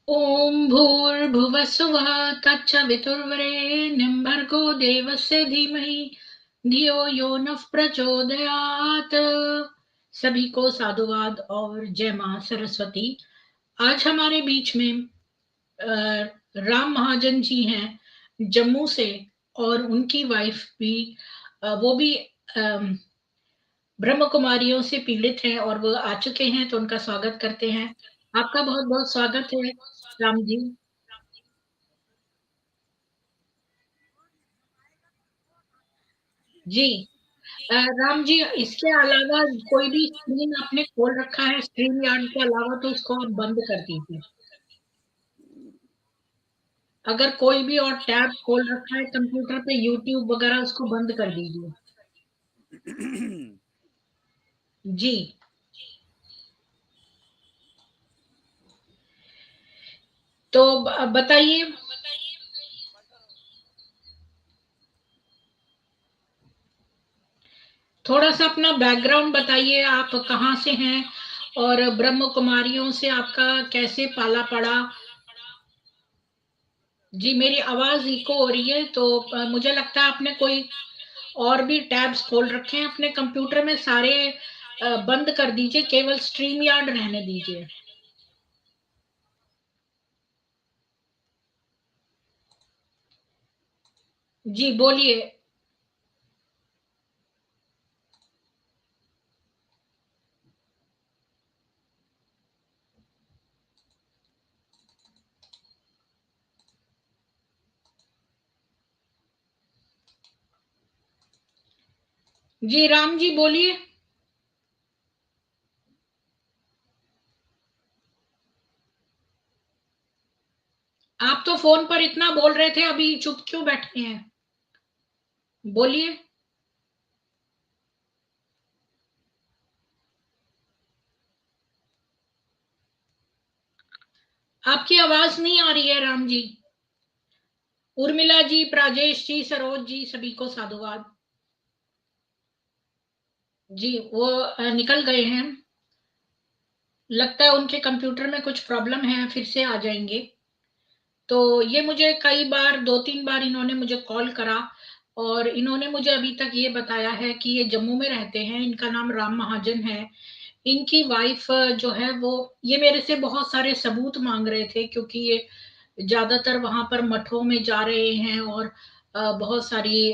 ॐ भूर्भुवस्सुवः तत्सवितुर्वरेण्यं भर्गो देवस्य धीमहि धियो यो नः प्रचोदयात्। सभी को साधुवाद और जय मां सरस्वती। आज हमारे बीच में राम महाजन जी हैं जम्मू से, और उनकी वाइफ भी वो भी ब्रह्म कुमारियों से पीड़ित हैं और वो आ चुके हैं, तो उनका स्वागत करते हैं। आपका बहुत बहुत स्वागत है राम जी। जी। राम जी, इसके अलावा कोई भी स्क्रीन आपने खोल रखा है स्ट्रीम यार्ड के अलावा, तो उसको आप बंद कर दीजिए। अगर कोई भी और टैब खोल रखा है कंप्यूटर पे यूट्यूब वगैरह, उसको बंद कर दीजिए। जी। तो बताइए। थोड़ा सा अपना बैकग्राउंड बताइए, आप कहाँ से हैं और ब्रह्म कुमारियों से आपका कैसे पाला पड़ा। जी, मेरी आवाज इको हो रही है, तो मुझे लगता है आपने कोई और भी टैब्स खोल रखे हैं अपने कंप्यूटर में, सारे बंद कर दीजिए, केवल स्ट्रीम यार्ड रहने दीजिए। जी बोलिए। जी राम जी बोलिए। आप तो फोन पर इतना बोल रहे थे, अभी चुप क्यों बैठे हैं? बोलिए। आपकी आवाज नहीं आ रही है राम जी। उर्मिला जी, प्राजेश जी, सरोज जी, सभी को साधुवाद। जी वो निकल गए हैं। लगता है उनके कंप्यूटर में कुछ प्रॉब्लम है, फिर से आ जाएंगे। तो ये मुझे कई बार, 2-3 बार इन्होंने मुझे कॉल करा, और इन्होंने मुझे अभी तक ये बताया है कि ये जम्मू में रहते हैं, इनका नाम राम महाजन है। इनकी वाइफ जो है वो, ये मेरे से बहुत सारे सबूत मांग रहे थे, क्योंकि ये ज्यादातर वहां पर मठों में जा रहे हैं और बहुत सारी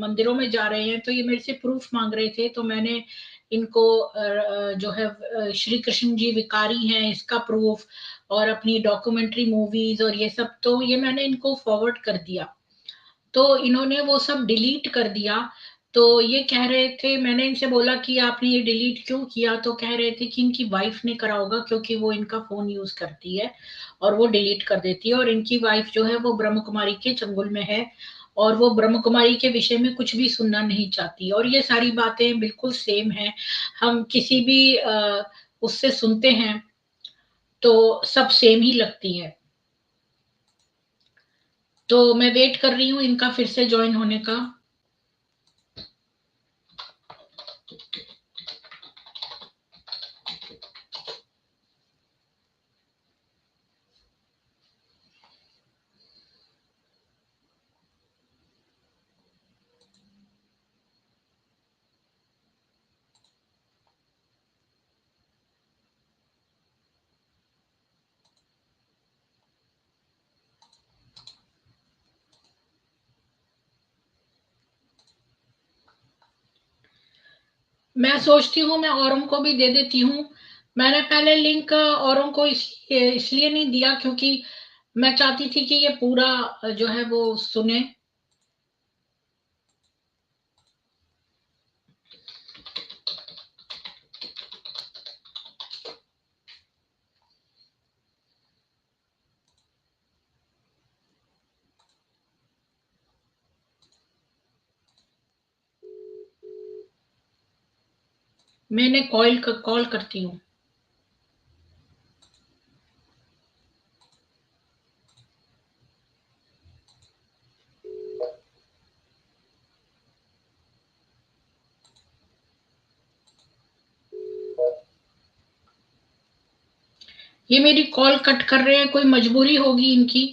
मंदिरों में जा रहे हैं, तो ये मेरे से प्रूफ मांग रहे थे। तो मैंने इनको जो है श्री कृष्ण जी विकारी हैं इसका प्रूफ, और अपनी डॉक्यूमेंट्री मूवीज और ये सब, तो ये मैंने इनको फॉरवर्ड कर दिया। तो इन्होंने वो सब डिलीट कर दिया। तो ये कह रहे थे, मैंने इनसे बोला कि आपने ये डिलीट क्यों किया, तो कह रहे थे कि इनकी वाइफ ने करा होगा, क्योंकि वो इनका फोन यूज करती है और वो डिलीट कर देती है, और इनकी वाइफ जो है वो ब्रह्म कुमारी के चंगुल में है, और वो ब्रह्म कुमारी के विषय में कुछ भी सुनना नहीं चाहती। और ये सारी बातें बिल्कुल सेम है। हम किसी भी उससे सुनते हैं तो सब सेम ही लगती है। तो मैं वेट कर रही हूँ इनका फिर से ज्वाइन होने का। मैं सोचती हूँ मैं औरों को भी दे देती हूँ। मैंने पहले लिंक औरों को इसलिए नहीं दिया, क्योंकि मैं चाहती थी कि ये पूरा जो है वो सुने। मैंने कॉल करती हूँ। ये मेरी कॉल कट कर रहे हैं, कोई मजबूरी होगी इनकी।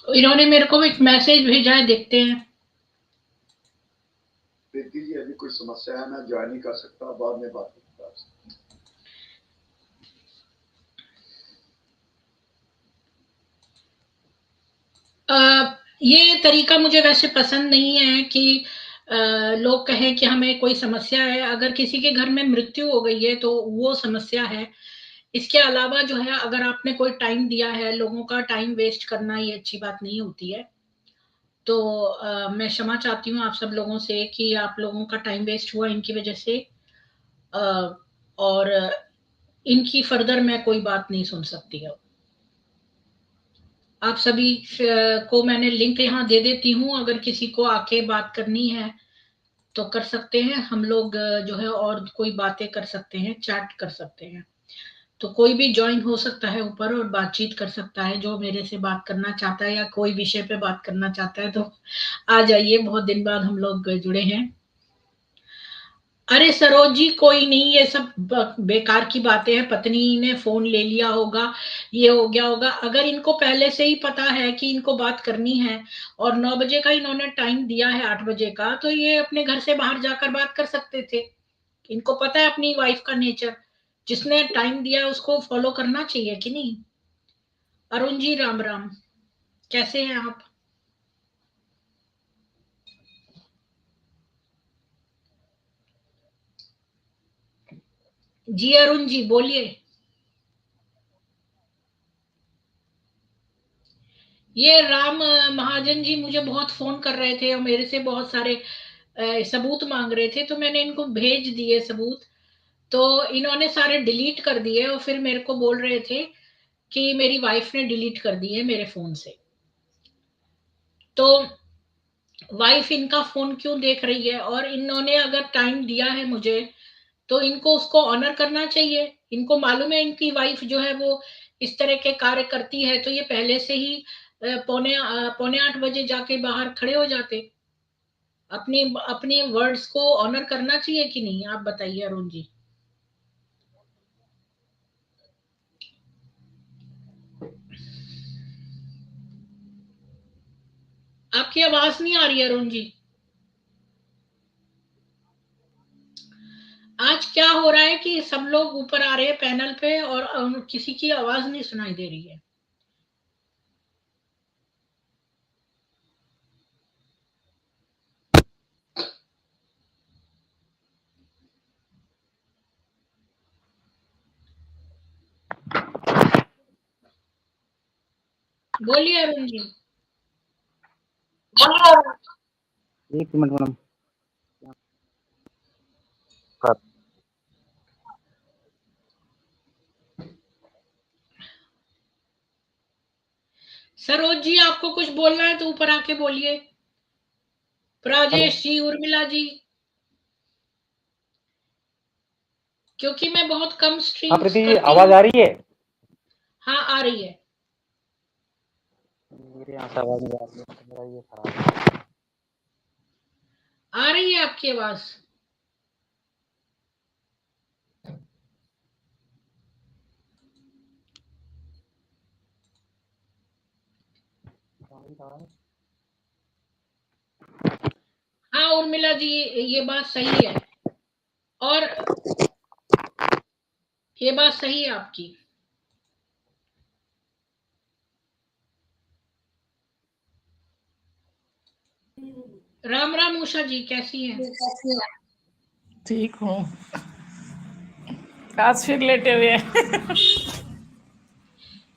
इन्होंने मेरे को एक मैसेज भेजा है, देखते हैं। प्रीति जी, अभी कोई समस्या है, मैं ज्वाइन नहीं कर सकता, बाद में बात करूंगा आपसे। ये तरीका मुझे वैसे पसंद नहीं है कि लोग कहें कि हमें कोई समस्या है। अगर किसी के घर में मृत्यु हो गई है तो वो समस्या है। इसके अलावा जो है, अगर आपने कोई टाइम दिया है, लोगों का टाइम वेस्ट करना ये अच्छी बात नहीं होती है। तो मैं क्षमा चाहती हूँ आप सब लोगों से कि आप लोगों का टाइम वेस्ट हुआ इनकी वजह से। अ, और इनकी फर्दर मैं कोई बात नहीं सुन सकती अब। आप सभी को मैंने लिंक यहाँ दे देती हूँ, अगर किसी को आके बात करनी है तो कर सकते हैं हम लोग। जो है और कोई बातें कर सकते हैं, चैट कर सकते हैं। तो कोई भी ज्वाइन हो सकता है ऊपर और बातचीत कर सकता है, जो मेरे से बात करना चाहता है या कोई विषय पे बात करना चाहता है तो आ जाइए। बहुत दिन बाद हम लोग जुड़े हैं। अरे सरोज जी, कोई नहीं, ये सब बेकार की बातें हैं। पत्नी ने फोन ले लिया होगा, ये हो गया होगा। अगर इनको पहले से ही पता है कि इनको बात करनी है और 9 बजे का इन्होंने टाइम दिया है, 8 बजे का, तो ये अपने घर से बाहर जाकर बात कर सकते थे। इनको पता है अपनी वाइफ का नेचर। जिसने टाइम दिया उसको फॉलो करना चाहिए कि नहीं। अरुण जी, राम राम, कैसे हैं आप? जी अरुण जी, बोलिए। ये राम महाजन जी मुझे बहुत फोन कर रहे थे और मेरे से बहुत सारे सबूत मांग रहे थे, तो मैंने इनको भेज दिए सबूत। तो इन्होंने सारे डिलीट कर दिए और फिर मेरे को बोल रहे थे कि मेरी वाइफ ने डिलीट कर दिए मेरे फोन से। तो वाइफ इनका फोन क्यों देख रही है? और इन्होंने अगर टाइम दिया है मुझे तो इनको उसको ऑनर करना चाहिए। इनको मालूम है इनकी वाइफ जो है वो इस तरह के कार्य करती है, तो ये पहले से ही पौने 8 बजे जाके बाहर खड़े हो जाते। अपनी अपनी वर्ड्स को ऑनर करना चाहिए कि नहीं, आप बताइए अरुण जी। आपकी आवाज नहीं आ रही है अरुण जी। आज क्या हो रहा है कि सब लोग ऊपर आ रहे हैं पैनल पे और किसी की आवाज नहीं सुनाई दे रही है। बोलिए अरुण जी। एक मिनट मैडम। सरोज जी, आपको कुछ बोलना है तो ऊपर आके बोलिए। राजेश जी, उर्मिला जी, क्योंकि मैं बहुत कम हाँ स्ट्रीम्स प्रीति जी, करती आवाज हूँ। आ रही है? हाँ, आ रही है। मेरे यहाँ से आवाज नहीं आ रही है, मेरा ये खराब आ रही है आपकी आवाज। है। उर्मिला जी, ये बात सही है, और ये बात सही है आपकी। राम राम उषा जी, कैसी हैं? ठीक हूँ। आज फिर लेटे हुए हैं।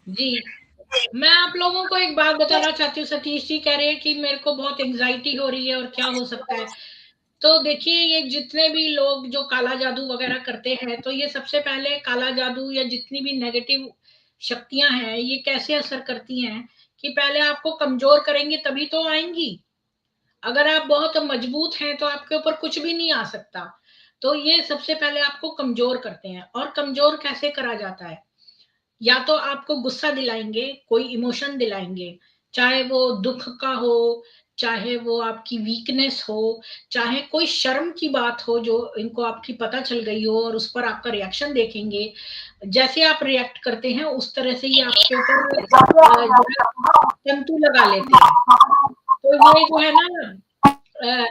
जी, मैं आप लोगों को एक बात बताना चाहती हूँ। सतीश जी कह रहे हैं कि मेरे को बहुत एंजाइटी हो रही है और क्या हो सकता है। तो देखिए, ये जितने भी लोग जो काला जादू वगैरह करते हैं, तो ये सबसे पहले काला जादू या जितनी भी नेगेटिव शक्तियां हैं, ये कैसे असर करती हैं कि पहले आपको कमजोर करेंगी तभी तो आएंगी। अगर आप बहुत मजबूत हैं तो आपके ऊपर कुछ भी नहीं आ सकता। तो ये सबसे पहले आपको कमजोर करते हैं। और कमजोर कैसे करा जाता है? या तो आपको गुस्सा दिलाएंगे, कोई इमोशन दिलाएंगे, चाहे वो दुख का हो, चाहे वो आपकी वीकनेस हो, चाहे कोई शर्म की बात हो जो इनको आपकी पता चल गई हो और उस पर आपका रिएक्शन देखेंगे। जैसे आप रिएक्ट करते हैं उस तरह से ही आपके ऊपर तंतु लगा लेते हैं। तो ये जो है ना,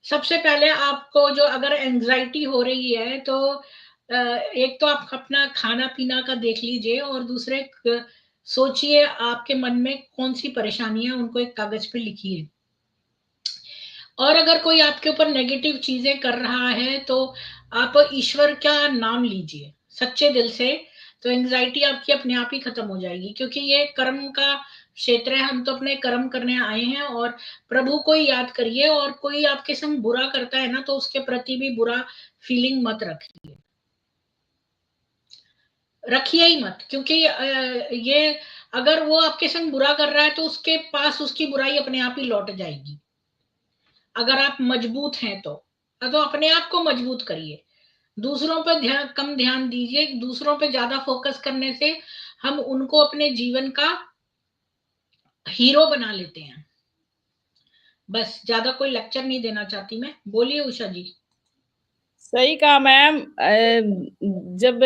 सबसे पहले आपको जो अगर एंजाइटी हो रही है तो एक तो आप अपना खाना पीना का देख लीजिए, और दूसरे सोचिए आपके मन में कौन सी परेशानी है, उनको एक कागज पे लिखिए। और अगर कोई आपके ऊपर नेगेटिव चीजें कर रहा है तो आप ईश्वर का नाम लीजिए सच्चे दिल से। तो एंजाइटी आपकी अपने आप ही खत्म हो जाएगी, क्योंकि ये कर्म का क्षेत्र है। हम तो अपने कर्म करने आए हैं, और प्रभु को ही याद करिए। और कोई आपके संग बुरा करता है ना, तो उसके प्रति भी बुरा फीलिंग मत रखिए, रखिए ही मत। क्योंकि ये अगर वो आपके संग बुरा कर रहा है तो उसके पास उसकी बुराई अपने आप ही लौट जाएगी। अगर आप मजबूत हैं तो अपने आप को मजबूत करिए। दूसरों पर कम ध्यान दीजिए। दूसरों पे ज्यादा फोकस करने से हम उनको अपने जीवन का हीरो बना लेते हैं। बस ज्यादा कोई लेक्चर नहीं देना चाहती मैं। बोलिए उषा जी। सही कहा मैम। जब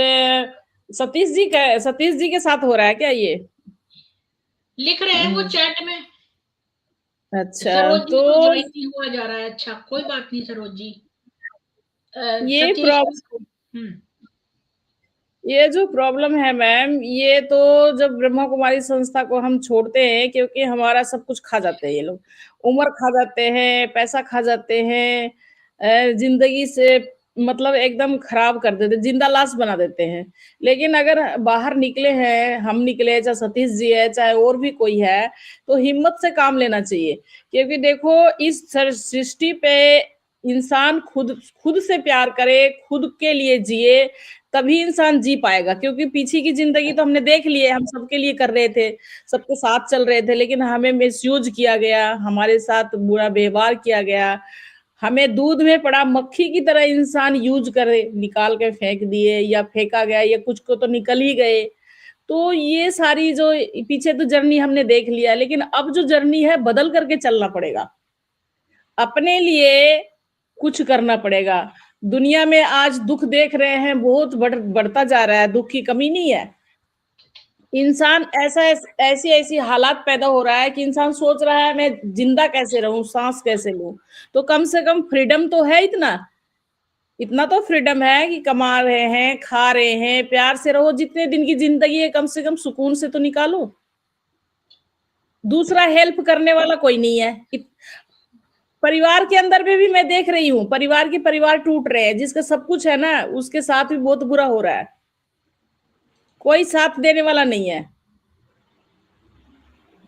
सतीश जी के साथ हो रहा है क्या ये? लिख रहे हैं वो चैट में। अच्छा, सरोज जी तो को ज्वाइन नहीं हुआ जा रहा है। अच्छा, कोई बात नहीं सरोज जी। ये सतीश प्रॉब्लम, ये जो प्रॉब्लम है मैम, ये तो जब ब्रह्मा कुमारी संस्था को हम छोड़ते हैं, क्योंकि हमारा सब कुछ खा जाते हैं ये लोग। उम्र खा जाते हैं, पैसा खा जाते हैं, जिंदगी से मतलब एकदम खराब कर देते, जिंदा लाश बना देते हैं। लेकिन अगर बाहर निकले हैं, हम निकले, चाहे सतीश जी है, चाहे और भी कोई है, तो हिम्मत से काम लेना चाहिए। क्योंकि देखो, इस सृष्टि पे इंसान खुद खुद से प्यार करे, खुद के लिए जिए, तभी इंसान जी पाएगा। क्योंकि पीछे की जिंदगी तो हमने देख ली है, हम सबके लिए कर रहे थे, सबके साथ चल रहे थे, लेकिन हमें मिसयूज किया गया, हमारे साथ बुरा व्यवहार किया गया, हमें दूध में पड़ा मक्खी की तरह इंसान यूज करे, निकाल के फेंक दिए, या फेंका गया, या कुछ को तो निकल ही गए। तो ये सारी जो पीछे तो जर्नी हमने देख लिया, लेकिन अब जो जर्नी है बदल करके चलना पड़ेगा। अपने लिए कुछ करना पड़ेगा। दुनिया में आज दुख देख रहे हैं, बहुत बढ़ता जा रहा है, दुख की कमी नहीं है। इंसान ऐसी ऐसी हालात पैदा हो रहा है कि इंसान सोच रहा है मैं जिंदा कैसे रहूं, सांस कैसे लूं। तो कम से कम फ्रीडम तो है, इतना इतना तो फ्रीडम है कि कमा रहे हैं, खा रहे हैं, प्यार से रहो। जितने दिन की जिंदगी है, कम से कम सुकून से तो निकालो। दूसरा हेल्प करने वाला कोई नहीं है। परिवार के अंदर में भी मैं देख रही हूँ, परिवार टूट रहे हैं। जिसका सब कुछ है ना, उसके साथ भी बहुत बुरा हो रहा है। कोई साथ देने वाला नहीं है।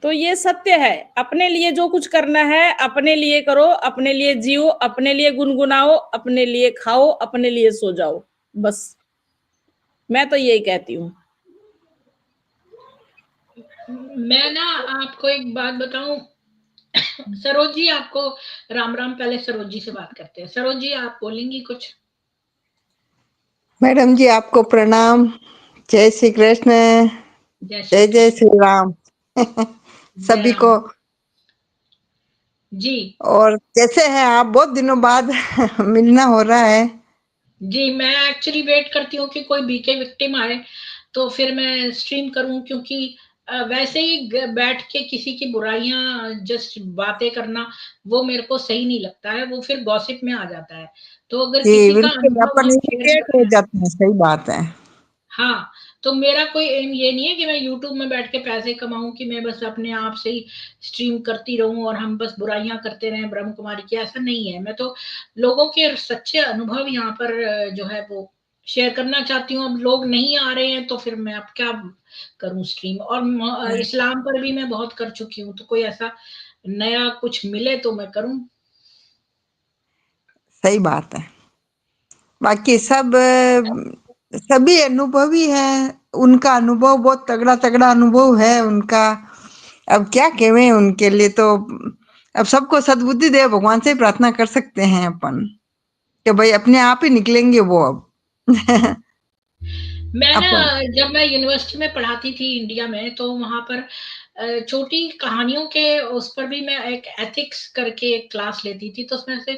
तो ये सत्य है। अपने लिए जो कुछ करना है अपने लिए करो, अपने लिए जियो, अपने लिए गुनगुनाओ, अपने लिए खाओ, अपने लिए सो जाओ। बस मैं तो यही कहती हूँ। मैं ना आपको एक बात बताऊं। सरोज जी, आपको राम राम। पहले सरोज जी से बात करते हैं। सरोज जी, आप बोलेंगी कुछ? मैडम जी, आपको प्रणाम। जय श्री कृष्ण। जय जय श्री राम। सभी को जी। और कैसे हैं आप? बहुत दिनों बाद मिलना हो रहा है। जी, मैं एक्चुअली वेट करती हूँ कि कोई बीके विक्टिम आए तो फिर मैं स्ट्रीम करूं, क्योंकि वैसे ही बैठ के किसी की बुराइयां जस्ट बातें करना, वो मेरे को सही नहीं लगता है, वो फिर गॉसिप में आ जाता है। तो अगर जी किसी का बिल्कुल, अनुभव अपन हम शेयर इरिटेट कर हो रहे हैं, जाते हैं, सही बात है। हाँ, तो मेरा कोई एम ये नहीं है कि मैं यूट्यूब में बैठ के पैसे कमाऊं, कि मैं बस अपने आप से ही स्ट्रीम करती रहूं और हम बस बुराइयां करते रहें ब्रह्म कुमारी की, ऐसा नहीं है। मैं तो लोगों के सच्चे अनुभव यहाँ पर जो है वो शेयर करना चाहती हूँ। अब लोग नहीं आ रहे हैं तो फिर मैं अब क्या करूं स्ट्रीम, और इस्लाम पर भी मैं बहुत कर चुकी हूँ, तो कोई ऐसा नया कुछ मिले तो मैं करूं। सही बात है। बाकी सब सभी अनुभवी हैं, उनका अनुभव बहुत तगड़ा तगड़ा अनुभव है उनका। अब क्या कहवे उनके लिए, तो अब सबको सद्बुद्धि दे, भगवान से ही प्रार्थना कर सकते हैं अपन कि भाई अपने आप ही निकलेंगे वो अब। मैं ना, अपन जब मैं यूनिवर्सिटी में पढ़ाती थी इंडिया में, तो वहां पर छोटी कहानियों के उस पर भी मैं एक एथिक्स करके एक क्लास लेती थी, तो उसमें से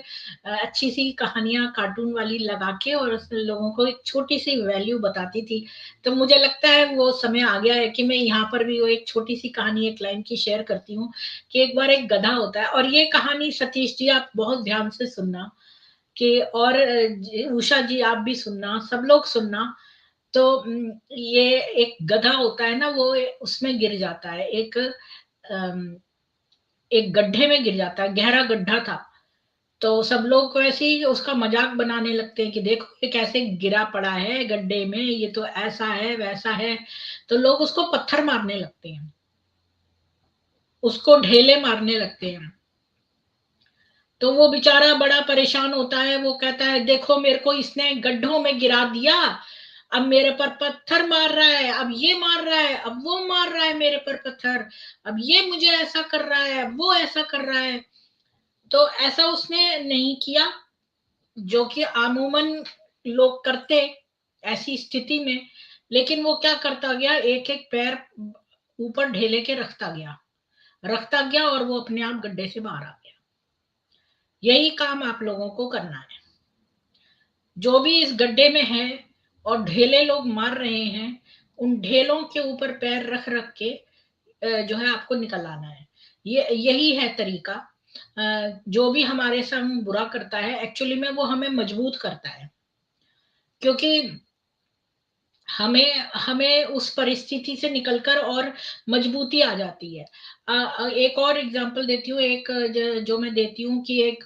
अच्छी सी कहानियां कार्टून वाली लगा के और उसमें लोगों को एक छोटी सी वैल्यू बताती थी। तो मुझे लगता है वो समय आ गया है कि मैं यहाँ पर भी वो एक छोटी सी कहानी एक लाइन की शेयर करती हूँ, कि एक बार एक गधा होता है, और ये कहानी सतीश जी आप बहुत ध्यान से सुनना, कि और उषा जी आप भी सुनना, सब लोग सुनना। तो ये एक गधा होता है ना, वो उसमें गिर जाता है, एक गड्ढे में गिर जाता है, गहरा गड्ढा था। तो सब लोग वैसे ही उसका मजाक बनाने लगते हैं कि देखो ये कैसे गिरा पड़ा है गड्ढे में, ये तो ऐसा है वैसा है। तो लोग उसको पत्थर मारने लगते हैं, उसको ढेले मारने लगते हैं। तो वो बेचारा बड़ा परेशान होता है, वो कहता है देखो मेरे को इसने गड्ढों में गिरा दिया, अब मेरे पर पत्थर मार रहा है, अब ये मार रहा है, अब वो मार रहा है मेरे पर पत्थर, अब ये मुझे ऐसा कर रहा है, अब वो ऐसा कर रहा है। तो ऐसा उसने नहीं किया, जो कि अमूमन लोग करते ऐसी स्थिति में। लेकिन वो क्या करता गया, एक एक पैर ऊपर ढेले के रखता गया और वो अपने आप गड्ढे से बाहर आ गया। यही काम आप लोगों को करना है, जो भी इस गड्ढे में है और ढेले लोग मार रहे हैं, उन ढेलों के ऊपर पैर रख रख के जो है आपको निकल आना है। ये यही है तरीका। जो भी हमारे संग बुरा करता है, एक्चुअली में वो हमें मजबूत करता है, क्योंकि हमें हमें उस परिस्थिति से निकलकर और मजबूती आ जाती है। एक और एग्जांपल देती हूँ, एक जो मैं देती हूँ, कि एक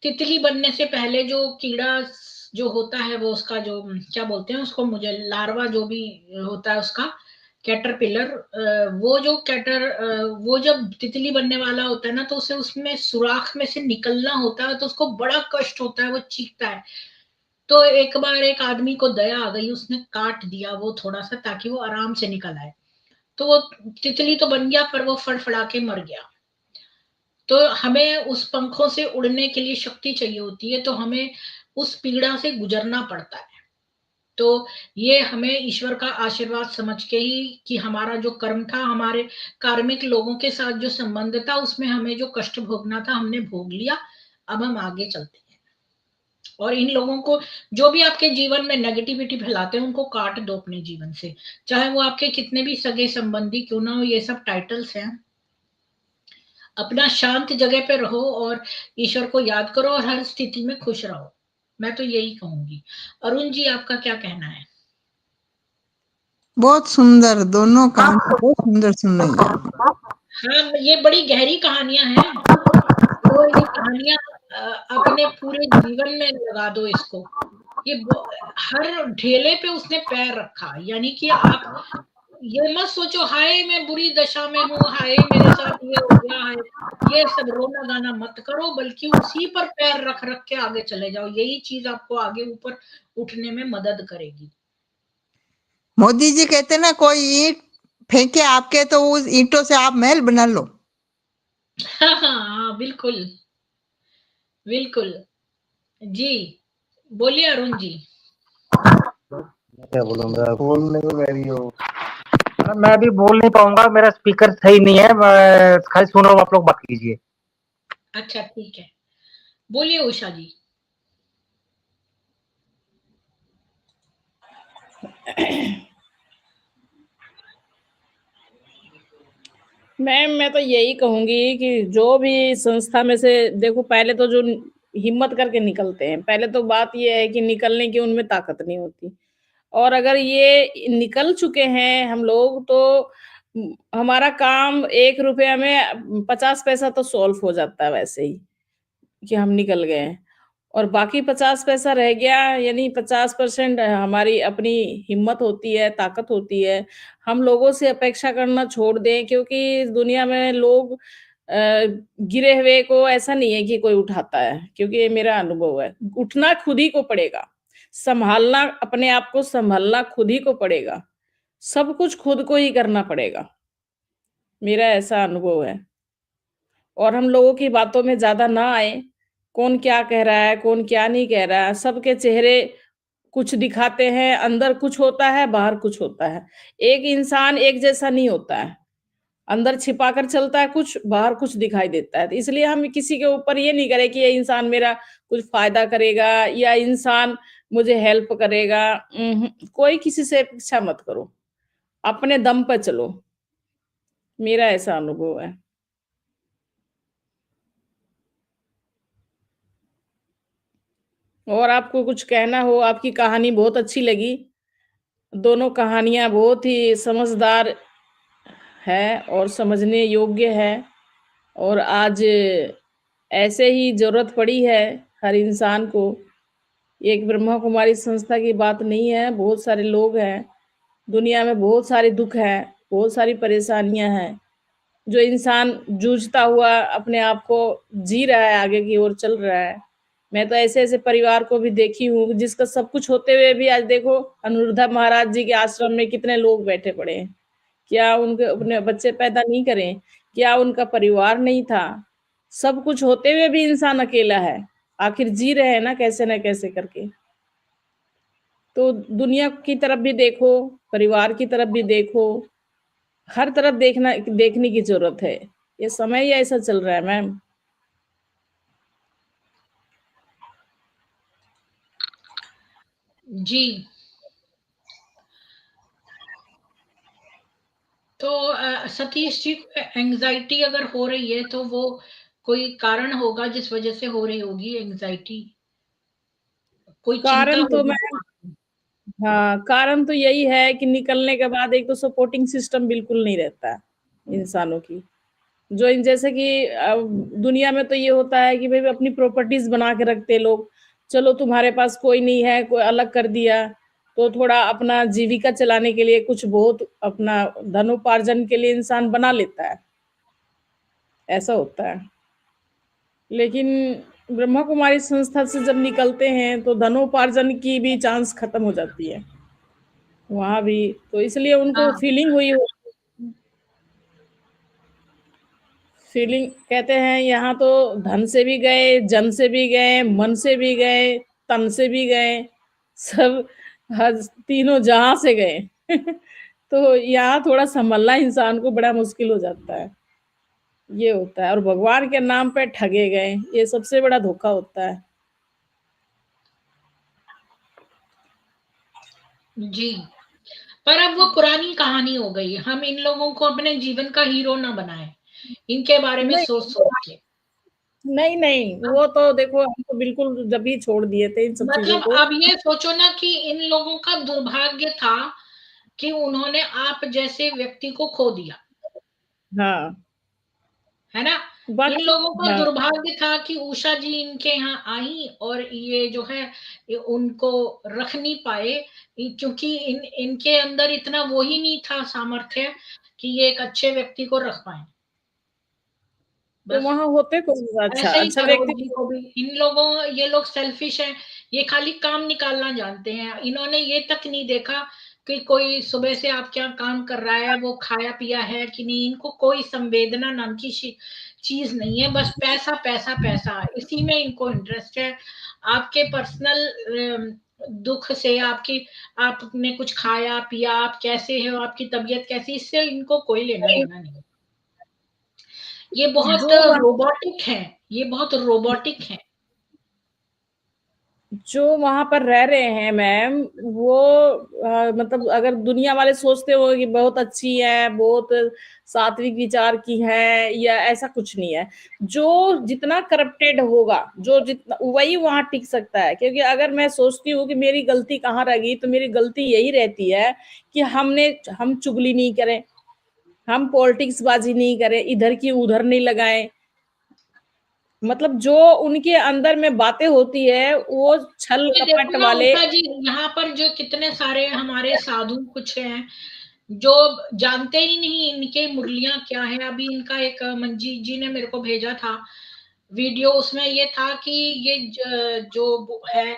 तितली बनने से पहले जो कीड़ा जो होता है, वो उसका जो क्या बोलते हैं उसको, मुझे लार्वा जो भी होता है उसका, कैटरपिलर, वो जो वो जब तितली बनने वाला होता है ना, तो उसे उसमें सुराख में से निकलना होता है, तो उसको बड़ा कष्ट होता है, वो चीखता है। तो एक बार एक आदमी को दया आ गई, उसने काट दिया वो थोड़ा सा, ताकि वो आराम से निकल आए। तो वो तितली तो बन गया, पर वो फड़फड़ा के मर गया। तो हमें उस पंखों से उड़ने के लिए शक्ति चाहिए होती है, तो हमें उस पीड़ा से गुजरना पड़ता है। तो ये हमें ईश्वर का आशीर्वाद समझ के ही, कि हमारा जो कर्म था, हमारे कार्मिक लोगों के साथ जो संबंध था, उसमें हमें जो कष्ट भोगना था हमने भोग लिया, अब हम आगे चलते हैं। और इन लोगों को, जो भी आपके जीवन में नेगेटिविटी फैलाते हैं, उनको काट दो अपने जीवन से, चाहे वो आपके कितने भी सगे संबंधी क्यों ना हो। ये सब टाइटल्स हैं। अपना शांत जगह पे रहो और ईश्वर को याद करो, और हर स्थिति में खुश रहो। मैं तो यही कहूंगी। अरुण जी आपका क्या कहना है? बहुत सुंदर, दोनों कहानी बहुत सुंदर सुन रही है। हाँ, ये बड़ी गहरी कहानियां हैं। तो ये कहानियां अपने पूरे जीवन में लगा दो इसको। ये हर ढेले पे उसने पैर रखा, यानी कि आप ये मत सोचो हाय मैं बुरी दशा में हूँ, हाय मेरे साथ ये हो गया है, ये सब रोना गाना मत करो, बल्कि उसी पर पैर रख रख के आगे चले जाओ। यही चीज आपको आगे ऊपर उठने में मदद करेगी। मोदी जी कहते ना, कोई ईंट फेंके आपके तो उस ईंटों से आप महल बना लो। हाँ हाँ, बिल्कुल बिल्कुल। जी बोलिए अरुण जी। क्या बोलूंगा, बोलने को मेरी हो। मैं भी बोल नहीं पाऊंगा, मेरा स्पीकर सही नहीं है, मैं खाली सुन रहा हूँ, आप लोग बात कीजिए। अच्छा ठीक है, बोलिए उषा जी। मैम मैं तो यही कहूंगी कि जो भी संस्था में से देखो, पहले तो जो हिम्मत करके निकलते हैं, पहले तो बात ये है कि निकलने की उनमें ताकत नहीं होती, और अगर ये निकल चुके हैं हम लोग तो हमारा काम 1 रुपया में 50 पैसा तो सॉल्व हो जाता है वैसे ही, कि हम निकल गए हैं। और बाकी 50 पैसा रह गया, यानी 50% हमारी अपनी हिम्मत होती है, ताकत होती है। हम लोगों से अपेक्षा करना छोड़ दें, क्योंकि इस दुनिया में लोग गिरे हुए को ऐसा नहीं है कि कोई उठाता है, क्योंकि ये मेरा अनुभव है। उठना खुद ही को पड़ेगा, संभालना, अपने आप को संभालना खुद ही को पड़ेगा, सब कुछ खुद को ही करना पड़ेगा। मेरा ऐसा अनुभव है। और हम लोगों की बातों में ज़्यादा ना आए, कौन क्या कह रहा है, कौन क्या नहीं कह रहा है, सबके चेहरे कुछ दिखाते हैं, अंदर कुछ होता है, बाहर कुछ होता है। एक इंसान एक जैसा नहीं होता है, अंदर छिपा कर चलता है कुछ, बाहर कुछ दिखाई देता है। तो इसलिए हम किसी के ऊपर ये नहीं करें कि ये इंसान मेरा कुछ फ़ायदा करेगा या इंसान मुझे हेल्प करेगा। कोई किसी से अपेक्षा मत करो, अपने दम पे चलो, मेरा ऐसा अनुभव है। और आपको कुछ कहना हो, आपकी कहानी बहुत अच्छी लगी। दोनों कहानियाँ बहुत ही समझदार है और समझने योग्य है, और आज ऐसे ही ज़रूरत पड़ी है हर इंसान को। एक ब्रह्मा कुमारी संस्था की बात नहीं है, बहुत सारे लोग हैं, दुनिया में बहुत सारे दुःख हैं, बहुत सारी परेशानियाँ हैं, जो इंसान जूझता हुआ अपने आप को जी रहा है, आगे की ओर चल रहा है। मैं तो ऐसे-ऐसे परिवार को भी देखी हूँ, जिसका सब कुछ होते हुए भी आज देखो अनिरुद्धा महाराज जी के आश्रम में कितने लोग बैठे पड़े हैं। क्या उनके अपने बच्चे पैदा नहीं करें? क्या उनका परिवार नहीं था? सब कुछ होते हुए भी इंसान अकेला है। आखिर जी रहे हैं ना कैसे न कैसे करके। तो दुनिया की तरफ भी देखो, परिवार की तरफ भी देखो, हर तरफ देखने की ज़रूरत है। ये समय ही ऐसा चल रहा है मैम। जी। तो सतीश जी को एंग्जाइटी अगर हो रही है तो वो कोई कारण होगा जिस वजह से हो रही होगी एंग्जाइटी, कोई चिंता कारण तो होगी मैम, दिमाग हाँ, कारण तो यही है कि निकलने के बाद एक तो सपोर्टिंग सिस्टम बिल्कुल नहीं रहता है इंसानों की। जो इन जैसे कि दुनिया में तो ये होता है कि भाई अपनी प्रॉपर्टीज बना के रखते हैं लोग। चलो तुम्हारे पास कोई नहीं है, कोई अलग कर दिया, तो थोड़ा अपना जीविका चलाने के लिए कुछ बहुत अपना धनोपार्जन के लिए इंसान बना लेता है, ऐसा होता है। लेकिन ब्रह्मा कुमारी संस्था से जब निकलते हैं तो धनोपार्जन की भी चांस खत्म हो जाती है वहां भी। तो इसलिए उनको हाँ। फीलिंग हुई, फीलिंग कहते हैं यहाँ तो धन से भी गए, जन से भी गए, मन से भी गए, तन से भी गए, सब हर तीनों जहां से गए। तो यहाँ थोड़ा संभलना इंसान को बड़ा मुश्किल हो जाता है, ये होता है। और भगवान के नाम पे ठगे गए, ये सबसे बड़ा धोखा होता है। जी। पर अब वो पुरानी कहानी हो गई, हम इन लोगों को अपने जीवन का हीरो ना बनाएं, इनके बारे में सोच नहीं, सोच के। नहीं, नहीं, वो तो देखो हम तो बिल्कुल जब ही छोड़ दिए थे इन सब चीजों मतलब को। अब ये सोचो ना कि इन लोगों का दुर्भाग्य था कि उन्होंने आप जैसे व्यक्ति को खो दिया, हाँ, है ना? इन बाकी लोगों का हाँ, दुर्भाग्य था कि उषा जी इनके यहाँ आई और ये जो है ये उनको रख नहीं पाए, क्योंकि इनके अंदर इतना वो ही नहीं था सामर्थ्य कि ये एक अच्छे व्यक्ति को रख पाए। तो बस वहां होते कौन सा अच्छा ऐसे ही अच्छा करोल व्यक्ति। जी को भी ये लोग सेल्फिश हैं, ये खाली काम निकालना जानते हैं, इन्होंने ये तक नहीं देखा कि कोई सुबह से आप क्या काम कर रहा है, वो खाया पिया है कि नहीं, इनको कोई संवेदना नाम की चीज नहीं है, बस पैसा पैसा पैसा, इसी में इनको इंटरेस्ट है। आपके पर्सनल दुख से, आपकी आपने कुछ खाया पिया, आप कैसे हो, आपकी तबीयत कैसी, इससे इनको कोई लेना देना नहीं। ये बहुत जो वहाँ रोबोटिक है, ये बहुत रोबोटिक है। जो वहां पर रह रहे हैं मैम, वो मतलब अगर दुनिया वाले सोचते हो कि बहुत अच्छी है, बहुत सात्विक विचार की है, या ऐसा कुछ नहीं है। जो जितना करप्टेड होगा, जो जितना वही वहां टिक सकता है। क्योंकि अगर मैं सोचती हूँ कि मेरी गलती कहाँ रह गई, तो मेरी गलती यही रहती है कि हम चुगली नहीं करें, हम पॉलिटिक्स बाजी नहीं करें, इधर की उधर नहीं लगाएं। मतलब जो उनके अंदर में बातें होती है, वो छल ये कपट देखो ना वाले। उषा जी, यहाँ पर जो कितने सारे हमारे साधु कुछ हैं जो जानते ही नहीं इनके मुरलियां क्या है। अभी इनका एक मंजीत जी ने मेरे को भेजा था वीडियो, उसमें ये था कि ये जो है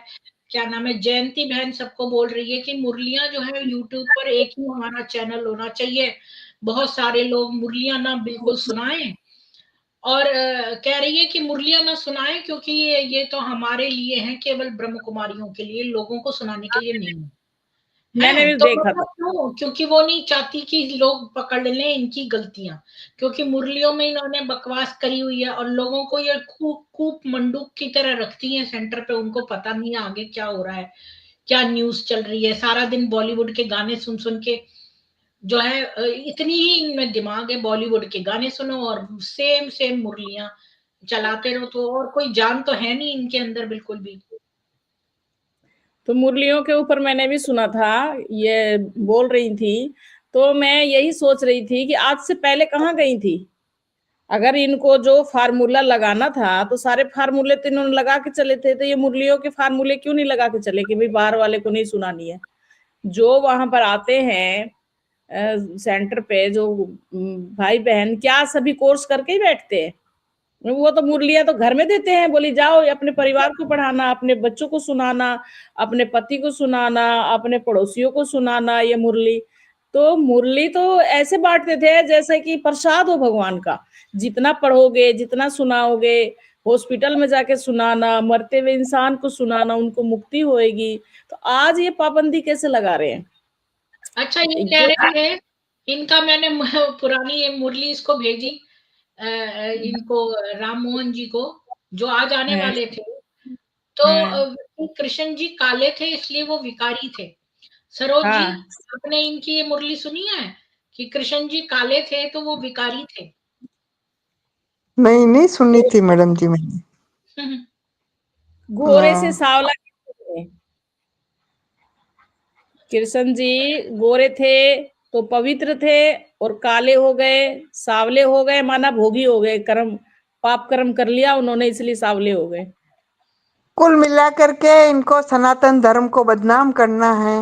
क्या नाम है, जयंती बहन सबको बोल रही है कि मुरलियां जो है यूट्यूब पर एक ही हमारा चैनल होना चाहिए, बहुत सारे लोग मुरलियां ना बिल्कुल सुनाएं। और कह रही है कि मुरलियां ना सुनाएं क्योंकि ये तो हमारे लिए है, केवल ब्रह्म कुमारियों के लिए, लोगों को सुनाने के लिए नहीं मैंने है। भी तो देखा मतलब था। क्यों? क्योंकि वो नहीं चाहती कि लोग पकड़ लें इनकी गलतियां, क्योंकि मुरलियों में इन्होंने बकवास करी हुई है और लोगों को ये कूप मंडूक की तरह रखती है सेंटर पे। उनको पता नहीं है आगे क्या हो रहा है, क्या न्यूज चल रही है। सारा दिन बॉलीवुड के गाने सुन सुन के जो है इतनी ही इनमें दिमाग है, बॉलीवुड के गाने सुनो और सेम सेम मुरलियां चलाते रहो। तो और कोई जान तो है नहीं इनके अंदर बिल्कुल भी। तो मुरलियों के ऊपर मैंने भी सुना था, ये बोल रही थी। तो मैं यही सोच रही थी कि आज से पहले कहाँ गई थी। अगर इनको जो फार्मूला लगाना था, तो सारे फार्मूले तो इन्होंने लगा के चले थे, तो ये मुरलियों के फार्मूले क्यों नहीं लगा के चले कि भाई बाहर वाले को नहीं सुनानी है। जो वहां पर आते हैं सेंटर पे, जो भाई बहन, क्या सभी कोर्स करके ही बैठते हैं? वो तो मुरलियां तो घर में देते हैं, बोली जाओ अपने परिवार को पढ़ाना, अपने बच्चों को सुनाना, अपने पति को सुनाना, अपने पड़ोसियों को सुनाना ये मुरली। तो मुरली तो ऐसे बांटते थे जैसे कि प्रसाद हो भगवान का। जितना पढ़ोगे, जितना सुनाओगे, हॉस्पिटल में जाके सुनाना, मरते हुए इंसान को सुनाना, उनको मुक्ति होएगी। तो आज ये पाबंदी कैसे लगा रहे हैं? अच्छा, ये कह जो रहे थे इनका, मैंने पुरानी ये मुरली इसको भेजी इनको, राम मोहन जी को, जो आज आने है, वाले थे। तो है, कृष्ण जी काले थे इसलिए वो विकारी थे। सरोज जी, हाँ। आपने इनकी ये मुरली सुनी है कि कृष्ण जी काले थे तो वो विकारी थे? नहीं नहीं सुनी थी मैडम जी मैंने। गोरे से हाँ। सांवला कैसे थे? कृष्ण जी गोरे थे तो पवित्र थे, और काले हो गए, सावले हो गए, माना भोगी हो गए, कर्म पाप कर्म कर लिया उन्होंने, इसलिए सावले हो गए। कुल मिलाकर के इनको सनातन धर्म को बदनाम करना है,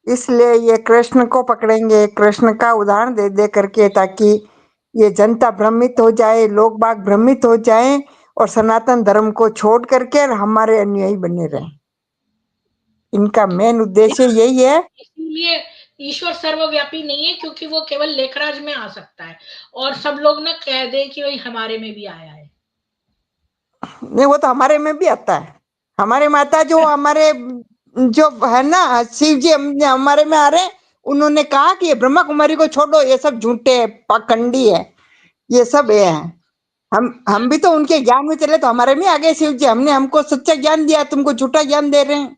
इसलिए ये कृष्ण को पकड़ेंगे, कृष्ण का उदाहरण दे दे करके, ताकि ये जनता भ्रमित हो जाए, लोग बाग भ्रमित हो जाएं और सनातन धर्म को छोड़ करके हमारे अनुयायी बने रहें। इनका मेन उद्देश्य यही है। इसीलिए ईश्वर सर्वव्यापी नहीं है, क्योंकि वो केवल लेखराज में आ सकता है और सब लोग ना कह दे कि भाई हमारे में भी आया है। नहीं, वो तो हमारे में भी आता है। हमारे माता जो हमारे जो है ना शिव जी हमारे में आ रहे हैं, उन्होंने कहा कि ये ब्रह्मा कुमारी को छोड़ो, ये सब झूठे पाखंडी है, ये सब ये है। हम भी तो उनके ज्ञान में चले, तो हमारे में आ गए शिव जी, हमने हमको सच्चा ज्ञान दिया, तुमको झूठा ज्ञान दे रहे हैं।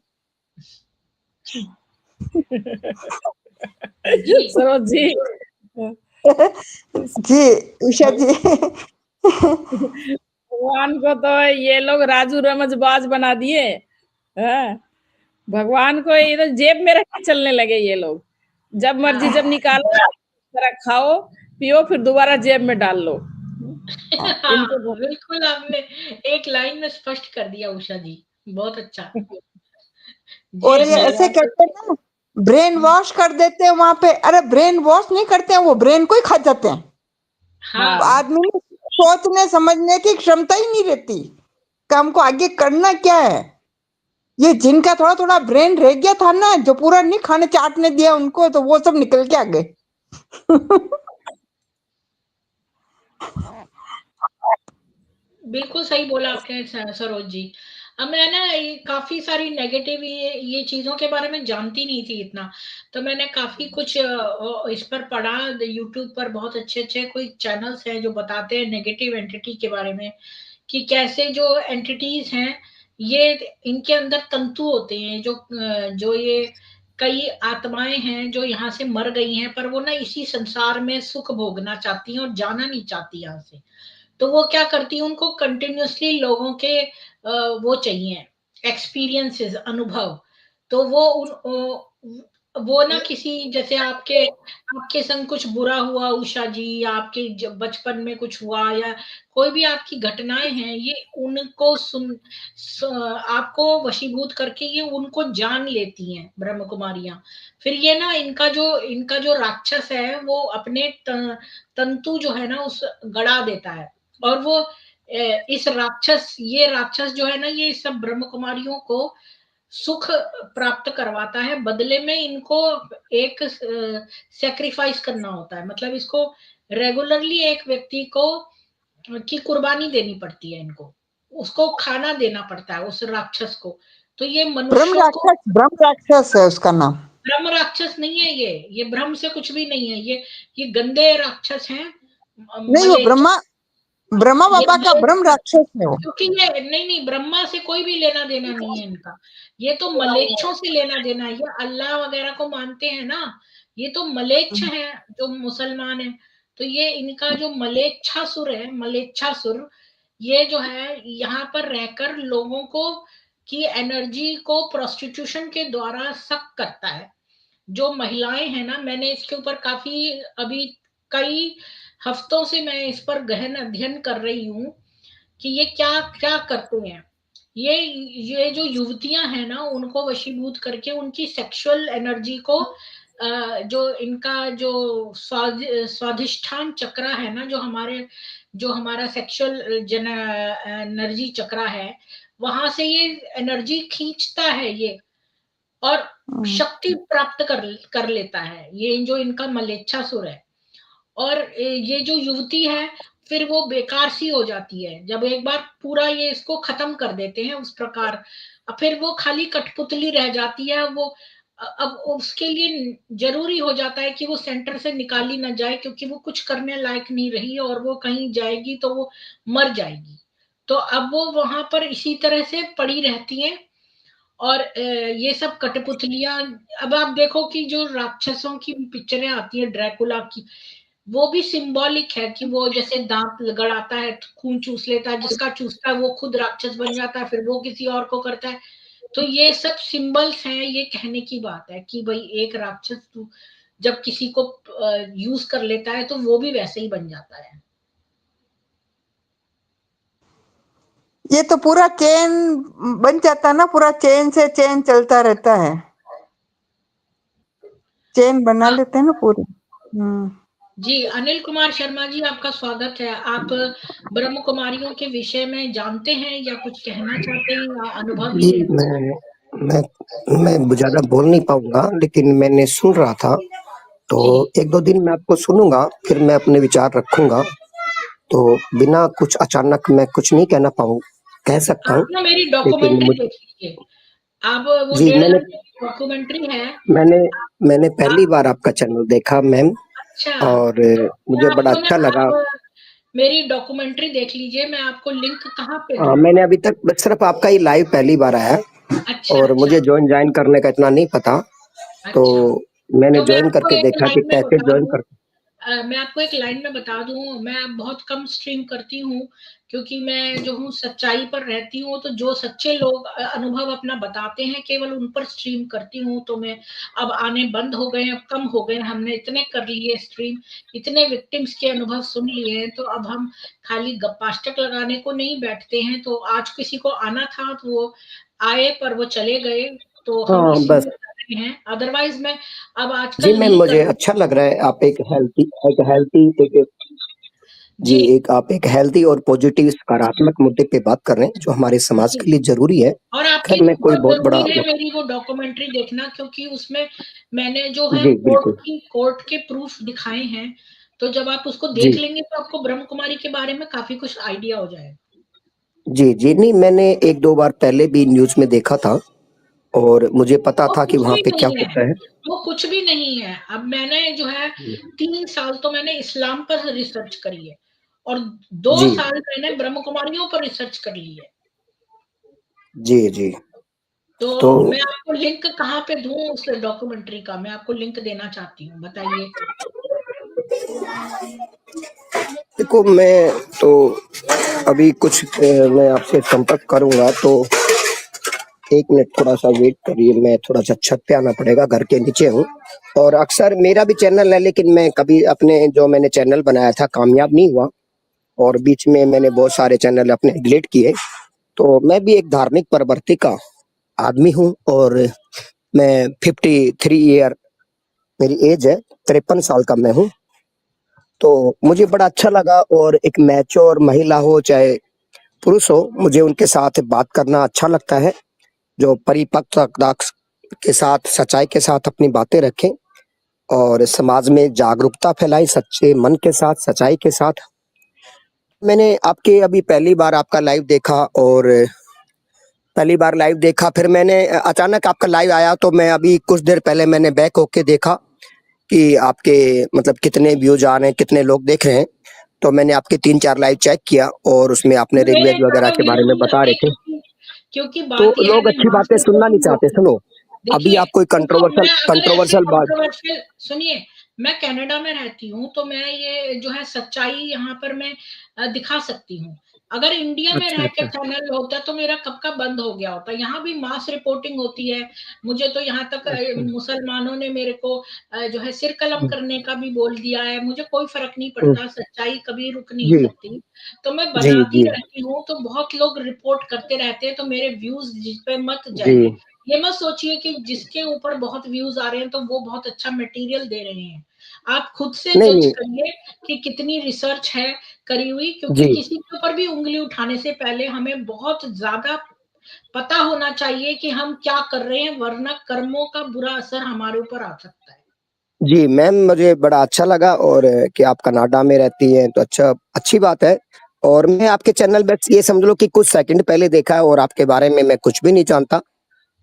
जी सरोज जी, जी उषा जी। भगवान को तो ये लोग राजू रमजबाज बना दिए। हाँ, भगवान को ये तो जेब में रख के चलने लगे ये लोग। जब मर्जी जब निकालो, जरा खाओ पियो, फिर दोबारा जेब में डाल लो। हाँ, इनको बिल्कुल आपने एक लाइन में स्पष्ट कर दिया उषा जी, बहुत अच्छा। और जेब ये में ऐसे रख करते हैं ना, ब्रेन वॉश कर देते हैं वहां पे। अरे ब्रेन वॉश नहीं करते हैं, वो ब्रेन को ही खा जाते हैं। हाँ, आदमी में सोचने समझने की क्षमता ही नहीं रहती कि हमको आगे करना क्या है। ये जिनका थोड़ा थोड़ा ब्रेन रह गया था ना, जो पूरा नहीं खाने चाटने दिया उनको, तो वो सब निकल के आ गए। बिल्कुल सही बोला आपने सरोज जी। अब मैं ना काफी सारी नेगेटिव ये चीजों के बारे में जानती नहीं थी इतना। तो मैंने काफी कुछ इस पर पढ़ा यूट्यूब पर। बहुत अच्छे अच्छे कोई चैनल्स हैं जो बताते हैं नेगेटिव एंटिटी के बारे में, कि कैसे जो एंटिटीज हैं ये इनके अंदर तंतु होते हैं जो ये कई आत्माएं हैं जो यहाँ से मर गई हैं, पर वो ना इसी संसार में सुख भोगना चाहती हैं और जाना नहीं चाहती यहाँ से। तो वो क्या करती है, उनको कंटिन्यूअसली लोगों के वो चाहिए एक्सपीरियंसेस, अनुभव। तो वो ना किसी जैसे आपके आपके संग कुछ बुरा हुआ उषा जी, या आपके बचपन में कुछ हुआ, या कोई भी आपकी घटनाएं हैं, ये उनको आपको वशीभूत करके ये उनको जान लेती हैं ब्रह्म कुमारियां। फिर ये ना इनका जो राक्षस है वो अपने तंतु जो है ना उस गड़ा देता है, और वो ये राक्षस जो है ना, ये सब ब्रह्म कुमारियों को सुख प्राप्त करवाता है। बदले में इनको एक सेक्रीफाइस करना होता है, मतलब इसको रेगुलरली एक व्यक्ति को की कुर्बानी देनी पड़ती है, इनको उसको खाना देना पड़ता है उस राक्षस को। तो ये मनुष्यों को ब्रह्म राक्षस है उसका नाम। ब्रह्म राक्षस नहीं है, ये ब्रह्म से कुछ भी नहीं है, ये गंदे राक्षस हैं। नहीं, वो ब्रह्मा बाबा का ब्रह्म राक्षस है वो। क्योंकि ये नहीं, ब्रह्मा से कोई भी लेना देना नहीं है इनका, ये तो मलेच्छों से लेना देना है। ये अल्लाह वगैरह को मानते हैं ना, ये तो मलेच्छ हैं जो मुसलमान है। तो ये इनका जो मलेच्छासुर है, मलेच्छासुर, ये जो है यहाँ पर रहकर लोगों को की एनर्जी को प्रोस्टिट्यूशन के द्वारा सक करता है। जो महिलाएं हैं ना, मैंने इसके ऊपर काफी अभी कई हफ्तों से मैं इस पर गहन अध्ययन कर रही हूँ कि ये क्या क्या करते हैं। ये जो युवतियां हैं ना, उनको वशीभूत करके उनकी सेक्सुअल एनर्जी को जो इनका जो स्वाधिष्ठान चक्र है ना, जो हमारा सेक्सुअल एनर्जी चक्र है, वहां से ये एनर्जी खींचता है ये, और शक्ति प्राप्त कर लेता है ये जो इनका मलेच्छासुर है। और ये जो युवती है फिर वो बेकार सी हो जाती है जब एक बार पूरा ये इसको खत्म कर देते हैं उस प्रकार। फिर वो खाली कठपुतली रह जाती है। वो अब उसके लिए जरूरी हो जाता है कि वो सेंटर से निकाली ना जाए, क्योंकि वो कुछ करने लायक नहीं रही, और वो कहीं जाएगी तो वो मर जाएगी। तो अब वो वहां पर इसी तरह से पड़ी रहती हैं। और ये सब कठपुतलियां, अब आप देखो कि जो राक्षसों की पिक्चरें आती है ड्रैकुला की, वो भी सिंबॉलिक है कि वो जैसे दांत गड़ाता है, खून चूस लेता है, जिसका चूसता है वो खुद राक्षस बन जाता है, फिर वो किसी और को करता है। तो ये सब सिंबल्स हैं, ये कहने की बात है कि भाई एक राक्षस जब किसी को यूज कर लेता है तो वो भी वैसे ही बन जाता है। ये तो पूरा चेन बन जाता ना, पूरा चेन से चेन चलता रहता है, चेन बना लेते हैं ना पूरी। जी, अनिल कुमार शर्मा जी, आपका स्वागत है। आप ब्रह्म कुमारियों के विषय में जानते हैं या कुछ कहना चाहते हैं या अनुभवी जी, हैं? मैं ज्यादा बोल नहीं पाऊंगा, लेकिन मैंने सुन रहा था, तो जी। 1-2 दिन मैं आपको सुनूंगा, फिर मैं अपने विचार रखूंगा। तो बिना कुछ अचानक मैं कुछ नहीं कह सकता हूँ, आप ना मेरी लेकिन डॉक्यूमेंट्री देख लीजिए। आप वो जी, 1.5 घंटे की डॉक्यूमेंट्री है। मैंने पहली बार आपका चैनल देखा मैम, अच्छा, और मुझे बड़ा अच्छा लगा। मेरी डॉक्यूमेंट्री देख लीजिए, मैं आपको लिंक कहाँ पे दूँ? मैंने अभी तक सिर्फ आपका ही लाइव पहली बार आया, और मुझे ज्वाइन करने का इतना नहीं पता, तो मैंने ज्वाइन करके देखा कि कैसे ज्वाइन कर। मैं आपको एक लाइन में बता दूं, मैं बहुत कम स्ट्रीम करती हूँ, क्योंकि मैं जो हूँ सच्चाई पर रहती हूँ। तो जो सच्चे लोग अनुभव अपना बताते हैं, केवल उन पर स्ट्रीम करती हूँ। तो मैं अब आने बंद हो गए, अब कम हो गए, हमने इतने कर लिए स्ट्रीम, इतने विक्टिम्स के अनुभव सुन लिए हैं, तो अब हम खाली गप्पाष्टक लगाने को नहीं बैठते हैं। तो आज किसी को आना था तो वो आए, पर वो चले गए, तो हम बस हैं। अदरवाइज मैं अब आजकल जी मैम, मुझे अच्छा लग रहा है, आप एक हेल्थी और पॉजिटिव सकारात्मक मुद्दे पे बात कर रहे हैं, जो हमारे समाज के लिए जरूरी है। और आपकी मैं कोई बहुत बड़ा मेरी वो डॉक्यूमेंट्री देखना, क्योंकि उसमें मैंने जो है जी बिल्कुल कोर्ट के प्रूफ दिखाए हैं। तो जब आप उसको देख लेंगे तो आपको ब्रह्म कुमारी के बारे में काफी कुछ आइडिया हो जाएगा। जी नहीं, मैंने 1-2 बार पहले भी न्यूज में देखा था, और मुझे पता था कि वहाँ पे क्या होता है। वो कुछ भी नहीं है। अब मैंने जो है 3 साल तो मैंने इस्लाम पर रिसर्च करी है, और 2 साल मैंने ब्रह्म कुमारियों पर रिसर्च कर ली है। जी, जी। तो मैं आपको लिंक कहाँ पे दूँ उस डॉक्यूमेंट्री का? मैं आपको लिंक देना चाहती हूँ, बताइए। देखो मैं तो अभी कुछ मैं आपसे संपर्क करूँगा, तो 1 मिनट थोड़ा-सा वेट करिए, मैं थोड़ा-सा छत पे आना पड़ेगा, घर के नीचे हूँ। और अक्सर मेरा भी चैनल है, लेकिन मैं कभी अपने जो मैंने चैनल बनाया था कामयाब नहीं हुआ, और बीच में मैंने बहुत सारे चैनल अपने डिलीट किए। तो मैं भी एक धार्मिक प्रवृत्ति का आदमी हूँ, और मैं 53 ईयर मेरी एज है, 53 साल का मैं हूँ। तो मुझे बड़ा अच्छा लगा, और एक मैच्योर महिला हो चाहे पुरुष हो, मुझे उनके साथ बात करना अच्छा लगता है, जो परिपक्वता के साथ, सच्चाई के साथ अपनी बातें रखें और समाज में जागरूकता फैलाएं, सच्चे मन के साथ, सच्चाई के साथ। मैंने आपके अभी पहली बार आपका लाइव देखा, और पहली बार लाइव देखा, फिर मैंने अचानक आपका लाइव आया, तो मैं अभी कुछ देर पहले मैंने बैक होके देखा कि आपके मतलब कितने व्यूज आ रहे हैं, कितने लोग देख रहे हैं। तो मैंने आपके 3-4 लाइव चेक किया, और उसमें आपने मेरे ऋग्वेद वगैरह ज़्यादा के बारे में व्यूज़ बता आते रहे थे। क्योंकि तो बात ये है लोग ना, अच्छी मास बातें सुनना नहीं रिपोर्टिंग चाहते। होती है। सुनो, अभी देखिए, आप कोई देखो मैं अगर ऐसे कंट्रोवर्शियल बात। कंट्रोवर्शियल सुनिए, मैं कनाडा में रहती हूँ, तो मैं ये जो है सच्चाई यहाँ पर मैं दिखा सकती हूँ। अगर इंडिया में अच्छा, रह के अच्छा। चैनल होता तो मेरा कब का बंद हो गया होता। यहाँ भी मास रिपोर्टिंग होती है। मुझे तो यहाँ तक अच्छा। मुसलमानों ने मेरे को जो है सिर कलम हुँ, करने का भी बोल दिया है। मुझे कोई फ़र्क नहीं हुँ। पड़ता, सच्चाई कभी रुक नहीं जी, सकती। तो मैं जी, बनाती जी, रहती हूँ, तो बहुत लोग रिपोर्ट करते रहते हैं, तो मेरे व्यूज़ जिस पे मत जी। जाइए। ये मत सोचिए कि जिसके ऊपर बहुत व्यूज़ आ रहे हैं, तो वो बहुत अच्छा मटेरियल दे रहे हैं। आप खुद से नहीं, जज नहीं। करिए कि कितनी रिसर्च है करी हुई, क्योंकि जी, किसी के ऊपर भी उँगली उठाने से पहले हमें बहुत ज़्यादा पता होना चाहिए कि हम क्या कर रहे हैं, वरना कर्मों का बुरा असर हमारे ऊपर आ सकता है। जी मैम, मुझे बड़ा अच्छा लगा, और कि आप कनाडा में रहती हैं, तो अच्छी बात है। और मैं आपके चैनल बस ये समझ लो कि कुछ सेकंड पहले देखा है, और आपके बारे में मैं कुछ भी नहीं जानता।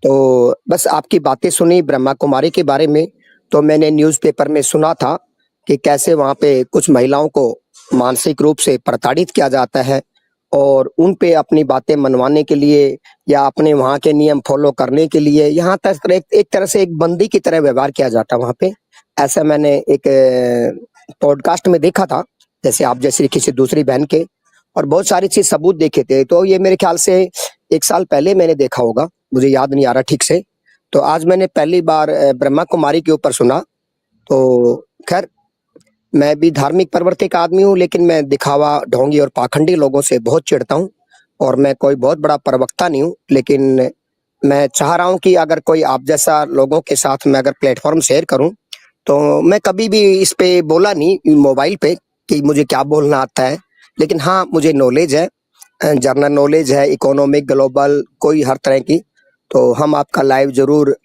तो बस आपकी बातें सुनी ब्रह्मा कुमारी के बारे में, तो मैंने न्यूज़पेपर में सुना था कि कैसे वहाँ पे कुछ महिलाओं को मानसिक रूप से प्रताड़ित किया जाता है, और उन पे अपनी बातें मनवाने के लिए या अपने वहाँ के नियम फॉलो करने के लिए यहाँ तक एक तरह से एक बंदी की तरह व्यवहार किया जाता है वहाँ पे। ऐसा मैंने एक पॉडकास्ट में देखा था, जैसे आप जैसी किसी दूसरी बहन के, और बहुत सारी चीज़ सबूत देखे थे। तो ये मेरे ख्याल से 1 साल पहले मैंने देखा होगा, मुझे याद नहीं आ रहा ठीक से। तो आज मैंने पहली बार ब्रह्मा कुमारी के ऊपर सुना। तो खैर, मैं भी धार्मिक प्रवृत्ति का आदमी हूँ, लेकिन मैं दिखावा, ढोंगी और पाखंडी लोगों से बहुत चिढ़ता हूँ, और मैं कोई बहुत बड़ा प्रवक्ता नहीं हूँ। लेकिन मैं चाह रहा हूँ कि अगर कोई आप जैसा लोगों के साथ मैं अगर प्लेटफ़ॉर्म शेयर करूँ, तो मैं कभी भी इस पे बोला नहीं मोबाइल पे कि मुझे क्या बोलना आता है। लेकिन हाँ, मुझे नॉलेज है, जनरल नॉलेज है, इकोनॉमिक, ग्लोबल, कोई हर तरह की। तो हम आपका लाइव ज़रूर,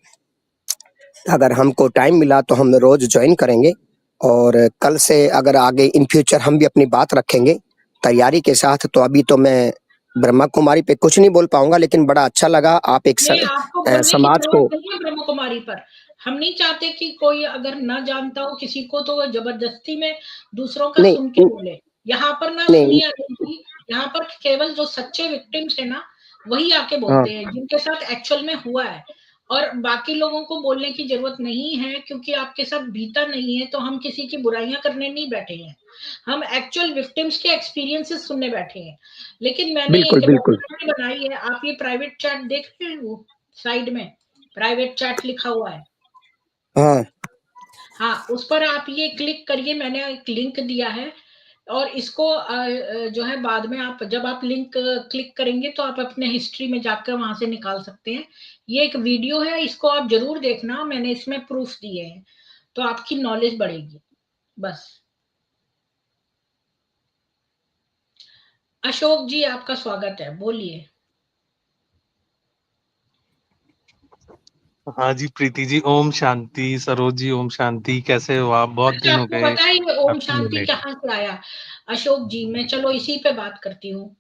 अगर हमको टाइम मिला तो हम रोज़ जॉइन करेंगे, और कल से अगर आगे इन फ्यूचर हम भी अपनी बात रखेंगे तैयारी के साथ। तो अभी तो मैं ब्रह्मा कुमारी पे कुछ नहीं बोल पाऊँगा, लेकिन बड़ा अच्छा लगा आप एक नहीं, आपको बोलने की समाज को। ज़रूरत नहीं है ब्रह्म कुमारी पर। हम नहीं चाहते कि कोई अगर ना जानता हो किसी को, तो वो ज़बरदस्ती में दूसरों का नहीं, सुन के बोले। यहाँ पर ना नहीं। सुनिए अनिल जी, यहाँ पर केवल जो सच्चे विक्टिम्स हैं ना, वही आके हाँ, बोलते हैं, जिनके साथ एक्चुअल में हुआ है। और बाकी लोगों को बोलने की ज़रूरत नहीं है, क्योंकि आपके साथ बीता नहीं है, तो हम किसी की बुराइयाँ करने नहीं बैठे हैं। हम एक्चुअल विक्टिम्स के एक्सपीरियंसेस सुनने बैठे हैं। लेकिन मैंने बिल्कुल, एक बिल्कुल। डॉक्यूमेंट्री बनाई है, आप ये प्राइवेट चैट देख रहे हैं वो साइड में, प्राइवेट चैट लिखा हुआ है। हाँ, हाँ, उस पर आप ये क्लिक करिए, मैंने एक लिंक दिया है, और इसको जो है बाद में आप जब आप लिंक क्लिक करेंगे, तो आप अपने हिस्ट्री में जाकर वहां से निकाल सकते हैं। ये एक वीडियो है, इसको आप जरूर देखना, मैंने इसमें प्रूफ दिए हैं, तो आपकी नॉलेज बढ़ेगी। बस। अशोक जी, आपका स्वागत है, बोलिए। हाँ जी प्रीति जी, ओम शांति। सरोज जी, ओम शांति। कैसे हो आप? बहुत अच्छा, दिन हो आपको गए पता है ये ओम आपसे शांति मिले। कहाँ से आया? अशोक जी, मैं चलो इसी पे बात करती हूँ।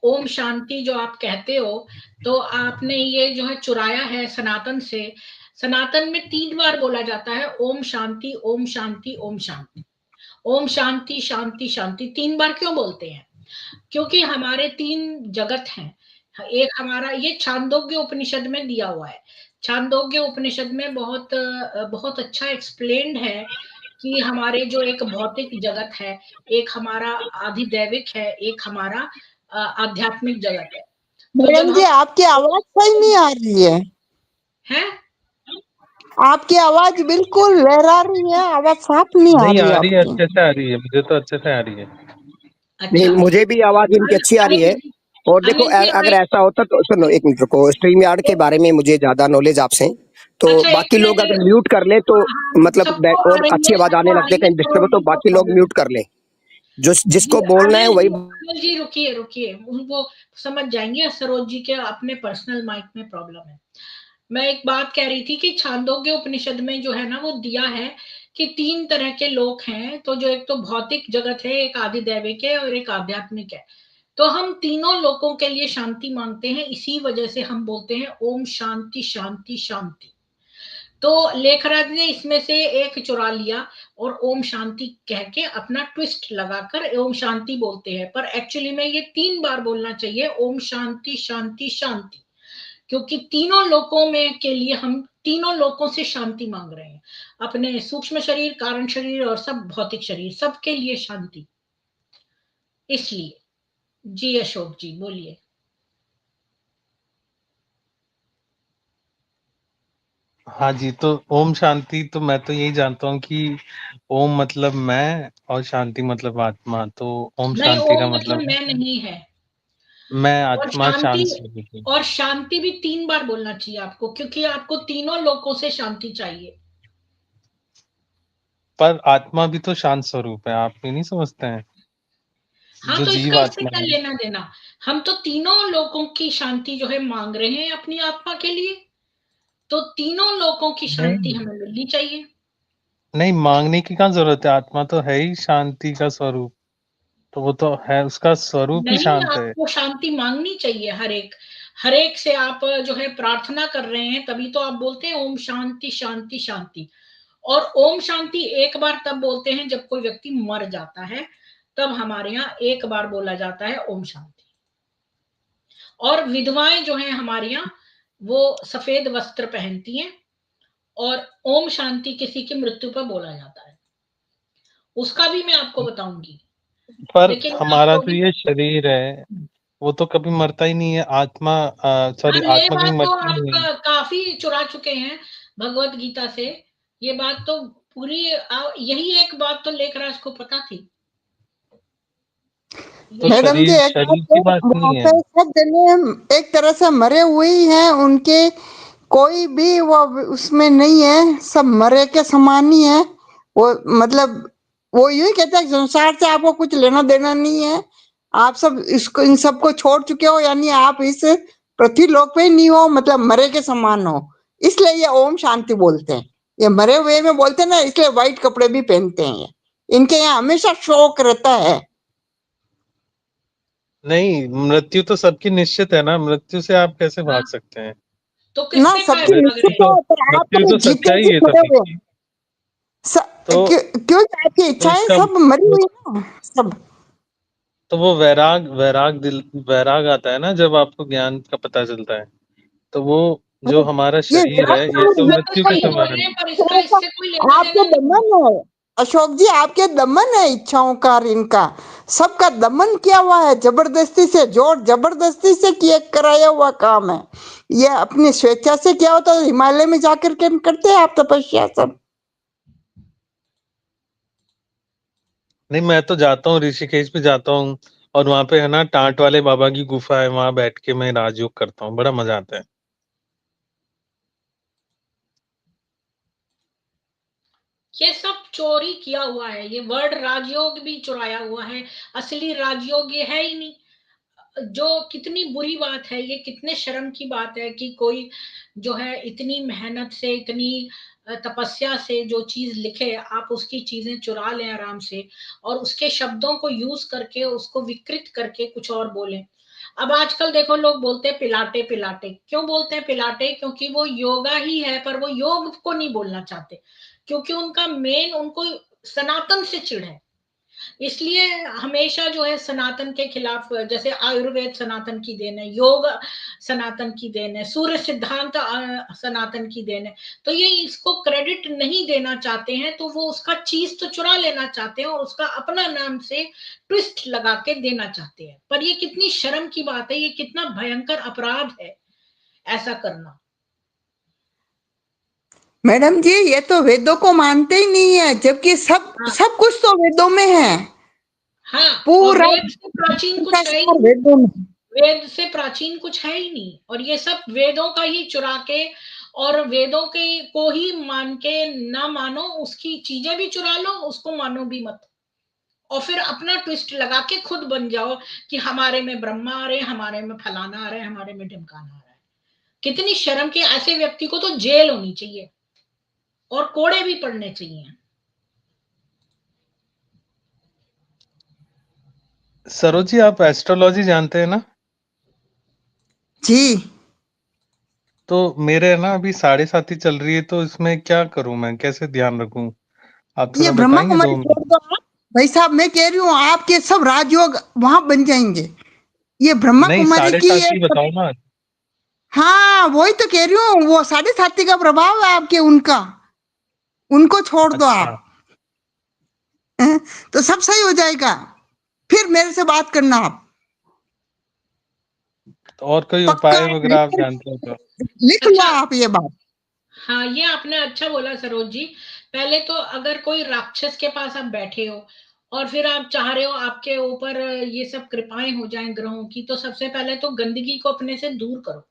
ओम शांति जो आप कहते हो, तो आपने ये जो है चुराया है सनातन से। सनातन में 3 बार बोला जाता है ओम शांति, ओम शांति, ओम शांति। ओम शांति, शांति, शांति 3 बार क्यों बोलते हैं? क्योंकि हमारे 3 जगत हैं। एक हमारा ये छांदोग्य उपनिषद में दिया हुआ है। छांदोग्य उपनिषद में बहुत अच्छा एक्सप्लेन्ड है कि हमारे जो एक भौतिक जगत है, एक हमारा आधिदैविक है, एक हमारा आध्यात्मिक जगत है। तो जब मैडम जी हम आपकी आवाज सही नहीं आ रही है। हैं आपकी आवाज बिल्कुल लहरा रही है, आवाज साफ नहीं आ नहीं रही आ है रही है, आपकी। अच्छे से आ रही है, मुझे तो अच्छे से आ रही है। नहीं, अच्छा मुझे भी आवाज इनकी अच्छी आ रही है। और देखो अनिल जी अगर ऐसा होता तो सुनो एक मिनट रुको, स्ट्रीम यार्ड के बारे में मुझे ज्यादा नॉलेज आपसे, तो अच्छा एक बाकी लोग मिनट अगर म्यूट कर ले तो मतलब और अच्छी आवाज आने लग जाए, कहीं डिस्टर्ब हो तो सबको बाकी लोग प्रॉब्लम म्यूट कर ले, जो जी जिसको बोलना है वही। अनिल जी रुकिए उनको समझ जाएंगे। सरोज जी के अपने पर्सनल माइक में प्रॉब्लम है। मैं एक बात कह रही थी कि छांदोग्य उपनिषद में जो है ना वो दिया है कि 3 तरह के लोग हैं। तो जो एक तो भौतिक जगत है, एक आधिदैविक है और एक आध्यात्मिक है। तो हम तीनों लोगों के लिए शांति मांगते हैं, इसी वजह से हम बोलते हैं ओम शांति शांति शांति। तो लेखराज ने इसमें से एक चुरा लिया और ओम शांति कह के अपना ट्विस्ट लगाकर ओम शांति बोलते हैं, पर एक्चुअली में ये 3 बार बोलना चाहिए ओम शांति शांति शांति, क्योंकि तीनों लोकों में के लिए हम तीनों लोकों से शांति मांग रहे हैं। अपने सूक्ष्म शरीर, कारण शरीर और सब भौतिक शरीर, सबके लिए शांति। इसलिए जी अशोक जी बोलिए। हाँ जी, तो ओम शांति तो मैं तो यही जानता हूँ कि ओम मतलब मैं और शांति मतलब आत्मा, तो ओम नहीं, शांति ओम का मतलब मतलब मैं नहीं है। मैं और आत्मा शांति शांत स्वरूप हूँ। और शांति भी 3 बार बोलना चाहिए आपको, क्योंकि आपको तीनों लोकों से शांति चाहिए। पर आत्मा भी तो शांत स्वरूप है, आप ये नहीं समझते हैं? हाँ, जो तो जीव इसका इससे आत्मा क्या है। लेना देना। हम तो तीनों लोगों की शांति जो है मांग रहे हैं अपनी आत्मा के लिए, तो तीनों लोगों की शांति नहीं हमें मिलनी चाहिए। नहीं, मांगने की कहाँ जरूरत है, आत्मा तो है ही शांति का स्वरूप, तो वो तो है, उसका स्वरूप ही नहीं, शांत है। आपको शांति मांगनी चाहिए। हर एक से आप जो है प्रार्थना कर रहे हैं, तभी तो आप बोलते हैं ओम शांति शांति शांति। और ओम शांति एक बार तब बोलते हैं जब कोई व्यक्ति मर जाता है, तब हमारे यहाँ एक बार बोला जाता है ओम शांति। और विधवाएं जो हैं हमारे यहाँ, वो सफेद वस्त्र पहनती हैं और ओम शांति किसी की मृत्यु पर बोला जाता है। उसका भी मैं आपको बताऊंगी, पर लेकिन हमारा आपको जो भी ये शरीर है वो तो कभी मरता ही नहीं है, आत्मा हाँ, सॉरी ये आत्मा कभी बात तो मरती आप नहीं है। काफी चुरा चुके हैं भगवत गीता से। ये बात तो पूरी यही एक बात तो लेखराज को पता थी। तो यही मैडम जी शरीर एक बात शरीर है, की बात वहाँ नहीं है। पे सब जने एक तरह से मरे हुए ही हैं, उनके कोई भी वो उसमें नहीं है, सब मरे के समान ही है। वो मतलब वो यूं ही कहते हैं संसार से आपको कुछ लेना देना नहीं है, आप सब इसको इन सबको छोड़ चुके हो, यानी आप इस पृथ्वी लोक पे ही नहीं हो, मतलब मरे के समान हो। इसलिए ये ओम शांति बोलते हैं। ये मरे हुए में बोलते हैं ना, इसलिए व्हाइट कपड़े भी पहनते हैं। इनके यहाँ हमेशा शौक रहता है। नहीं, मृत्यु तो सबकी निश्चित है ना, मृत्यु से आप कैसे भाग हाँ, सकते हैं? तो ना किससे सबकी भाग मृत्यु रहे निश्चित हैं? तो है, पर आप मृत्यु तो तो जीते सच्चाई जी है मरे सभी हुए। की। तो क्योंकि आपकी तो इच्छाएं इसका सब मरी हुई ना सब। तो वो वैराग आता है ना जब आपको ज्ञान का पता चलता है, तो वो जो हमारा ये शरीर है ये तो आप बिल्कुल मृत्यु के सही बोल समान रहे है। हैं, पर इससे कोई लेना आपके देना नहीं है। दमन है अशोक जी, आपके दमन है इच्छाओं का, इनका सबका दमन किया हुआ है, जबरदस्ती से, जोर जबरदस्ती से किए कराया हुआ काम है। ये अपनी स्वेच्छा से क्या होता है, हिमालय में जाकर के करते हैं आप तपस्या सब। नहीं, मैं तो जाता हूँ, ऋषिकेश भी जाता हूँ, और वहां पे है ना टाट वाले बाबा की गुफा है, वहां बैठ के मैं राजयोग करता हूँ, बड़ा मजा आता है। ये सब चोरी किया हुआ है, ये वर्ड राजयोग भी चुराया हुआ है। असली राजयोग ये है ही नहीं। जो कितनी बुरी बात है, ये कितने शर्म की बात है कि कोई जो है इतनी मेहनत से, इतनी तपस्या से जो चीज लिखे, आप उसकी चीजें चुरा लें आराम से, और उसके शब्दों को यूज करके उसको विकृत करके कुछ और बोलें। अब आजकल देखो लोग बोलते हैं पिलाटे पिलाटे। क्यों बोलते हैं पिलाटे? क्योंकि वो योगा ही है, पर वो योग को नहीं बोलना चाहते, क्योंकि उनको सनातन से चिढ़ है। इसलिए हमेशा जो है सनातन के खिलाफ, जैसे आयुर्वेद सनातन की देन है, योग सनातन की देन है, सूर्य सिद्धांत सनातन की देन है, तो ये इसको क्रेडिट नहीं देना चाहते हैं, तो वो उसका चीज तो चुरा लेना चाहते हैं और उसका अपना नाम से ट्विस्ट लगा के देना चाहते हैं। पर ये कितनी शर्म की बात है, ये कितना भयंकर अपराध है ऐसा करना। मैडम जी, ये तो वेदों को मानते ही नहीं है, जबकि सब हाँ सब कुछ तो वेदों में है। हाँ, और पूरा वेद से प्राचीन का कुछ है ही सार नहीं, वेदों में। वेद से प्राचीन कुछ है ही नहीं, और ये सब वेदों का ही चुरा के और वेदों के को ही मान के, ना मानो उसकी चीजें भी चुरा लो, उसको मानो भी मत, और फिर अपना ट्विस्ट लगा के खुद बन जाओ कि हमारे में ब्रह्मा आ रहे हैं, हमारे में फलाना आ रहा है, हमारे में ढिमकाना आ रहा है। कितनी शर्म की, ऐसे व्यक्ति को तो जेल होनी चाहिए और कोड़े भी पड़ने चाहिए। सरोज जी, आप एस्ट्रोलॉजी जानते हैं ना? जी, तो मेरे ना अभी 7.5 चल रही है, तो इसमें क्या करूं मैं, कैसे ध्यान रखूं? आप ये थोड़ा ब्रह्मा बताएंगे कुमारी 2 मिनट? छोड़ दो आप। भाई साहब, मैं कह रही हूँ आपके सब राजयोग वहां बन जाएंगे। ये ब्रह्मा नहीं, कुमारी की 7.5 एक, बताओ ना। हाँ वही तो कह रही हूँ, वो 7.5 का प्रभाव है आपके, उनका, उनको छोड़ दो अच्छा, आप। हैं? तो सब सही हो जाएगा। फिर मेरे से बात करना आप। तो और कोई पक्का उपाय है, वगैरह आप जानते हो तो? लिख लो अच्छा, आप ये बात। हाँ ये आपने अच्छा बोला सरोज जी। पहले तो अगर कोई राक्षस के पास आप बैठे हो और फिर आप चाह रहे हो आपके ऊपर ये सब कृपाएं हो जाएं ग्रहों की, तो सबसे पहले तो गंदगी को अपने से दूर करो।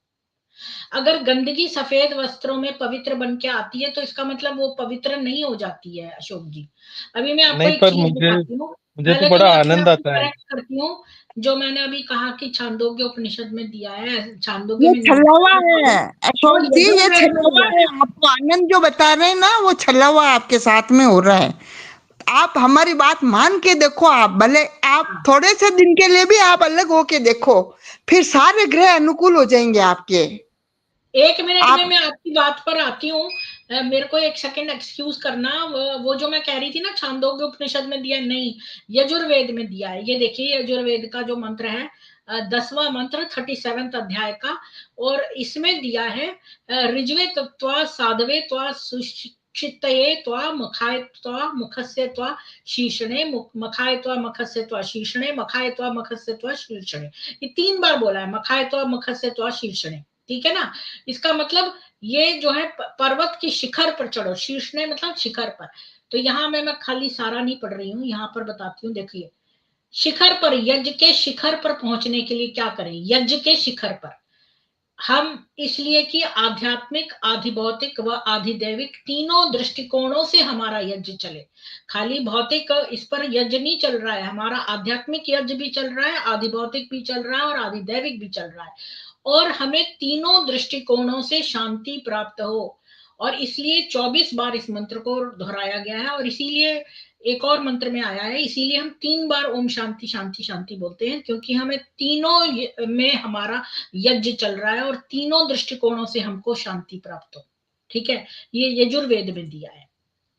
अगर गंदगी सफेद वस्त्रों में पवित्र बन के आती है, तो इसका मतलब वो पवित्र नहीं हो जाती है अशोक जी। अभी मैं आपको नहीं, एक पर चीज मुझे बताती हूँ। मुझे तो पहले तो बड़ा मैं अपने आनंद आप को आता है। करेक्ट करती हूँ। जो मैंने अभी कहा कि छांदोग्य उपनिषद में दिया है, छांदोग्य ये में नहीं छलावा दिया है, है वो अशोक जी, ये यजुर्वेद में छलावा दिया है। है। आपको आनंद जो बता रहे हैं ना, वो छलावा आपके साथ में हो रहा है। आप हमारी बात मान के देखो, आप भले आप हाँ, थोड़े से दिन के लिए भी आप अलग होके देखो, फिर सारे ग्रह अनुकूल हो जाएंगे आपके। 1 मिनट में आप मैं आपकी बात पर आती हूँ। मेरे को 1 सेकंड एक्सक्यूज करना। वो जो मैं कह रही थी ना, छांदोग्य उपनिषद में दिया नहीं, यजुर्वेद में दिया है। ये देखिए, यजुर्वेद का जो मंत्र है, 10वां मंत्र 37 अध्याय का, और इसमें दिया है ऋज्वे तत्वा साधवे त्वा सुक्षितये त्वा मखाय त्वा मुखस्य त्वा शीर्षणे, मखाय त्वा मखस्य त्वा शीर्षणे, मखाय त्वा मखस्य त्वा शीर्षणे। ये 3 बार बोला है, मखाय त्वा मखस्य त्वा शीर्षणे। ठीक है ना? इसका मतलब ये जो है पर्वत की शिखर पर चढ़ो, शीर्ष ने मतलब शिखर पर। तो यहाँ मैं खाली सारा नहीं पढ़ रही हूँ, यहाँ पर बताती हूँ। देखिए, शिखर पर, यज्ञ के शिखर पर पहुंचने के लिए क्या करें? यज्ञ के शिखर पर हम, इसलिए कि आध्यात्मिक, आधिभौतिक व आधिदैविक तीनों दृष्टिकोणों से हमारा यज्ञ चले। खाली भौतिक इस पर यज्ञ नहीं चल रहा है, हमारा आध्यात्मिक यज्ञ भी चल रहा है, आधिभौतिक भी चल रहा है और आधिदैविक भी चल रहा है। और हमें तीनों दृष्टिकोणों से शांति प्राप्त हो, और इसलिए 24 बार इस मंत्र को दोहराया गया है। और इसीलिए एक और मंत्र में आया है, इसीलिए हम 3 बार ओम शांति शांति शांति बोलते हैं, क्योंकि हमें तीनों में हमारा यज्ञ चल रहा है और तीनों दृष्टिकोणों से हमको शांति प्राप्त हो। ठीक है? ये यजुर्वेद में दिया है,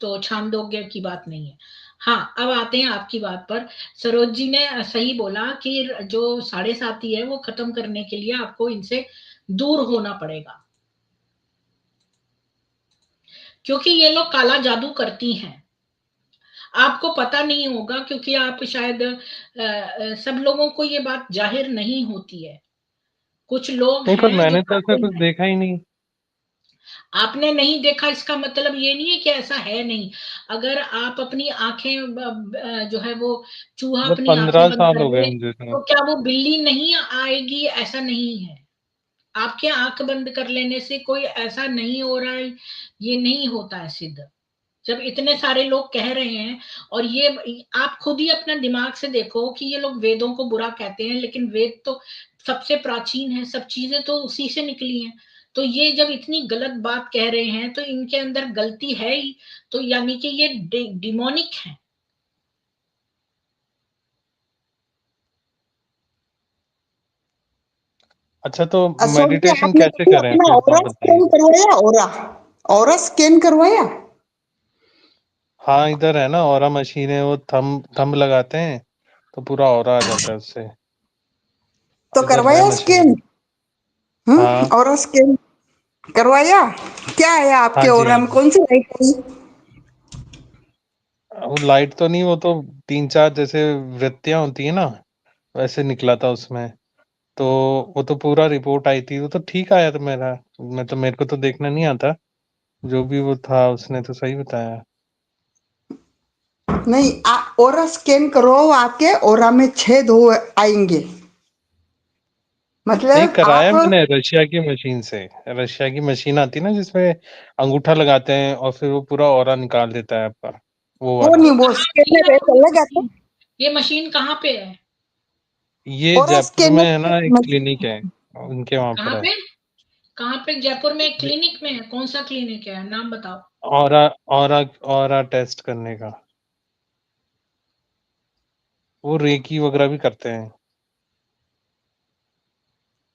तो छांदोग्य की बात नहीं है। हाँ, अब आते हैं आपकी बात पर। सरोज जी ने सही बोला कि जो 7.5 है वो खत्म करने के लिए आपको इनसे दूर होना पड़ेगा, क्योंकि ये लोग काला जादू करती हैं। आपको पता नहीं होगा, क्योंकि आप शायद सब लोगों को ये बात जाहिर नहीं होती है। कुछ लोग नहीं, पर हैं जो मैंने तो ऐसा जाहिर कुछ हैं। देखा ही नहीं। आपने नहीं देखा इसका मतलब ये नहीं है कि ऐसा है नहीं। अगर आप अपनी आंखें जो है वो चूहा मतलब अपनी आंखें 15 बंद साल कर हो गए दे, मुझे तो। तो क्या वो बिल्ली नहीं आएगी? ऐसा नहीं है। आपके आंख बंद कर लेने से कोई ऐसा नहीं हो रहा है, ये नहीं होता है सिद्ध। जब इतने सारे लोग कह रहे हैं, और ये आप खुद ही अपना दिमाग से देखो कि ये लोग वेदों को बुरा कहते हैं, लेकिन वेद तो सबसे प्राचीन है, सब चीजें तो उसी से निकली हैं। तो ये जब इतनी गलत बात कह रहे हैं, तो इनके अंदर गलती है ही, तो यानी कि ये डिमोनिक है। अच्छा, तो अशोक जी, मेडिटेशन आपने कैसे कभी करें अपना फिर, ऑरा आप बताइए? स्कैन करवाया? ऑरा, ऑरा स्कैन करवाया? हाँ, इधर है ना ऑरा मशीन है, वो थंब लगाते हैं तो पूरा ऑरा आ जाता है उससे। तो इधर है करवाया मशीन। स्कैन? हाँ, और स्कैन करवाया? क्या है हाँ आपके जी, ओरा हाँ में, जी। कौन सी लाइट आई? वो लाइट तो नहीं, वो तो 3-4 जैसे वृत्तियाँ होती है ना, वैसे निकला था उसमें। तो वो तो पूरा रिपोर्ट आई थी, वो तो ठीक आया था मेरा। मेरे को तो देखना नहीं आता, जो भी वो था उसने तो सही बताया। नहीं, ओरा स्कैन करो, आपके ओरा में छेद हो आएंगे। नहीं मतलब कराया आप मैंने रशिया की मशीन से। रशिया की मशीन आती है ना जिसमें अंगूठा लगाते हैं और फिर वो पूरा ऑरा निकाल देता है आपका, वो वो वाला। नहीं, तो वो कहाँ स्कैन पे में है पैसा वो लगा था। मशीन? ये मशीन कहाँ पे है? ये ओरा जयपुर में है ना, एक स्कैन क्लिनिक है, उनके वहां कहाँ पर है। पे? कहाँ पे? जयपुर में एक क्लिनिक में है? कौन सा क्लिनिक है, नाम बताओ। ऑरा ऑरा ऑरा टेस्ट करने का। वो रेकी वगैरह भी करते हैं।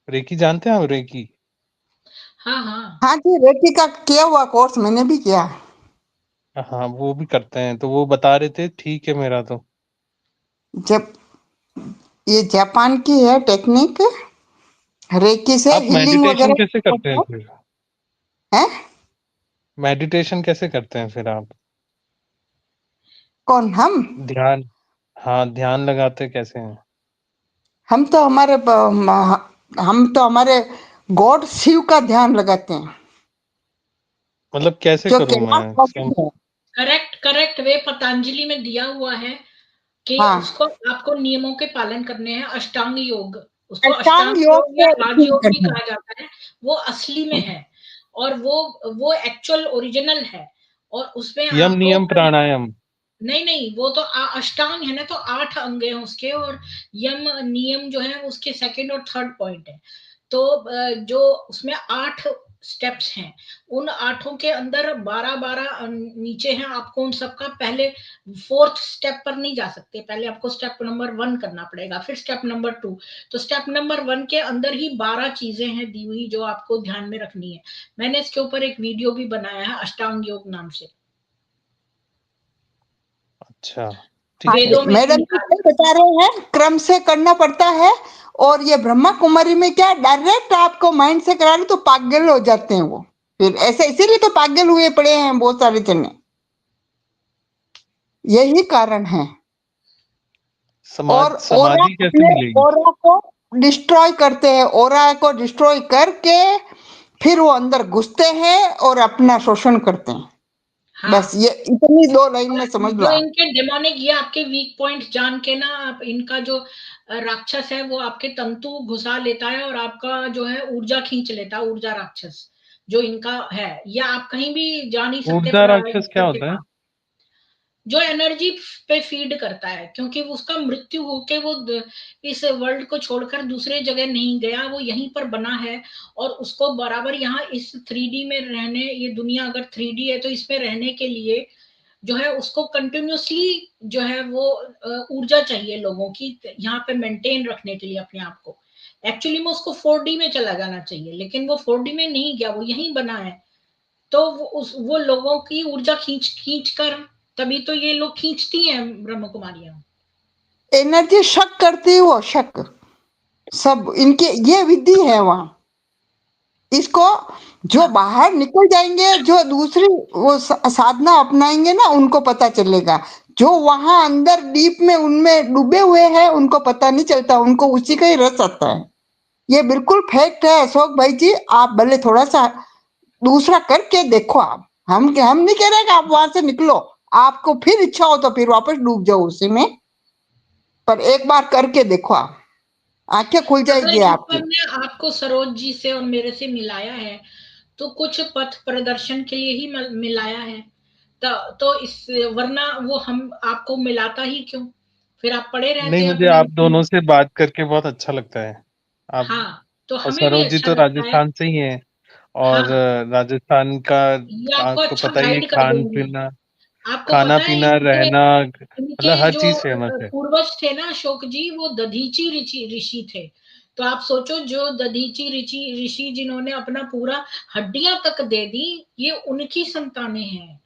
रेकी जानते हैं आप, रेकी? हाँ हाँ। हाँ जी, रेकी का किया हुआ कोर्स मैंने भी किया। हाँ, वो भी करते हैं, तो वो बता रहे थे ठीक है मेरा तो। जब ये जापान की है टेक्निक, रेकी से आप हीलिंग मेडिटेशन वगैरह कैसे करते हैं होता फिर? है। मेडिटेशन कैसे करते हैं फिर आप? कौन? हम ध्यान। हाँ, ध्यान लगाते कैसे हैं? हम तो हमारे हम तो हमारे गॉड शिव का ध्यान लगाते हैं, मतलब कैसे जो करूं कैलाश मैं वासी है। करेक्ट करेक्ट, वे पतंजलि में दिया हुआ है कि हाँ, उसको आपको नियमों के पालन करने हैं। अष्टांग योग, उसको अष्टांग अष्टांग योग योग या से राजयोग भी करना कहा जाता है। वो असली में है, और वो एक्चुअल ओरिजिनल है। और उसमें यम आपको नियम प्राणायाम। नहीं नहीं, वो तो अष्टांग है ना, तो 8 अंग हैं उसके, और यम नियम जो है उसके सेकंड और थर्ड पॉइंट है। तो जो उसमें 8 स्टेप्स हैं, उन 8 के अंदर 12-12 नीचे हैं। आपको उन सबका पहले 4th स्टेप पर नहीं जा सकते, पहले आपको स्टेप नंबर 1 करना पड़ेगा, फिर स्टेप नंबर 2। तो स्टेप नंबर 1 के अंदर ही 12 चीजें हैं दी हुई जो आपको ध्यान में रखनी है। मैंने इसके ऊपर एक वीडियो भी बनाया है, अष्टांग योग नाम से, अच्छा, हाँ ठीक है। जी, वेदों में से मैडम जी निकाल। क्या बता रहे हैं, क्रम से करना पड़ता है। और ये ब्रह्मा कुमारी में क्या डायरेक्ट आपको माइंड से करा रहे तो पागल हो जाते हैं वो। फिर ऐसे इसीलिए तो पागल हुए पड़े हैं बहुत सारे जने, यही कारण है। और ओरा समाधि कैसे अपने मिलेगी? ओरा को डिस्ट्रॉय करते हैं, ओरा को डिस्ट्रॉय करके फिर वो अंदर घुसते हैं और अपना शोषण करते हैं। बस हाँ, ये इतनी 2 लाइन में और समझ लो जो आप। इनके डेमोनिक, ये आपके वीक पॉइंट जान के ना, आप इनका जो राक्षस है वो आपके तंतु घुसा लेता है, और आपका जो है ऊर्जा खींच लेता है। ऊर्जा राक्षस जो इनका है, या आप कहीं भी जा नहीं सकते ऊर्जा राक्षस क्या डॉक्टर के होता है? पास। जो एनर्जी पे फीड करता है, क्योंकि उसका मृत्यु होके वो इस वर्ल्ड को छोड़कर दूसरे जगह नहीं गया, वो यहीं पर बना है। और उसको बराबर यहाँ इस 3D में रहने, ये दुनिया अगर 3D है तो इसमें रहने के लिए जो है उसको कंटिन्यूअसली जो है वो ऊर्जा चाहिए लोगों की, यहाँ पे मेंटेन रखने के लिए अपने आप को। एक्चुअली में उसको 4D में चला जाना चाहिए, लेकिन वो 4D में नहीं गया, वो यहीं बना है। तो वो लोगों की ऊर्जा खींच खींच कर, तभी तो ये लोग खींचती हैं ब्रह्म कुमारियां। एनर्जी शक करती है वो, शक सब इनके ये विधि है वहां। इसको जो हाँ बाहर निकल जाएंगे, जो दूसरी वो साधना अपनाएंगे ना, उनको पता चलेगा। जो वहां अंदर डीप में उनमें डूबे हुए हैं उनको पता नहीं चलता, उनको उसी का ही रस आता है। ये बिल्कुल फैक्ट है अशोक भाई जी। आप भले थोड़ा सा दूसरा करके देखो। आप हम नहीं कह रहे कि आप वहां से निकलो, आपको फिर इच्छा हो तो फिर वापस डूब जाओ उसी में, पर एक बार करके देखो आप, आंखें खुल अगर जाएगी ईश्वर आपकी। ने आपको सरोज जी से और मेरे से मिलाया है, तो कुछ पथ प्रदर्शन के लिए ही मिलाया है। तो इस, वरना वो हम आपको मिलाता ही क्यों? फिर आप पड़े नहीं, रहते मुझे अपने। आप दोनों से बात करके बहुत अच्छा लगता है। आप हाँ, तो और हमें भी सरोज जी अच्छा तो लगता है। राजस्थान से ही हैं। और हाँ, राजस्थान का ये आपको आपको अच्छा पता ही है, गाइड कर देंगी। आपको खाना पता है पीना इनके रहना, इनके मतलब हर जो चीज फेमस है। पूर्वज थे ना अशोक जी, वो दधीची ऋषि ऋषि थे। तो आप सोचो, जो दधीची ऋषि ऋषि जिन्होंने अपना पूरा हड्डियां तक दे दी, ये उनकी संतानें हैं।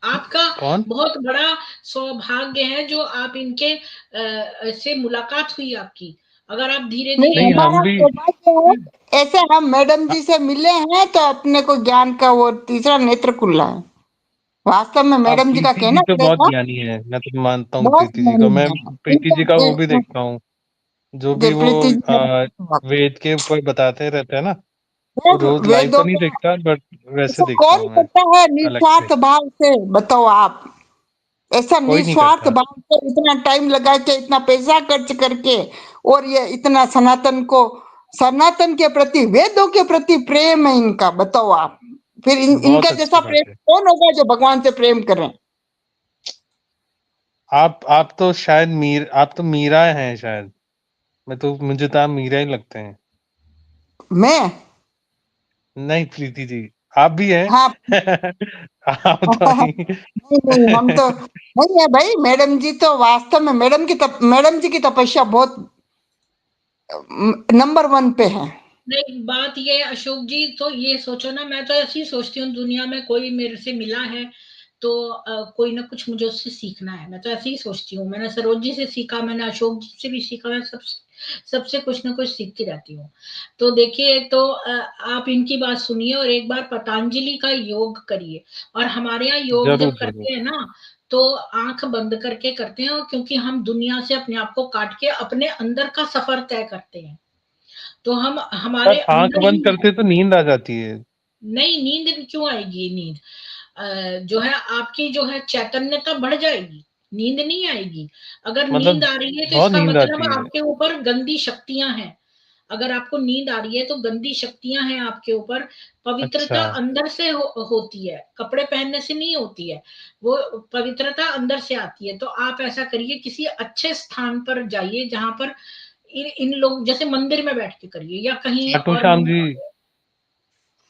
आपका कौन? बहुत बड़ा सौभाग्य है जो आप इनके से मुलाकात हुई आपकी। अगर आप धीरे नहीं, धीरे नहीं, हम हमारा भी सौभाग्य है, ऐसे हम मैडम जी से मिले हैं तो अपने को ज्ञान का वो तीसरा नेत्र खुला है। वास्तव में मैडम जी का प्रीति जी कहना तो बहुत पड़ेगा, ज्ञानी है, मैं तो मानता हूँ बहुत प्रीति जी को। ज्ञानी मैं है प्रीति जी का वो भी इनका। देखता हूँ, जो भी वो प्रीति जी वेद के ऊपर बताते रहते हैं ना, वो रोज लाइव तो वेदों नहीं का देखता, बट वैसे ऐसा देखता कौन हूँ मैं करता है अलग से। निस्वार्थ भाव से, बताओ आप। ऐसा कोई नहीं निस्वार्थ करता। भाव से इतना टाइम लगा के इतना पैसा खर्च करके और ये इतना सनातन के प्रति, वेदों के प्रति प्रेम है इनका, बताओ आप। फिर बहुत इनका अच्छी जैसा बात प्रेम है। कौन होगा जो भगवान से प्रेम करें। आप तो शायद आप तो मीरा हैं शायद। मुझे तो आप मीरा ही लगते हैं। मैं नहीं प्रीति जी, आप भी हाँ हैं। आप तो नहीं। नहीं नहीं, हम तो नहीं है भाई। मैडम जी तो वास्तव में मैडम जी की तपस्या बहुत नंबर 1 पे है। नहीं, बात ये अशोक जी, तो ये सोचो ना, मैं तो ऐसी सोचती हूँ दुनिया में कोई मेरे से मिला है तो कोई ना कुछ मुझे उससे सीखना है। मैं तो ऐसे ही सोचती हूँ। मैंने सरोज जी से सीखा, मैंने अशोक जी से भी सीखा, मैं सबसे कुछ ना कुछ सीखती रहती हूँ। तो देखिए, तो आप इनकी बात सुनिए और एक बार पतंजलि का योग करिए। और हमारे यहाँ योग जरूर जब जरूर। करते हैं ना, तो आंख बंद करके करते हैं, और क्योंकि हम दुनिया से अपने आप को काट के अपने अंदर का सफर तय करते हैं, तो हम पर हमारे आंख अंदर ही बंद है। करते तो नींद आ जाती है। नहीं, नींद क्यों आएगी? नींद जो है आपकी जो है चैतन्यता बढ़ जाएगी, नींद नहीं आएगी। अगर नींद मतलब आ रही है तो बहुत इसका नींद मतलब आती है। आपके ऊपर गंदी शक्तियां हैं। अगर आपको नींद आ रही है तो गंदी शक्तियां हैं आपके ऊपर। अच्छा। पवित्रता अंदर से होती है, कपड़े पहनने से नहीं होती है। वो पवित्रता अंदर से आती है। तो आप ऐसा करिए, किसी अच्छे स्थान पर जाइए जहां पर इन लोग, जैसे मंदिर में बैठ के करिए या कहीं खाटू और। श्याम जी,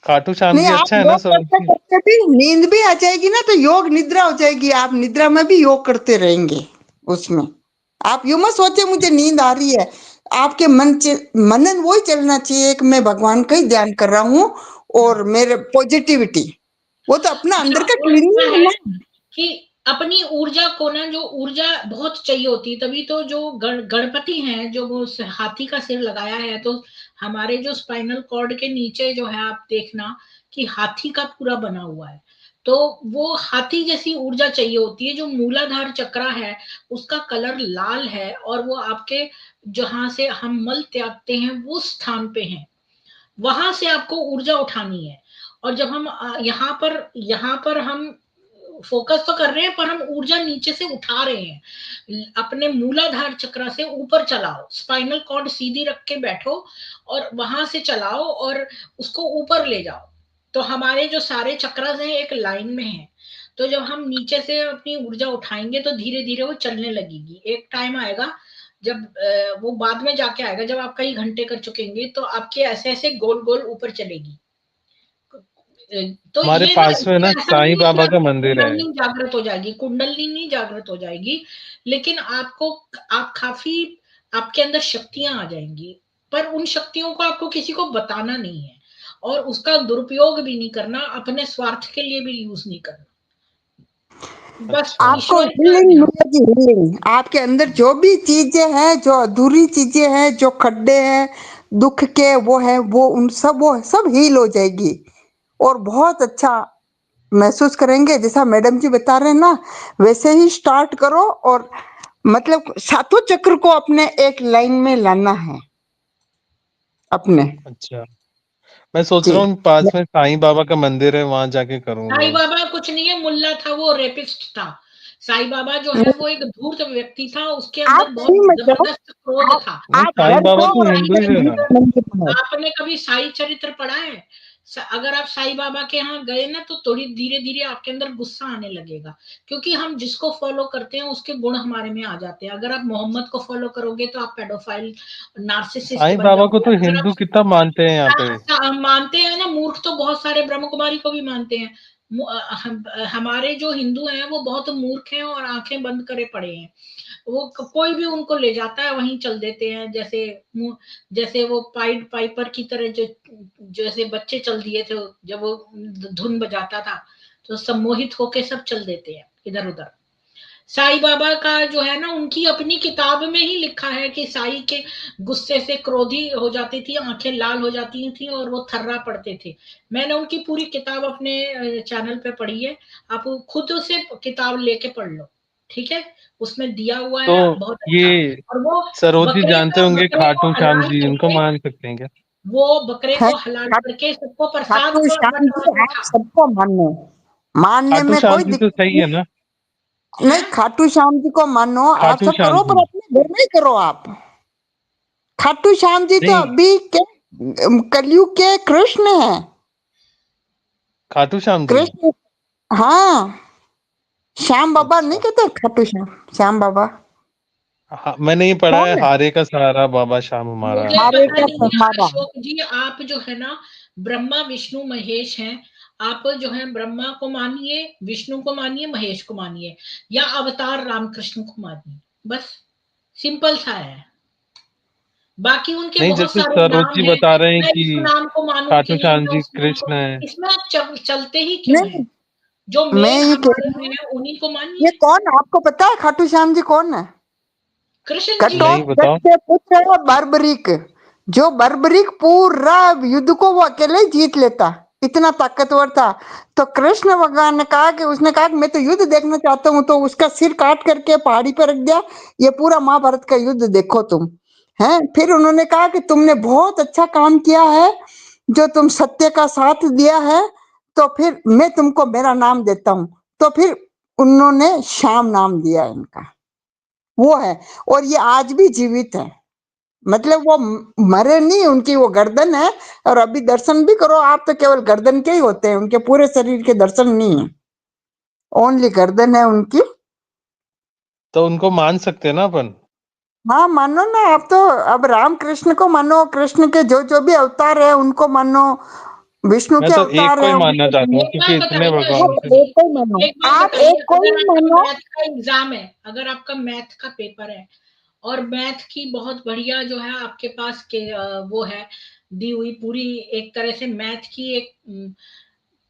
खाटू श्याम नहीं, जी आप अच्छा है ना योग सरोज करते जी? करते भी नींद भी आ जाएगी ना, तो योग निद्रा हो जाएगी। आप निद्रा में भी योग करते रहेंगे उसमें। आप यूं मत सोचे मुझे नींद आ रही है। आपके मनन वही चलना चाहिए कि मैं भगवान का ही ध्यान कर रहा हूँ और मेरे पॉजिटिविटी, वो तो अपना अच्छा, अंदर का और क्या क्लीनिंग है है ना। कि अपनी ऊर्जा को ना, जो ऊर्जा बहुत चाहिए होती है, तभी तो जो गणपति हैं, जो वो हाथी का सिर लगाया है, तो हमारे जो स्पाइनल कॉर्ड के नीचे जो है, आप देखना कि हाथी का पूरा बना हुआ है। तो वो हाथी जैसी ऊर्जा चाहिए होती है। जो मूलाधार चक्रा है, उसका कलर लाल है, और वो आपके जहां से हम मल त्यागते हैं वो स्थान पे है। वहां से आपको ऊर्जा उठानी है। और जब हम यहाँ पर हम फोकस तो कर रहे हैं, पर हम ऊर्जा नीचे से उठा रहे हैं। अपने मूलाधार चक्र से ऊपर चलाओ, स्पाइनल कॉर्ड सीधी रख के बैठो और वहां से चलाओ और उसको ऊपर ले जाओ। तो हमारे जो सारे चक्रास हैं एक लाइन में है। तो जब हम नीचे से अपनी ऊर्जा उठाएंगे तो धीरे धीरे वो चलने लगेगी। एक टाइम आएगा जब वो बाद में जाके आएगा, जब आप कई घंटे कर चुकेंगे तो आपके ऐसे ऐसे गोल गोल ऊपर चलेगी। तो हमारे ये ना, पास में इसमें ना ऐसा साईं नहीं है कि बाबा का आपकी मंदिर है। कुंडलनी जागृत हो जाएगी, कुंडलनी नहीं जागृत हो जाएगी, लेकिन आप काफी, आपके अंदर शक्तियां आ जाएंगी। पर उन शक्तियों को आपको किसी को बताना नहीं है, और उसका दुरुपयोग भी नहीं करना, अपने स्वार्थ के लिए भी यूज नहीं करना। बस अच्छा। आपको ईश्वर का हीलिंग ध्यान। मिलेगी, हीलिंग। आपके अंदर जो भी चीजें हैं, जो अधूरी चीजें हैं, जो खड्डे हैं दुख के, वो है वो सब हील हो जाएगी और बहुत अच्छा महसूस करेंगे। जैसा मैडम जी बता रहे हैं ना, वैसे ही स्टार्ट करो। और मतलब सातों चक्र को अपने एक लाइन में लाना है अपने। अच्छा, मैं सोच जी, रहा हूँ पास में साईं बाबा का मंदिर है, वहां जाके करूँ साईं रोज। बाबा कुछ नहीं है, मुल्ला था, वो रेपिस्ट था। साईं बाबा जो है वो एक धूर्त व्यक्ति था, उसके आप अंदर बहुत कहीं मत जाओ। जबरदस्त क्रोध था। नहीं, आप साईं घर बाबा को तो और साईं हिंदू ही है मंदिर ना। चरित्र, मंदिर बनाओ। आपने कभी साईं चरित्र पढ़ा है? अगर आप साईं बाबा के यहाँ गए ना, तो थोड़ी धीरे धीरे आपके अंदर गुस्सा आने लगेगा, क्योंकि हम जिसको फॉलो करते हैं उसके गुण हमारे में आ जाते हैं। अगर आप मोहम्मद को फॉलो करोगे तो आप पेडोफाइल नार्सिसिस्ट साईं बन बाबा को जाओगे। तो अगर हिंदू कितना मानते हैं यहाँ पे। मानते हैं ना, मूर्ख तो बहुत सारे ब्रह्म कुमारी को भी मानते हैं। हमारे जो हिंदू हैं वो बहुत मूर्ख हैं और आंखें बंद करे पड़े हैं। वो कोई भी उनको ले जाता है वहीं चल देते हैं। जैसे वो पाइड पाइपर की तरह, जो जैसे बच्चे चल दिए थे जब वो धुन बजाता था, तो सम्मोहित होके सब चल देते हैं इधर उधर। साईं बाबा का जो है ना, उनकी अपनी किताब में ही लिखा है कि साईं के गुस्से से क्रोधी हो जाती थी, आंखें लाल हो जाती थी और वो थर्रा पड़ते थे। मैंने उनकी पूरी किताब अपने चैनल पे पढ़ी है, आप खुद से किताब लेके पढ़ लो, ठीक है, उसमें दिया हुआ तो है बहुत अच्छा। ये और वो सरोज जी बकरे जानते को होंगे बकरे को खाटू श्याम हलाल जी, उनको करके, मान सकते हैं क्या? वो बकरे है को हलाल खा- करके सबको प्रसाद खाटू श्याम जी बंटवाता आप था। सबको मानो, मानने खाटू में श्याम कोई जी तो दिक्कत सही है नहीं। ना? नहीं, खाटू श्याम जी को मानो, आप खाटू सब श्याम करो, जी पर अपने घर में ही करो आप। खाटू श्याम जी तो नहीं, अभी के कलयुग के कृष्ण है। खाटू श्याम जी। कृष्ण, हाँ, श्याम बाबा नहीं अच्छा, कहते खाटू श्याम, श्याम बाबा हाँ, मैंने ये पढ़ा है, कौन है? हारे का सहारा बाबा श्याम हमारा। मुझे हारे पता का नहीं है सहारा। अशोक जी, आप जो है ना ब्रह्मा विष्णु महेश हैं, आप जो है ब्रह्मा को मानिए, विष्णु को मानिए, महेश को मानिए, या अवतार रामकृष्ण को मानिए, बस सिंपल सा है। बाकी उनके नहीं, बहुत जैसे सारे सरोज नाम जी हैं, बता रहे हैं मैं इस कि नाम को मानूं कि खाटू नहीं, श्याम मैं जी उस नाम को, कृष्ण है। इसमें आप चलते ही क्यों नहीं, हैं? जो मैं मेन ये कह हमारे रही हूँ, हैं उन्हीं को ये मानिए। कौन, आपको पता है खाटू श्याम जी कौन है? कृष्ण जी नहीं, घटोत्कच बताओ। से पुत्र बर्बरीक, जो बर्बरीक पूरा युद्ध को वो अकेले ही जीत लेता, इतना ताकतवर था। तो कृष्ण भगवान ने कहा कि, उसने कहा कि मैं तो युद्ध देखना चाहता हूँ, तो उसका सिर काट करके पहाड़ी पर रख दिया, ये पूरा महाभारत का युद्ध देखो तुम। हैं, फिर उन्होंने कहा कि तुमने बहुत अच्छा काम किया है, जो तुम सत्य का साथ दिया है, तो फिर मैं तुमको मेरा नाम देता हूँ। तो फिर उन्होंने श्याम नाम दिया इनका, वो है। और ये आज भी जीवित है, मतलब वो मरे नहीं, उनकी वो गर्दन है। और अभी दर्शन भी करो आप तो केवल गर्दन के ही होते हैं, उनके पूरे शरीर के दर्शन नहीं है, ओनली गर्दन है उनकी। तो उनको मान सकते हैं ना अपन? हाँ मानो ना आप तो, अब राम कृष्ण को मानो, कृष्ण के जो जो भी अवतार है उनको मानो, विष्णु मैं के तो एक अवतार को है ही मानना उनको चाहता मानो। हूँ, एक क्योंकि बात इतने बताइए भगवान अशोक आप थे। जी, एक को ही मानो, एक बात आप बताइए, एक को अगर ही आपका मानो। मैथ का एग्जाम है, अगर आपका मैथ का पेपर है और मैथ की बहुत बढ़िया जो है आपके पास के वो है दी हुई पूरी, एक तरह से मैथ की एक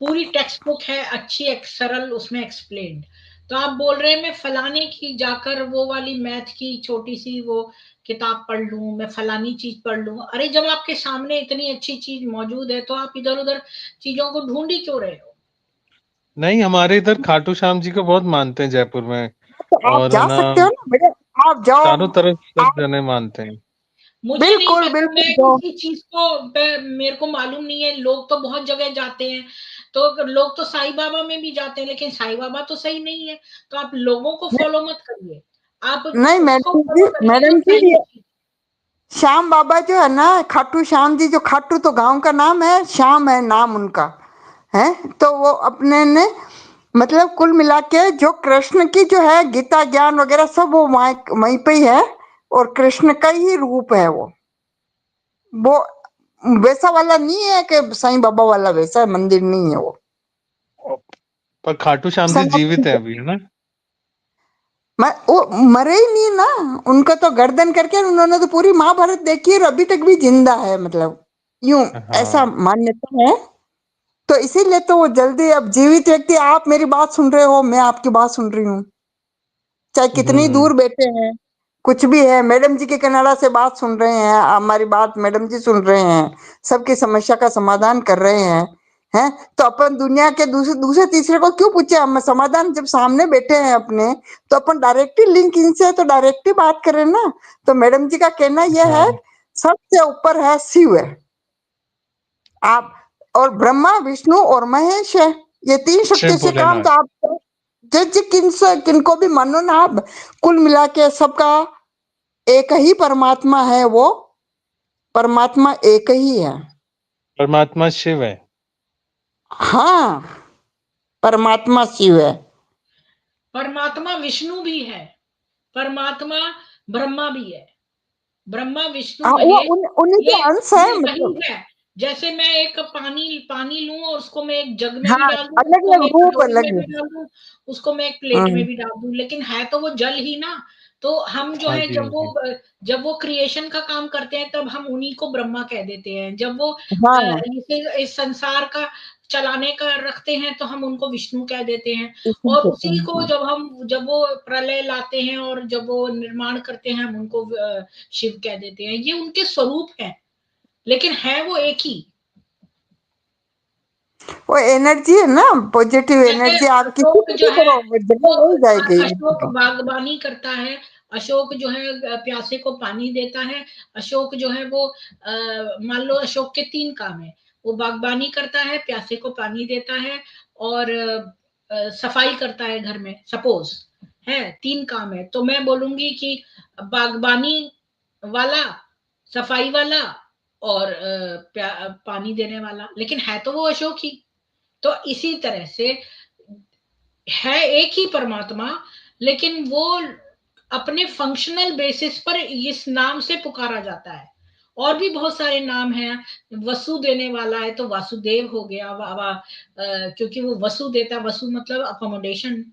पूरी टेक्स्ट बुक है अच्छी, एक सरल उसमें एक्सप्लेन्ड, तो आप बोल रहे हैं मैं फलाने की जाकर वो वाली मैथ की छोटी सी वो किताब पढ़ लूं, मैं फलानी चीज पढ़ लूं। अरे जब आपके सामने इतनी अच्छी चीज मौजूद है तो आप इधर उधर चीजों को ढूंढ ही क्यों रहे हो? नहीं, हमारे इधर खाटू श्याम जी को बहुत मानते हैं जयपुर में, तो आप और है जा ना, सकते हो ना बेटे, आप जाओ। चारों तरफ सब आप जने मानते हैं। मुझे नहीं बिल्कुल पता, बिल्कुल मैं जाओ। किसी चीज को मेरे को मालूम नहीं है, लोग तो बहुत जगह जाते हैं, तो लोग तो साईं बाबा में भी जाते हैं, लेकिन साईं बाबा तो सही नहीं है, तो आप लोगों को नहीं, फॉलो मत करिए, आप नहीं उसको मैडम जी, फॉलो करिए जो मैडम जी, सही ये है। श्याम बाबा जो है ना, खाटू श्याम जी, जो खाटू तो गांव का नाम है, श्याम है नाम उनका है। तो वो अपने ने, मतलब कुल मिला के जो कृष्ण की जो है गीता ज्ञान वगैरह सब वो वहीं पे ही है, और कृष्ण का ही रूप है वो वैसा वाला नहीं है कि साईं बाबा वाला वैसा मंदिर नहीं है वो। पर खाटू श्याम जी जीवित है अभी, है ना? वो मरे ही नहीं ना, उनका तो गर्दन करके उन्होंने तो पूरी महाभारत देखी है और अभी तक भी जिंदा है, मतलब यूं, ऐसा हाँ। मान्यता है। तो इसीलिए तो वो जल्दी, अब जीवित व्यक्ति, आप मेरी बात सुन रहे हो, मैं आपकी बात सुन रही हूँ, चाहे कितनी हम्म। दूर बैठे हैं, कुछ भी है, मैडम जी के कनाडा से बात सुन रहे हैं, हमारी बात मैडम जी सुन रहे हैं, सबकी समस्या का समाधान कर रहे हैं। तो अपन दुनिया के दूसरे दूसरे तीसरे को क्यों पूछे, हम समाधान जब सामने बैठे हैं अपने, तो अपन डायरेक्टली लिंक इनसे तो डायरेक्टली बात करें ना। तो मैडम जी का कहना यह है, हाँ, सबसे ऊपर है शिव है, आप, और ब्रह्मा विष्णु और महेश है, ये तीन शिव शक्ति से काम भोलेनाथ। तो आप जज किनको भी मानो ना आप, कुल मिला के सबका एक ही परमात्मा है, वो परमात्मा एक ही है। परमात्मा शिव है। हाँ, परमात्मा शिव है। परमात्मा विष्णु भी है, परमात्मा ब्रह्मा भी है, ब्रह्मा विष्णु हाँ, वो महेश, उन्हीं ये के अंश है, ये वही मतलब है। जैसे मैं एक पानी पानी लूं और उसको मैं एक जग में भी हाँ, डाल दूं, अलग उसको मैं अलग एक रूप कटोरी अलग में है। भी डाल दूं, उसको मैं एक प्लेट में हम्म, भी डाल दूं, लेकिन है तो वो जल ही ना। तो हम जो हाँ है जी, हाँ जी। जब वो क्रिएशन का काम करते हैं तब हम उन्हीं को ब्रह्मा कह देते हैं, जब वो हाँ, इस संसार का चलाने का रखते हैं तो हम उनको विष्णु कह देते हैं, और उसी को जब वो प्रलय लाते हैं और जब वो निर्माण करते हैं हम उनको शिव कह देते हैं। ये उनके स्वरूप है, लेकिन है वो एक ही। वो एनर्जी है ना, पॉजिटिव जैसे एनर्जी, आप किसी अशोक को जो भी है करो जगह वो हो जाएगी। अशोक बागबानी करता है, अशोक जो है प्यासे को पानी देता है, अशोक जो है वो मान लो अशोक के 3 काम है, वो बागबानी करता है, प्यासे को पानी देता है और सफाई करता है घर में, सपोज है 3 काम है, तो मैं बोलूंगी कि बागबानी वाला, सफाई वाला और पानी देने वाला, लेकिन है तो वो अशोक ही। तो इसी तरह से है एक ही परमात्मा, लेकिन वो अपने फंक्शनल बेसिस पर इस नाम से पुकारा जाता है। और भी बहुत सारे नाम हैं, वसु देने वाला है तो वासुदेव हो गया, क्योंकि वो वसु देता है, वसु मतलब अकोमोडेशन।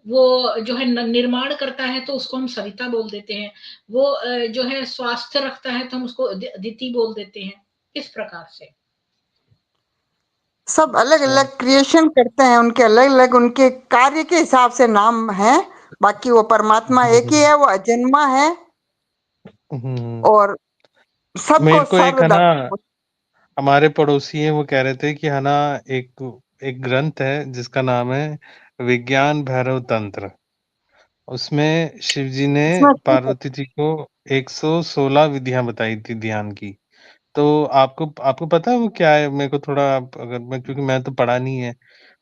वो जो है निर्माण करता है तो उसको हम सविता बोल देते हैं, वो जो है स्वास्थ्य रखता है तो हम उसको अदिति बोल देते हैं, इस प्रकार से। सब अलग अलग क्रिएशन करते हैं, उनके अलग अलग उनके कार्य के हिसाब से नाम है, बाकी वो परमात्मा एक ही है, वो अजन्मा है और सबको मेरे को एक है ना, सर्वदा। हमारे पड़ोसी हैं, वो कह रहे थे कि है ना, एक एक ग्रंथ है जिसका नाम है विज्ञान भैरव तंत्र। उसमें शिव जी ने पार्वती जी को 116 विधियां बताई थी ध्यान की। तो आपको आपको पता है वो क्या है? मेरे को थोड़ा अगर मैं, क्योंकि मैं तो पढ़ा नहीं है,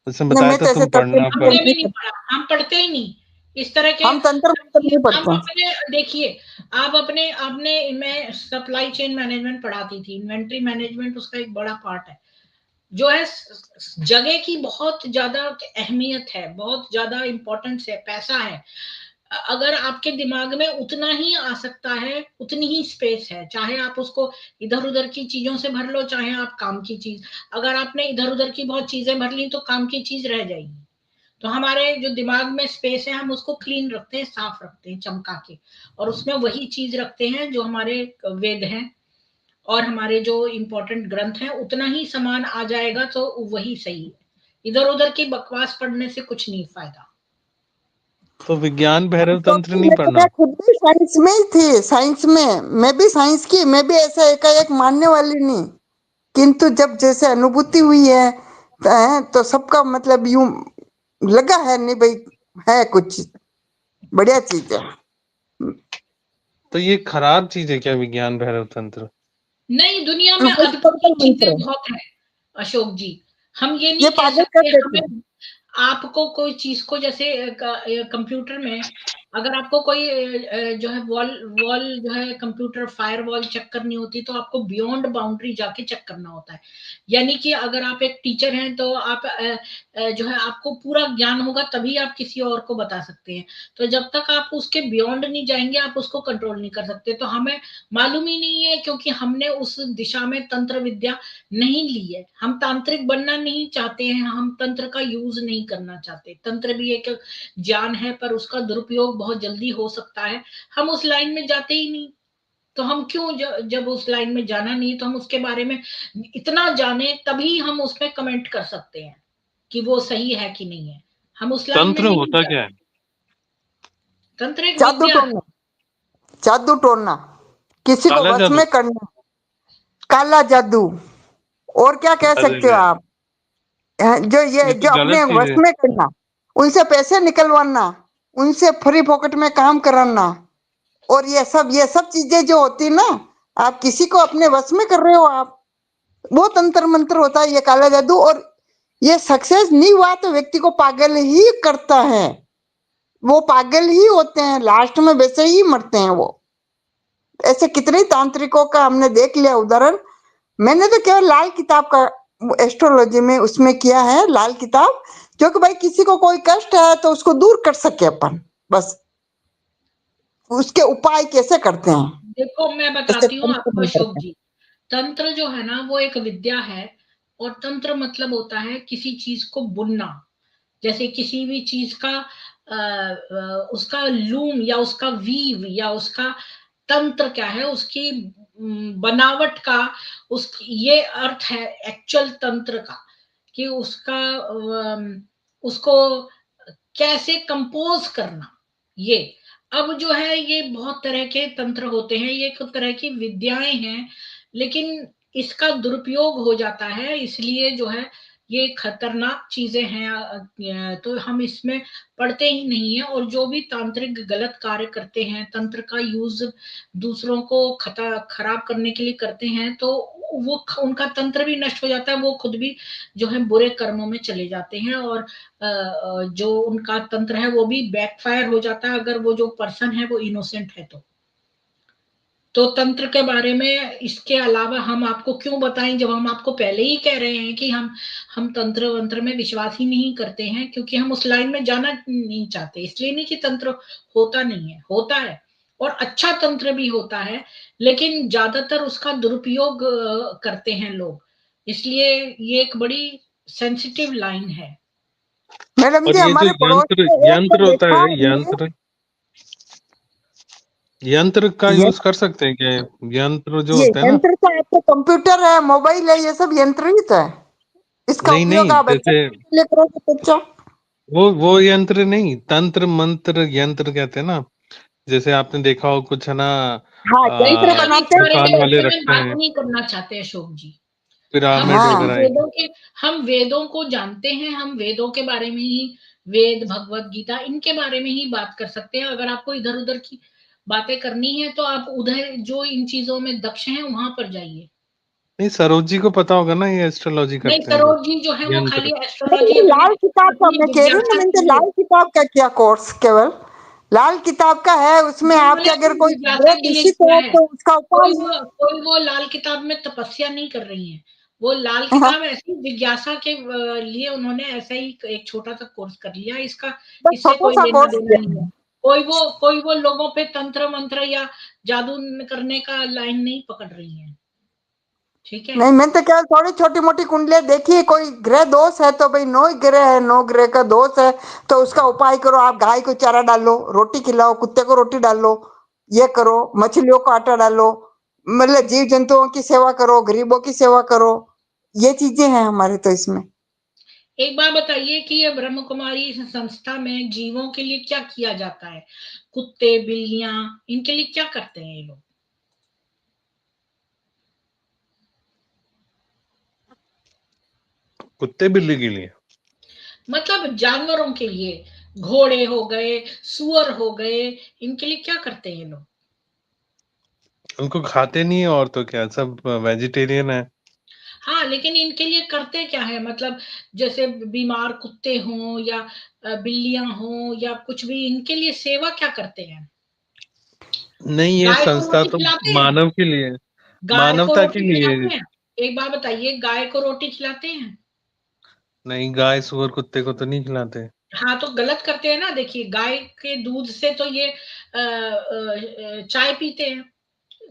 उसने नहीं, बताया मैं था तो ऐसे तुम तंत्र पढ़ना मंत्र पढ़। हमने भी नहीं नहीं पढ़ते, पढ़ा, हम पढ़ते ही नहीं इस तरह के। हम तंत्र मंत्र नहीं हम पढ़ते। अपने देखिए, आप अपने आपने मैं सप्लाई चेन मैनेजमेंट पढ़ाती थी, इन्वेंट्री मैनेजमेंट उसका एक बड़ा पार्ट है, जो है जगह की बहुत ज्यादा अहमियत है, बहुत ज्यादा इंपॉर्टेंस है, पैसा है। अगर आपके दिमाग में उतना ही आ सकता है, उतनी ही स्पेस है, चाहे आप उसको इधर उधर की चीजों से भर लो, चाहे आप काम की चीज, अगर आपने इधर उधर की बहुत चीजें भर ली तो काम की चीज रह जाएगी। तो हमारे जो दिमाग में स्पेस है हम उसको क्लीन रखते हैं, साफ रखते हैं चमका के, और उसमें वही चीज रखते हैं जो हमारे वेद हैं और हमारे जो इम्पोर्टेंट ग्रंथ हैं, उतना ही सामान आ जाएगा तो वही सही है। इधर उधर की बकवास पढ़ने से कुछ नहीं फायदा। तो विज्ञान भैरव तो तंत्र नहीं मैं पढ़ना? खुद भी साइंस में ही थी, साइंस में मैं भी साइंस की, मैं भी ऐसा एकाएक मानने वाली नहीं, किंतु जब जैसे अनुभूति हुई है तो सबका मतलब यूं लगा है, नहीं भाई है कुछ बढ़िया चीज है। तो ये खराब चीज है क्या विज्ञान भैरव तंत्र? नहीं, दुनिया में वही अद्भुत तंत्र चीजें मंत्र बहुत है अशोक जी। हम ये ये नहीं कह पागल कर सकते, देते हैं। हमें आपको कोई चीज को, जैसे कंप्यूटर में अगर आपको कोई जो है वॉल वॉल जो है कंप्यूटर फायर वॉल चेक करनी होती तो आपको बियॉन्ड बाउंड्री जाके चेक करना होता है। यानी कि अगर आप एक टीचर हैं तो आप जो है आपको पूरा ज्ञान होगा तभी आप किसी और को बता सकते हैं। तो जब तक आप उसके बियॉन्ड नहीं जाएंगे आप उसको कंट्रोल नहीं कर सकते। तो हमें मालूम ही नहीं है, क्योंकि हमने उस दिशा में तंत्र विद्या नहीं ली है। हम तांत्रिक बनना नहीं चाहते हैं, हम तंत्र का यूज नहीं करना चाहते। तंत्र भी एक ज्ञान है पर उसका दुरुपयोग बहुत जल्दी हो सकता है, हम उस लाइन में जाते ही नहीं। तो हम क्यों जब उस लाइन में जाना नहीं तो हम उसके बारे में इतना जाने तभी हम उसमें कमेंट कर सकते हैं कि वो सही है कि नहीं है। हम उस लाइन में तंत्र नहीं होता क्या जाते। है? तंत्र एक जादू विद्या है। टोना, जादू टोना, किसी को काला वश जादू? में करना, काला जादू, और क्या कह अरे सकते हो आप। जो ये तो जो अपने गलत चीज वश है। में करना, उनसे पैसे निकलवाना, उनसे फ्री पॉकेट में काम कराना, और ये सब चीजें जो होती ना, आप किसी को अपने वश में कर रहे हो आप, वो तंत्र मंत्र होता है, ये काला जादू। और ये सक्सेस नहीं हुआ तो व्यक्ति को पागल ही करता है, वो पागल ही होते हैं, लास्ट में वैसे ही मरते हैं वो। ऐसे कितने तांत्रिकों का हमने देख लिया उदाहरण। मैंने तो केवल लाल किताब का एस्ट्रोलॉजी में उसमें किया है, लाल किताब, जो कि भाई किसी को कोई कष्ट है तो उसको दूर कर सके अपन, बस उसके उपाय कैसे करते हैं, देखो मैं ऐसे बताती हूँ तंत्र आपको मंत्र अशोक का। जी, तंत्र जो है ना वो एक विद्या है। और तंत्र मतलब होता है किसी चीज को बुनना। जैसे किसी भी चीज का उसका लूम या उसका वीव या उसका तंत्र क्या है, उसकी बनावट का, उस ये अर्थ है एक्चुअल तंत्र का, कि उसको कैसे कंपोज करना। ये अब जो है ये बहुत तरह के तंत्र होते हैं, ये एक तरह की विद्याएं हैं, लेकिन इसका दुरुपयोग हो जाता है, इसलिए जो है ये खतरनाक चीजें हैं। तो हम इसमें पढ़ते ही नहीं है, और जो भी तांत्रिक गलत कार्य करते हैं, तंत्र का यूज दूसरों को खराब करने के लिए करते हैं, तो वो उनका तंत्र भी नष्ट हो जाता है, वो खुद भी जो है बुरे कर्मों में चले जाते हैं, और जो उनका तंत्र है वो भी बैकफायर हो जाता है, अगर वो जो पर्सन है वो इनोसेंट है तो तंत्र के बारे में इसके अलावा हम आपको क्यों बताएं, जब हम आपको पहले ही कह रहे हैं कि हम तंत्र वंत्र में विश्वास ही नहीं करते हैं, क्योंकि हम उस लाइन में जाना नहीं चाहते। इसलिए नहीं कि तंत्र होता नहीं है, होता है, और अच्छा तंत्र भी होता है, लेकिन ज्यादातर उसका दुरुपयोग करते हैं लोग, इसलिए ये एक बड़ी सेंसिटिव लाइन है। मैडम और जी ये जो हमारे पड़ोस यंत्र में एक तो यंत्र होता देखा है, हमने, यंत्र का ये यूज कर सकते हैं क्या? यंत्र जो ये होते हैं ना, यंत्र तो आपके कंप्यूटर है, मोबाइल है, ये सब यंत्र ही तो है। इसका नहीं उपयोग नहीं, आप अच्छा जैसे के लिए करोगे तो अच्छा। वो यंत्र नहीं, तंत्र मंत्र यंत्र कहते हैं ना, जैसे आपने देखा हो कुछ है ना, हाँ यंत्र हम इस बनाते हैं बारे में दुकान वाले ऐसे में रखते बात हैं नहीं करना चाहते अशोक जी। हम पिरामिड सिर्फ वगैरह है। हाँ हम वेदों को जानते हैं, हम वेदों के बारे में ही, वेद भगवत गीता इनके बारे में ही बात कर सकते हैं। अगर आपको इधर उधर की बातें करनी है तो आप उधर जो इन चीजों में दक्ष हैं वहां पर जाइए। नहीं, सरोज जी को पता होगा ना, ये एस्ट्रोलॉजी नहीं, करते हैं जो सरोज जी जो है वो यंत्र। खाली नहीं, एस्ट्रोलॉजी ये अपने लाल किताब का अपनी मैं कह रही हूँ ना, जिज्ञासा मैंने के लिए, लाल किताब का किया कोर्स, केवल लाल किताब का है, उसमें आपके मैंने अगर अपनी कोई जिज्ञासा ग्रह के लिए दूषित किया है है। तो उसका उपाय है। कोई वो लाल किताब में तपस्या नहीं कर रही है, वो लाल हाँ, किताब ऐसी जिज्ञासा के लिए उन्होंने ऐसा ही एक छोटा सा कोर्स कर लिया, इसका बस इससे छोटा कोई सा लेना कोर्स देना किया नहीं है। है। कोई वो लोगों पे तंत्र मंत्र या जादू करने का लाइन नहीं पकड़ रही है, ठीक है। नहीं, मैं तो क्या थोड़ी छोटी मोटी कुंडलियां देखी, कोई ग्रह दोष है तो भाई 9 ग्रह है, 9 ग्रह का दोष है तो उसका उपाय करो। आप गाय को चारा डालो, रोटी खिलाओ, कुत्ते को रोटी डालो, ये करो, मछलियों को आटा डालो, मतलब जीव जंतुओं की सेवा करो, गरीबों की सेवा करो, ये चीजें हैं हमारे तो इसमें। एक बात बताइए कि ये ब्रह्म कुमारी संस्था में जीवों के लिए क्या किया जाता है? कुत्ते बिल्लियां इनके लिए क्या करते हैं ये लोग? कुत्ते बिल्ली के लिए मतलब जानवरों के लिए, घोड़े हो गए, सुअर हो गए, इनके लिए क्या करते हैं ये लोग? उनको खाते नहीं है, और तो क्या, सब वेजिटेरियन है। हाँ, लेकिन इनके लिए करते क्या है? मतलब जैसे बीमार कुत्ते हों या बिल्लियां हों या कुछ भी, इनके लिए सेवा क्या करते हैं? नहीं, ये गाय को संस्था रोटी तो खिलाते हैं? मानव के लिए, गाय को मानवता के रोटी लिए। खिलाते हैं? एक बात बताइए, गाय को रोटी खिलाते हैं? नहीं, गाय सुअर कुत्ते को तो नहीं खिलाते। हाँ, तो गलत करते हैं ना। देखिए, गाय के दूध से तो ये चाय पीते हैं,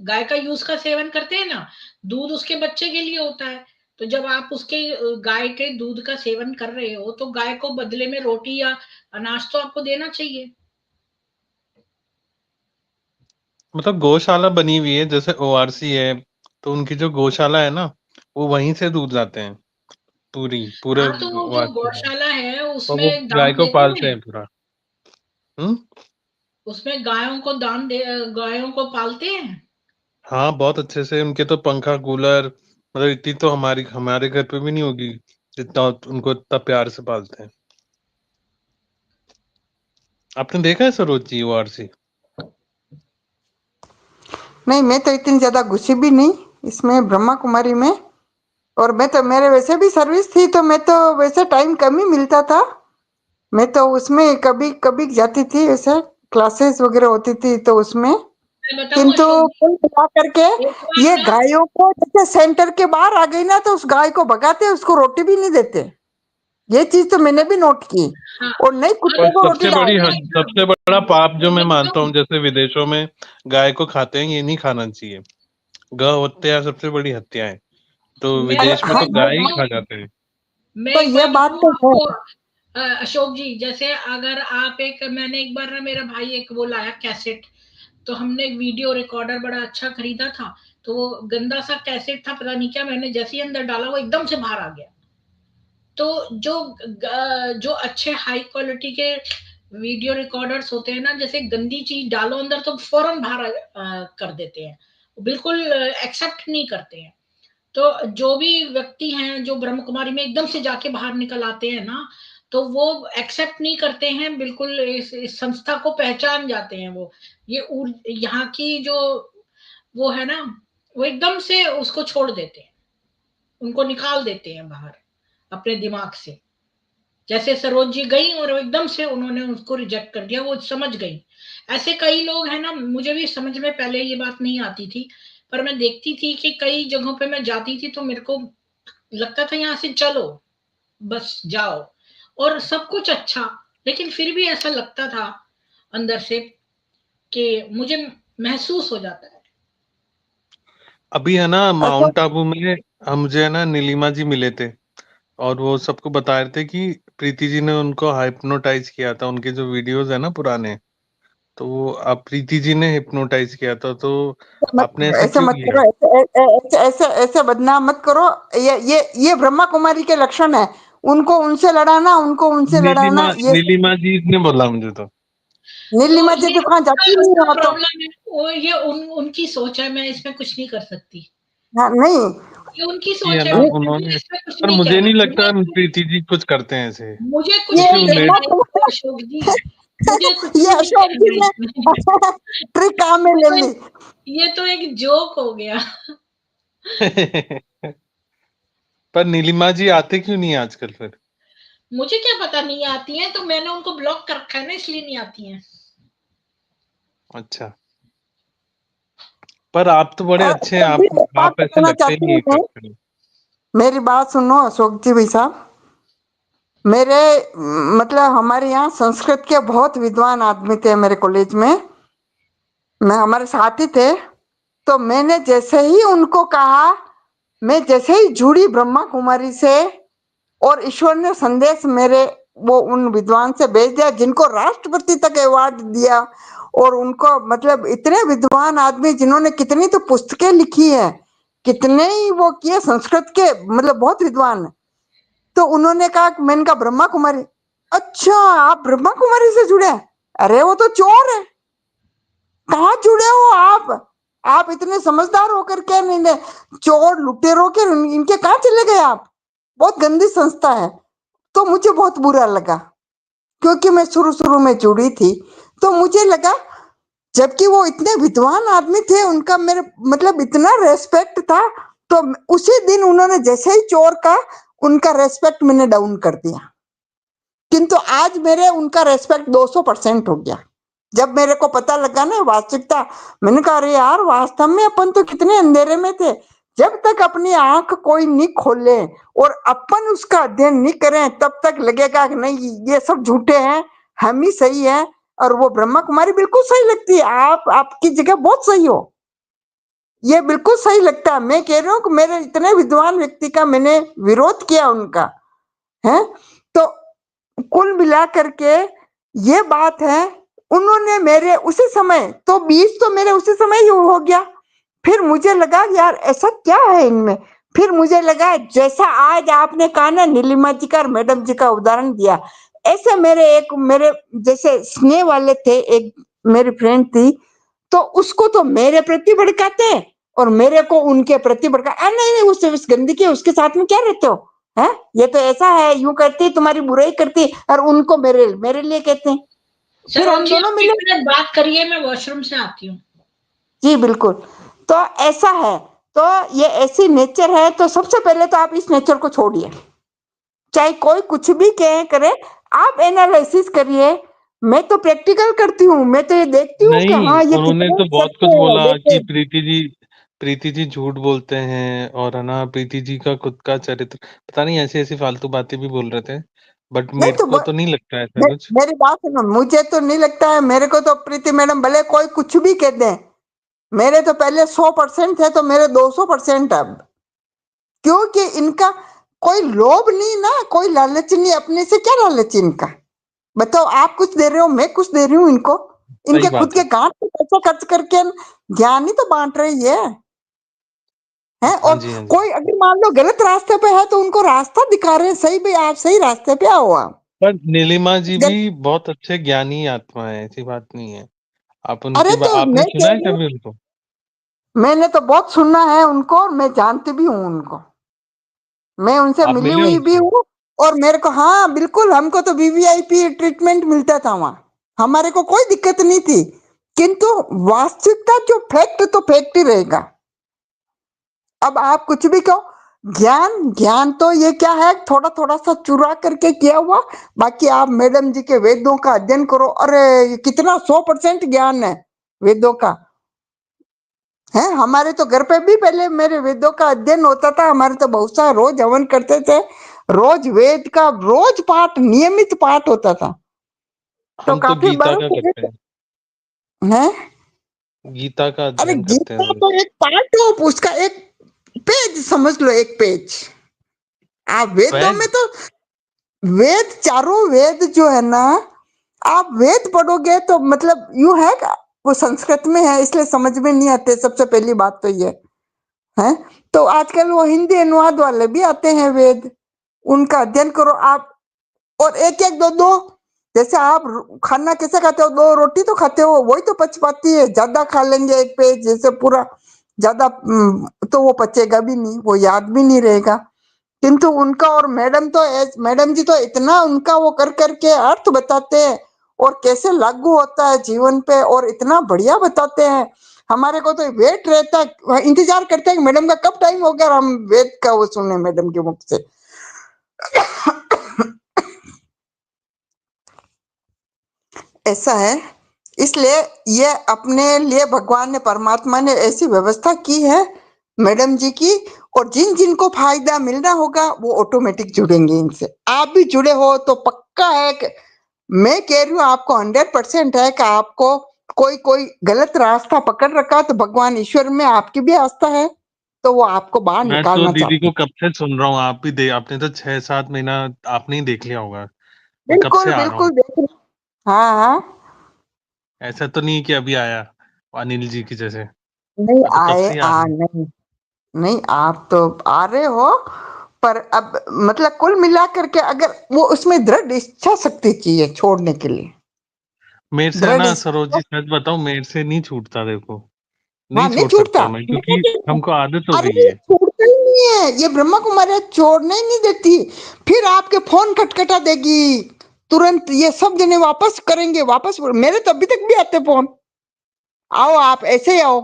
गाय का यूज का सेवन करते हैं ना, दूध उसके बच्चे के लिए होता है। तो जब आप उसके गाय के दूध का सेवन कर रहे हो तो गाय को बदले में रोटी या अनाज तो आपको देना चाहिए। मतलब गौशाला बनी हुई है, जैसे ओआरसी है, तो उनकी जो गौशाला है ना, वो वहीं से दूध लाते हैं, पूरे हाँ, तो वो जो ओआरसी में। गौशाला है और वो उसमें गाय दान को देते पालते हैं, हैं पूरा। हम्म। उसमें गायों को गायों को पालते हैं। हाँ, बहुत अच्छे से, उनके तो पंखा कूलर, मतलब इतनी तो हमारे घर पे भी नहीं होगी जितना उनको इतना प्यार से पालते हैं। आपने देखा है सरोज जी ओआरसी? नहीं, मैं तो इतनी ज्यादा घुसी भी नहीं इसमें ब्रह्मा कुमारी में, और मैं तो, मेरे वैसे भी सर्विस थी तो मैं तो वैसे टाइम कम ही मिलता था, मैं तो उसमें कभी कभी जाती थी, ऐसे क्लासेस वगैरह होती थी तो उसमें। मैं बताऊं किंतु अशोक कुल जी, मिला करके एक बार ये ना, गायों को जैसे सेंटर के बाहर आ गई ना तो उस गाय को भगाते, उसको रोटी भी नहीं देते, ये चीज तो मैंने भी नोट की। हाँ, और नहीं, कुत्ते और को रोटी डालते। सबसे बड़ा पाप जो मैं मैं मानता बताऊं, हूँ, जैसे विदेशों में गाय को खाते हैं, ये नहीं खाना चाहिए। गौ हत्या सबसे बड़ी हत्या है, तो मैं विदेश में हाँ, तो मैं गाय ही बताऊं खा जाते हैं। मैं तो एक ये बात बात बताऊं तो है। आपको, अशोक जी, जैसे अगर आप मैंने एक बार ना, मेरा भाई एक वो लाया कैसेट, तो हमने एक वीडियो रिकॉर्डर बड़ा अच्छा खरीदा था, तो वो गंदा सा कैसेट था, पता नहीं क्या, मैंने जैसे ही अंदर डाला वो एकदम से बाहर आ गया। तो जो अच्छे हाई क्वालिटी के वीडियो रिकॉर्डर्स होते हैं ना, जैसे गंदी चीज डालो अंदर तो फौरन बाहर कर देते हैं, बिल्कुल एक्सेप्ट नहीं करते हैं। तो जो भी व्यक्ति हैं जो ब्रह्म कुमारी में एकदम से जाके बाहर निकल आते हैं ना, तो वो एक्सेप्ट नहीं करते हैं बिल्कुल, इस संस्था को पहचान जाते हैं वो। ये यहाँ की जो वो है ना, वो एकदम से उसको छोड़ देते हैं, उनको निकाल देते हैं बाहर अपने दिमाग से। जैसे सरोज जी गई और एकदम से उन्होंने उसको रिजेक्ट कर दिया, वो समझ गई। ऐसे कई लोग हैं ना, मुझे भी समझ में पहले ये बात नहीं आती थी, पर मैं देखती थी कि कई जगहों पे मैं जाती थी तो मेरे को लगता था यहाँ से चलो, बस जाओ, और सब कुछ अच्छा, लेकिन फिर भी ऐसा लगता था अंदर से कि मुझे महसूस हो जाता है। अभी है ना माउंट आबू में हम मुझे है ना नीलिमा जी मिले थे, और वो सबको बता रहे थे कि प्रीति जी ने उनको हाइप्नोटाइज किया था, उनके जो वीडियोस है ना पुराने, तो वो आप प्रीति जी ने हिप्नोटाइज किया था, तो आपने ऐसा ऐसे क्यों मत किया? करो, ऐसे ऐसे बदनाम मत करो। ये ब्रह्मा कुमारी के लक्षण है। उनको उनसे लड़ाना, उनको उनसे लड़ाना, ये नीलिमा जी ने बोला मुझे तो। तो नीलिमा जी ये तो कहाँ जाती नहीं उनका हो तो। प्रॉब्लम है, वो ये उनकी सोच है, मैं इसमें कुछ नहीं कर सकती। हाँ, नहीं ये उनकी ये है सोच है, ना मुझे उन्होंने, इसमें कुछ पर नहीं मुझे कहना। नहीं लगता प्रीति जी कुछ करते हैं ऐसे, मुझे कुछ ये क्योंकि नहीं वो ब्रह्मा कहना लेट है कुमारी अशोक जी, मुझे कुछ ये भी नहीं अशोक जी कहना है ने इसमें। ट्रिक काम में ले ली। ये तो एक जोक हो गया। पर नीलिमा जी आते क्यों नहीं आजकल फिर? मुझे क्या पता नहीं आती है, तो मैंने उनको ब्लॉक कर रखा है ना, इसलिए नहीं आती हैं। अच्छा, पर आप तो बड़े अच्छे हैं, तो भी एक बात आप ऐसे बताना लगते ही चाहती नहीं हूँ है मैं, करते हैं। मेरी बात सुनो अशोक जी भाई साहब। मेरे मतलब हमारे यहाँ संस्कृत के बहुत विद्वान आदमी थे मेरे कॉलेज में, मैं हमारे साथ ही थे। तो मैंने जैसे ही उनको कहा, मैं जैसे ही जुड़ी ब्रह्मा कुमारी से, और ईश्वर ने संदेश मेरे वो उन विद्वान से भेज दिया जिनको राष्ट्रपति तक अवार्ड दिया। और उनको मतलब इतने विद्वान आदमी जिन्होंने कितनी तो पुस्तकें लिखी है, कितने ही वो किए संस्कृत के, मतलब बहुत विद्वान। तो उन्होंने कहा, मैंने कहा ब्रह्मा कुमारी, अच्छा आप ब्रह्मा कुमारी से जुड़े? अरे वो तो चोर है। कहाँ जुड़े हो आप इतने समझदार होकर क्या नहीं, चोर लुटेरों के इनके कहाँ चले गए आप? बहुत गंदी संस्था है। तो मुझे बहुत बुरा लगा, क्योंकि मैं शुरू शुरू में जुड़ी थी, तो मुझे लगा जबकि वो इतने विद्वान आदमी थे, उनका मेरे मतलब इतना रेस्पेक्ट था। तो उसी दिन उन्होंने जैसे ही चोर का, उनका रेस्पेक्ट मैंने डाउन कर दिया। किंतु आज मेरे उनका रेस्पेक्ट 200% हो गया जब मेरे को पता लगा ना वास्तविकता। मैंने कहा अरे यार, वास्तव में अपन तो कितने अंधेरे में थे। जब तक अपनी आंख कोई नहीं खोले और अपन उसका अध्ययन नहीं करें, तब तक लगेगा कि नहीं ये सब झूठे हैं, हम ही सही है। और वो ब्रह्मा कुमारी बिल्कुल सही लगती है। आप आपकी जगह बहुत सही हो, ये बिल्कुल सही लगता है। मैं कह रही हूँ कि मेरे इतने विद्वान व्यक्ति का मैंने विरोध किया उनका, है। तो कुल मिला करके ये बात है, उन्होंने मेरे उसी समय तो 20 तो मेरे उसी समय ही हो गया। फिर मुझे लगा यार ऐसा क्या है इनमें। फिर मुझे लगा जैसा आज आपने कहा ना नीलिमा जी का और मैडम जी का उदाहरण दिया, ऐसे मेरे जैसे स्नेह वाले थे, एक मेरी फ्रेंड थी, तो उसको तो मेरे प्रति भड़काते और मेरे को उनके प्रति भड़का। नहीं नहीं, उस गंदगी उसके साथ में क्या रहते हो, है ये तो ऐसा है, यूं करती तुम्हारी बुराई करती, और उनको मेरे मेरे लिए कहते हैं। फिर सरोज हम जी, दोनों आप मिले। एक मिनट बात करिए, मैं वॉशरूम से आती हूँ। जी बिल्कुल। तो ऐसा है, तो ये ऐसी नेचर है। तो सबसे पहले तो आप इस नेचर को छोड़िए, चाहे कोई कुछ भी कहे करे, आप एनालिसिस करिए। मैं तो प्रैक्टिकल करती हूँ, मैं तो ये देखती हूँ कि नहीं, हाँ ये उन्होंने कितने तो बहुत सत्य कुछ है। बोला कि देखिए प्रीति जी झूठ बोलते हैं, और है ना प्रीति जी का खुद का चरित्र, पता नहीं ऐसी ऐसी फालतू बातें भी बोल रहे थे, बट नहीं मेरे तो को तो नहीं लगता ऐसा कुछ। मेरी बात सुनो, मुझे तो नहीं लगता है। मेरे को तो प्रीति मैडम भले कोई कुछ भी कह दे, मेरे तो पहले 100% थे, तो मेरे 200% अब। क्योंकि इनका कोई लोभ नहीं ना, कोई लालच नहीं। अपने से क्या लालच इनका? बताओ, आप कुछ दे रहे हो, मैं कुछ दे रही हूँ इनको। सही इनके खुद बात के है। गांठ पे पैसा खर्च करके ज्ञान ही तो बांट रही है। है। हाँ और जी, हाँ जी। कोई अगर मान लो गलत रास्ते पे है तो उनको रास्ता दिखा रहे हैं, सही भाई आप सही रास्ते पे आओ आप। पर नीलिमा जी गल... भी बहुत अच्छे ज्ञानी आत्मा है, ऐसी बात नहीं है। आप अरे उनकी तो आपने मैं सुना कह है रही हूँ, कभी उनको? मैंने तो बहुत सुना है उनको और मैं जानती भी हूँ उनको, मैं उनसे आप मिली मिले हुई भी उनसे? हूँ। और मेरे को, हाँ बिल्कुल, हमको तो वीवीआईपी ट्रीटमेंट मिलता था वहां, हमारे को कोई दिक्कत नहीं थी। किंतु वास्तविकता जो फैक्ट तो फैक्ट ही रहेगा। अब आप कुछ भी कहो, ज्ञान ज्ञान तो ये क्या है, थोड़ा थोड़ा सा चुरा करके किया हुआ। बाकी आप मैडम जी के वेदों का अध्ययन करो, अरे ये कितना 100% ज्ञान है वेदों का। है हमारे तो घर पे भी पहले मेरे वेदों का अध्ययन होता था, हमारे तो बहुत सा रोज हवन करते थे, रोज वेद का रोज पाठ, नियमित पाठ होता था। तो हम तो काफी गीता का बरस करते हैं। है। गीता का अरे अध्ययन करते हैं गीता रोज। तो एक पार्ट हो, उसका एक पेज समझ लो, एक पेज। आप वेदों में वैद तो वेद, चारों वेद जो है ना, आप वेद पढ़ोगे तो मतलब यूं है कि वो संस्कृत में है इसलिए समझ में नहीं आते, सबसे पहली बात तो ये है। तो आजकल वो हिंदी अनुवाद वाले भी आते हैं वेद, उनका अध्ययन करो आप। और एक एक दो दो, जैसे आप खाना कैसे खाते हो, 2 रोटी तो खाते हो, वही तो पच पाती है। ज्यादा खा लेंगे एक पेज जैसे पूरा ज्यादा, तो वो पचेगा भी नहीं, वो याद भी नहीं रहेगा। किंतु उनका, और मैडम तो, मैडम जी तो इतना उनका वो कर करके अर्थ बताते हैं और कैसे लागू होता है जीवन पे, और इतना बढ़िया बताते हैं। हमारे को तो वेट रहता है, इंतजार करते हैं कि मैडम का कब टाइम हो गया और हम वेद का वो सुने मैडम के मुख से। ऐसा है। इसलिए ये अपने लिए भगवान ने, परमात्मा ने ऐसी व्यवस्था की है मैडम जी की। और जिन जिन को फायदा मिलना होगा वो ऑटोमेटिक जुड़ेंगे इनसे। आप भी जुड़े हो तो पक्का है कि, मैं कह रही हूँ आपको 100% है कि आपको कोई कोई गलत रास्ता पकड़ रखा तो भगवान ईश्वर में आपकी भी आस्था है तो वो आपको बाहर मैं तो निकालना दीदी चाहते को हैं। कब से सुन रहा हूँ, आप भी आपने तो 6-7 महीना आपने ही देख लिया होगा। मैं कब बिल्कुल से आ रहा हूँ। बिल्कुल, देख, हाँ हाँ। ऐसा तो नहीं है कि अभी आया अनिल जी की जैसे। नहीं मैं तो कब आए, से ही आ रहा हूँ। नहीं नहीं, आप तो आ रहे हो, पर अब मतलब कुल मिला करके अगर वो, उसमें दृढ़ इच्छा शक्ति चाहिए छोड़ने के लिए। मेरे से है दृढ़ ना सरोज इच्छा, जी, सच बताऊं, मेरे से नहीं छूटता देखो। हाँ नहीं नहीं छोड़ छूटता, सकता मैं, मैं क्या क्योंकि कहती हूँ, हमको आदत हो अरे गई ये है। छूटता ही नहीं है, ये ब्रह्मा कुमारी छोड़ने ही नहीं देती। फिर आपके फोन खटखटा देगी तुरंत, ये सब जने वापस करेंगे, वापस मेरे तो अभी तक भी आते फोन, आओ आप ऐसे ही आओ।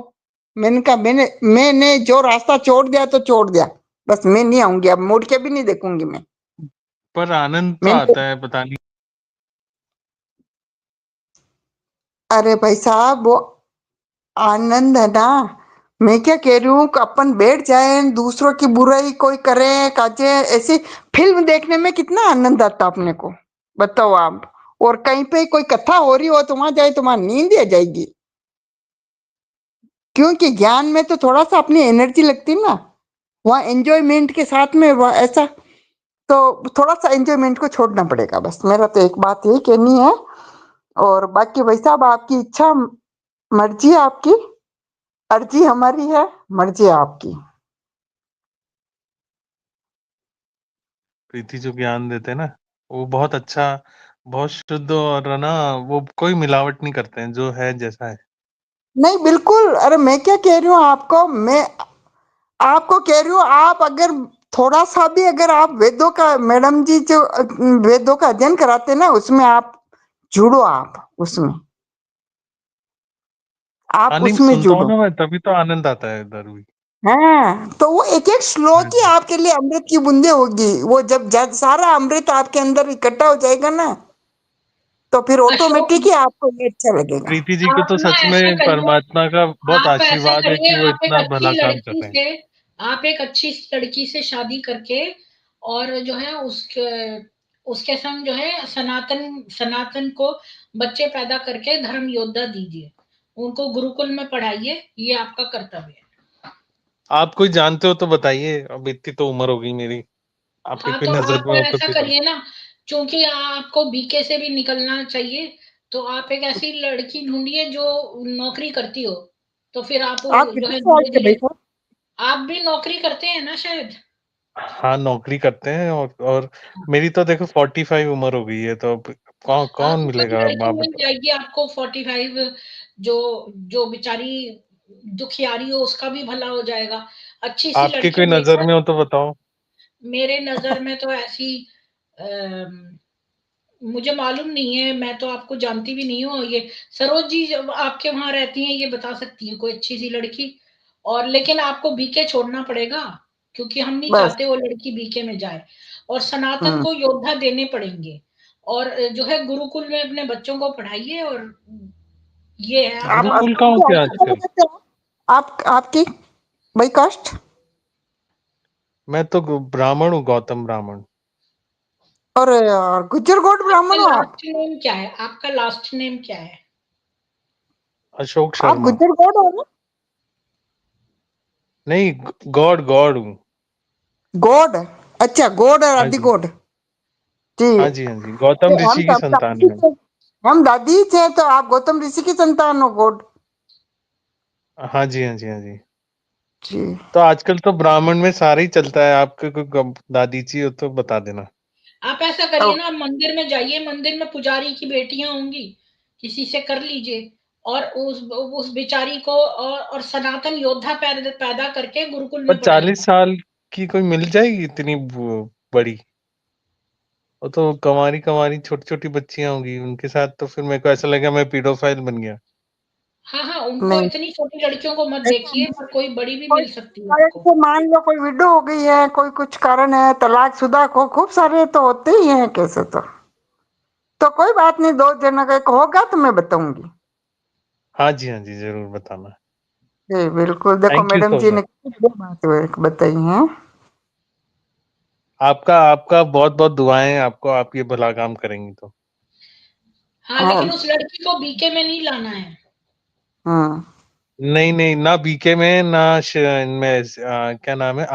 मैंने कहा मैंने जो रास्ता छोड़ दिया तो छोड़ दिया, बस मैं नहीं आऊंगी, अब मुड़ के भी नहीं देखूंगी मैं। पर आनंद तो मैंने, आता है, पता नहीं। अरे भाई साहब वो आनंद है ना, मैं क्या कह रही हूँ कि अपन बैठ जाए, दूसरों की बुराई कोई करे काजे, ऐसी फिल्म देखने में कितना आनंद आता अपने को, बताओ आप। और कहीं पे कोई कथा हो रही हो तो वहां जाए तो वहां नींद ही आ जाएगी, क्योंकि ज्ञान में तो थोड़ा सा अपनी एनर्जी लगती है ना, वहाँ एंजॉयमेंट के साथ में वहाँ ऐसा, तो थोड़ा सा एंजॉयमेंट को छोड़ना पड़ेगा, बस मेरा तो एक बात यही कहनी है। और बाकी भाई साहब आपकी इच्छा, मर्जी है आपकी, अर्जी हमारी है, मर्जी है आपकी। प्रीति जो ज्ञान देते हैं ना, वो बहुत अच्छा, बहुत शुद्ध, और है ना, वो कोई मिलावट नहीं करते हैं, जो है जैसा है। नहीं बिल्कुल, अरे मैं क्या कह रही हूँ आपको, मैं आपको कह रही हूँ, आप अगर थोड़ा सा भी, अगर आप वेदों का, मैडम जी जो वेदों का अध्ययन कराते हैं ना, उसमें आप जुड़ो, आप उसमें, आप हाँ नहीं, उसमें सुनता हूँ जुड़ो। ना मैं, तभी तो आनंद आता है इधर भी। हाँ तो वो एक एक हाँ श्लोक ही जी। आपके लिए अमृत की बूंदे होगी, वो जब सारा अमृत आपके अंदर इकट्ठा हो जाएगा ना, तो फिर अशोक, ऑटोमेटिक ही आपको ये अच्छा लगेगा। प्रीति जी को आप तो ना सच ऐसा में करिए, परमात्मा का बहुत आप ऐसा आशीर्वाद है करिए, कि वो आप एक इतना अच्छी भला काम कर लड़की रहे हैं। से, आप एक अच्छी लड़की से शादी करके, और जो है उसके उसके संग जो है सनातन सनातन को बच्चे पैदा करके धर्म योद्धा दीजिए, उनको गुरुकुल में पढ़ाइए, ये आपका कर्तव्य है। आप कोई जानते हो तो बताइए, अब इतनी तो उम्र हो गई मेरी, आपकी हाँ कोई तो नजर आप में हो तो ऐसा फिर। करिए ना, क्योंकि आपको बीके से भी निकलना चाहिए, तो आप एक ऐसी लड़की ढूंढिए जो नौकरी करती हो, तो फिर आप आप जो है कितने साल धीरे के भाई धीरे, साहब? आप भी नौकरी करते हैं ना शायद? हाँ, नौकरी करते हैं और मेरी तो देखो 45 उम्र हो गई है, तो अब हाँ, कौन तो कोई मिलेगा अब लड़की आप मिल बताओ? जाएगी आपको 45, जो जो बेचारी दुखियारी हो उसका भी भला हो जाएगा। अच्छी-सी आपकी कोई लड़की नज़र देखकर में हो तो बताओ? मेरे नज़र में तो ऐसी मुझे मालूम नहीं है, मैं तो आपको जानती भी नहीं हूँ। ये सरोज जी जब आपके वहाँ रहती हैं, ये बता सकती हैं कोई अच्छी-सी लड़की। और लेकिन आपको बीके छोड़ना पड़ेगा, क्योंकि हम नहीं बस। चाहते वो लड़की बीके में जाए। और सनातन हम्म। को योद्धा देने पड़ेंगे। और जो है गुरुकुल में अपने बच्चों को पढ़ाइए, और ये है आप आपका गुरुकुल मतलब। कहाँ आपकी होते हैं आईडी क्या आजकल? लगाते हो? आप आपकी भाई कास्ट? मैं तो ब्राह्मण हूँ, गौतम ब्राह्मण। और गुज्जर गोड आपका ब्राह्मण हो आप? लास्ट नेम क्या है? आपका लास्ट नेम क्या है? अशोक आप शर्मा। गुज्जर गोड हो ना? नहीं, गॉड गॉड हूँ। गोड? अच्छा, गोड और हाँ आदि जी, गोड। जी। हाँ जी, हाँ जी, गौतम ऋषि की हम संतान दादी है। थे। हम दादी थे, तो आप गौतम ऋषि की संतान हो, गोड। हाँ जी, हाँ जी, हाँ जी। जी। तो आजकल तो ब्राह्मण में सारा ही चलता है, आपके कोई दादी जी हो तो बता देना। आप ऐसा करिए ना, मंदिर में जाइए, मंदिर में पुजारी की बेटियां होंगी, किसी से कर लीजिए। और उस बेचारी को और सनातन योद्धा पैदा करके गुरुकुल पर में पढ़ाइए। 40 साल की कोई मिल जाएगी इतनी बड़ी? वो तो कमारी छोटी छोटी बच्चियां होंगी, उनके साथ तो फिर मेरे को ऐसा लगा मैं पीडोफाइल बन गया। हाँ हाँ, उनको नहीं, इतनी छोटी लड़कियों को मत ऐसा देखिए, नहीं। पर कोई बड़ी भी कोई मिल सकती है कोई आपको। जैसे मान लो कोई विडो हो गई है, कोई कुछ कारण है, तलाकशुदा को खूब सारे तो होते ही हैं कैसे। तो कोई बात नहीं, 2 जनों का एक होगा तो मैं बताऊंगी। हाँ जी, हाँ जी, जरूर बताना। जी बिल्कुल। देखो थैंक यू मैडम सो जी ने मच। कितनी बढ़िया बात बताई है। आपका आपका बहुत बहुत दुआएं आपको, आप ये भला काम करेंगी तो। हाँ, लेकिन उस लड़की को बीके में नहीं लाना है। हाँ। नहीं नहीं, ना बीके में ना इनमें क्या नाम है,